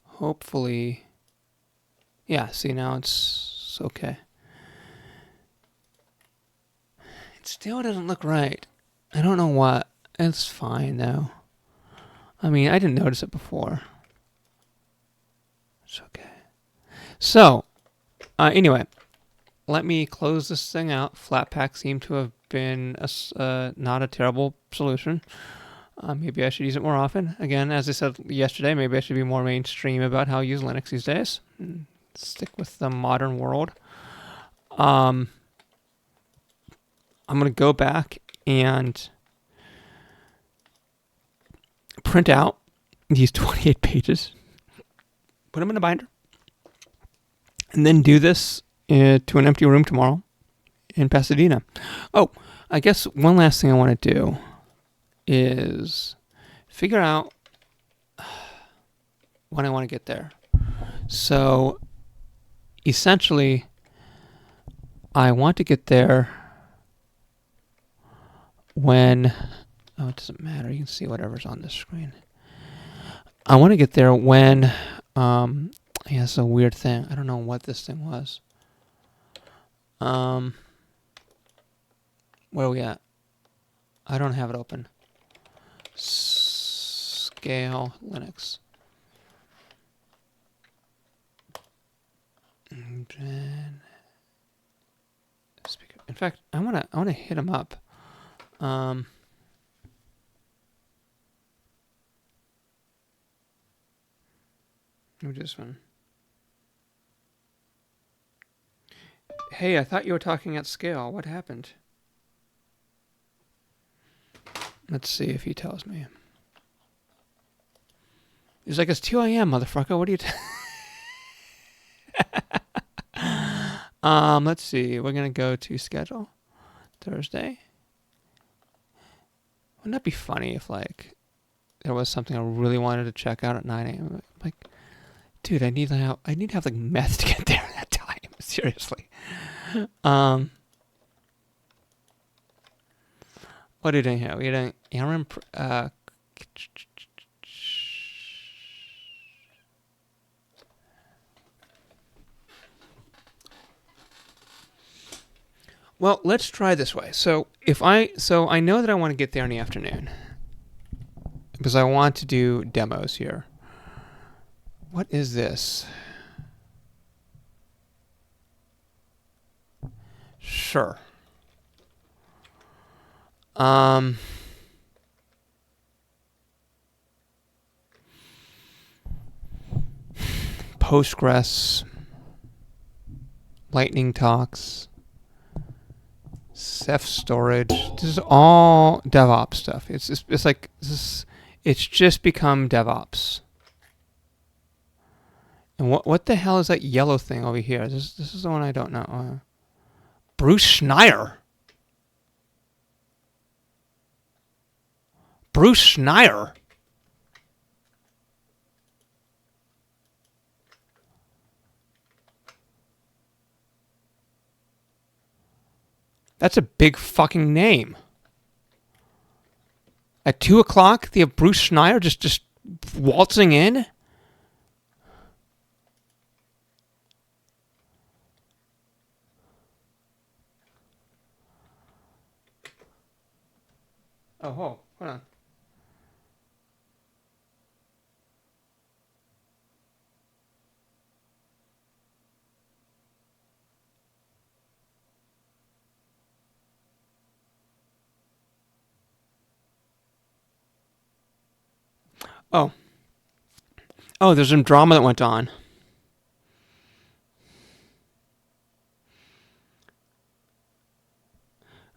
hopefully, yeah, see now it's okay. It still doesn't look right. I don't know what. It's fine though. I mean, I didn't notice it before. It's okay. So, anyway, let me close this thing out. Flatpak seemed to have been not a terrible solution. Maybe I should use it more often. Again, as I said yesterday, maybe I should be more mainstream about how I use Linux these days. And stick with the modern world. I'm going to go back and print out these 28 pages, put them in a binder, and then do this to an empty room tomorrow in Pasadena. Oh, I guess one last thing I want to do is figure out when I want to get there. So essentially, I want to get there when, oh, it doesn't matter. You can see whatever's on the screen. I want to get there when, yeah, it's a weird thing. I don't know what this thing was. Where are we at? I don't have it open. Scale Linux. And then speaker. In fact, I wanna hit him up. Let me do this one. Hey, I thought you were talking at scale. What happened? Let's see if he tells me. He's like, it's 2 a.m., motherfucker. What are you... Let's see. We're going to go to schedule. Thursday. Wouldn't that be funny if, like, there was something I really wanted to check out at 9 a.m.? Like, dude, I need to have like meth to get there at that time. Seriously. What are you doing here? We're doing Aaron. Well, let's try this way. So I know that I want to get there in the afternoon because I want to do demos here. What is this? Sure. Um, Postgres, Lightning Talks, Ceph storage. This is all DevOps stuff. It's like it's just become DevOps. And what the hell is that yellow thing over here? This is the one I don't know. Bruce Schneier. Bruce Schneier. That's a big fucking name. At 2:00, they have Bruce Schneier just waltzing in. Oh, hold on. Oh. Oh, there's some drama that went on.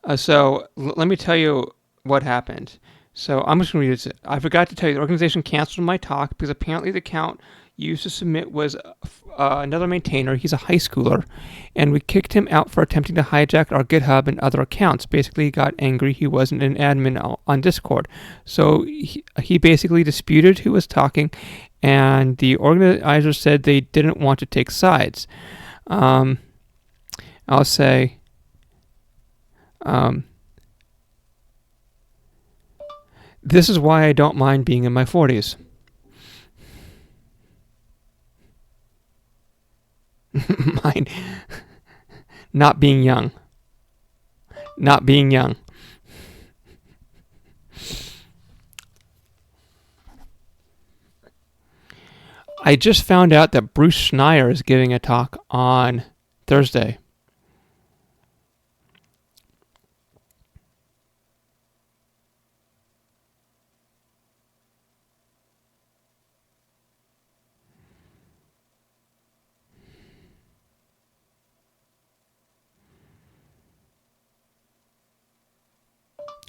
Let me tell you what happened. So I'm just going to read this. I forgot to tell you, the organization canceled my talk because apparently the account used to submit was another maintainer. He's a high schooler. And we kicked him out for attempting to hijack our GitHub and other accounts. Basically, he got angry. He wasn't an admin on Discord. So he basically disputed who was talking. And the organizers said they didn't want to take sides. I'll say... this is why I don't mind being in my 40s. Mind not being young. Not being young. I just found out that Bruce Schneier is giving a talk on Thursday.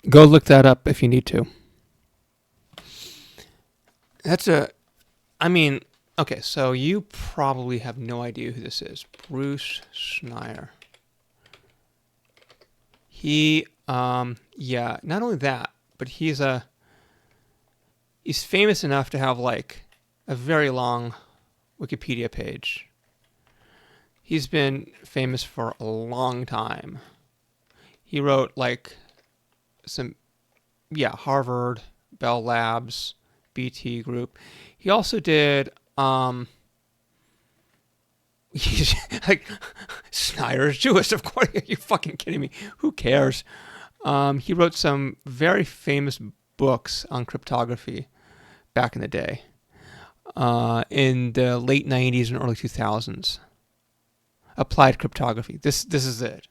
Go look that up if you need to. Okay, so you probably have no idea who this is. Bruce Schneier. He, not only that, but he's famous enough to have like a very long Wikipedia page. He's been famous for a long time. He wrote like Harvard, Bell Labs, BT Group. He also did, he's like, Schneider's Jewish, of course. Are you fucking kidding me? Who cares? He wrote some very famous books on cryptography back in the day, in the late 90s and early 2000s. Applied cryptography. This is it.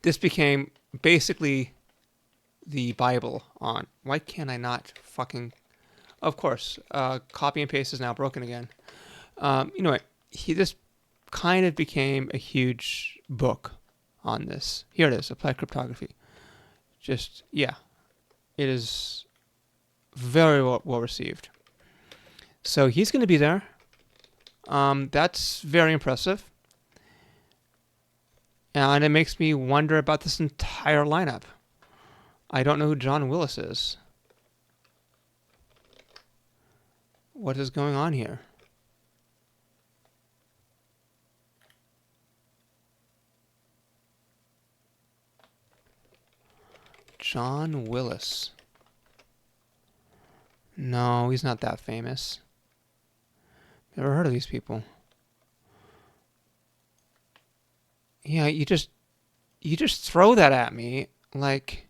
This became basically the Bible on. Why can't I not fucking... Of course, copy and paste is now broken again. This kind of became a huge book on this. Here it is, Applied Cryptography. It is very well received. So he's going to be there. That's very impressive. And it makes me wonder about this entire lineup. I don't know who John Willis is. What is going on here? John Willis. No, he's not that famous. Never heard of these people. Yeah, you just throw that at me. Like,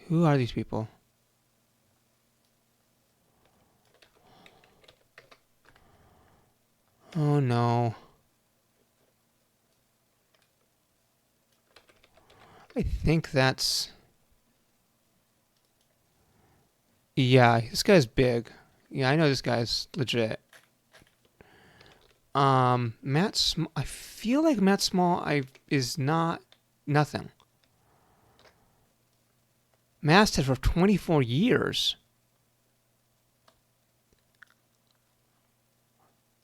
who are these people? Oh no. I think that's. Yeah, this guy's big. Yeah, I know this guy's legit. I feel like Matt Small is not nothing. Masted for 24 years.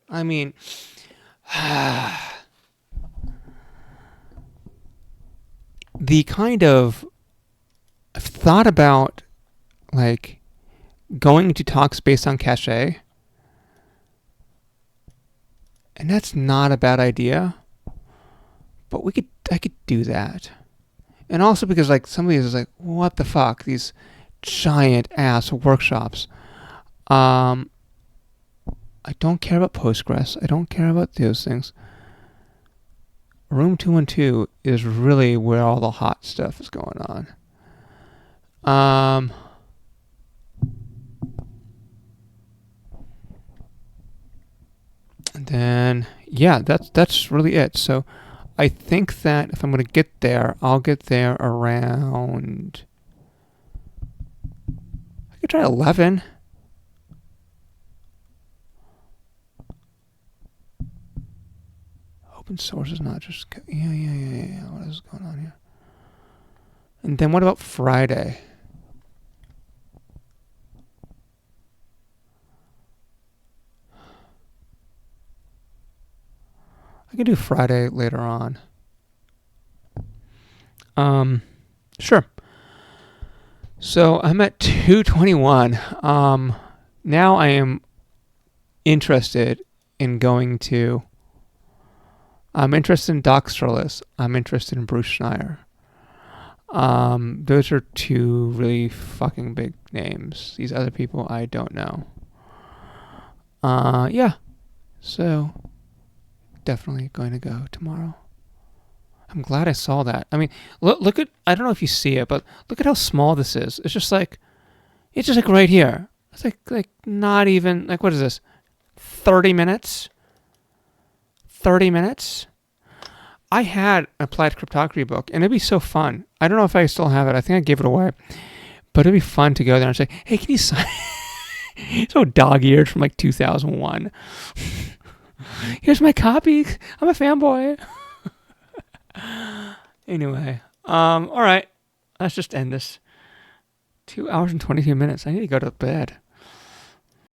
I mean, the kind of I've thought about like going to talks based on cachet, and that's not a bad idea. But I could do that, and also because like some of these is like, what the fuck, these giant ass workshops. Um, I don't care about Postgres. I don't care about those things. Room 212 is really where all the hot stuff is going on. Um, and then yeah, that's really it. So I think that if I'm gonna get there, I'll get there around. I could try 11. Open source is not just yeah. What is going on here? And then what about Friday? I can do Friday later on. Sure. So I'm at 221. Now I am interested in going to. I'm interested in Doxtrellis. I'm interested in Bruce Schneier. Those are two really fucking big names. These other people I don't know. Yeah. So definitely going to go tomorrow. I'm glad I saw that. I mean, look at. I don't know if you see it, but look at how small this is. It's just like right here. It's like not even like what is this? 30 minutes. 30 minutes. I had an applied cryptography book, and it'd be so fun. I don't know if I still have it. I think I gave it away, but it'd be fun to go there and say, "Hey, can you sign?" So dog-eared from like 2001. Here's my copy. I'm a fanboy. Anyway, all right. Let's just end this. 2 hours and 22 minutes. I need to go to bed.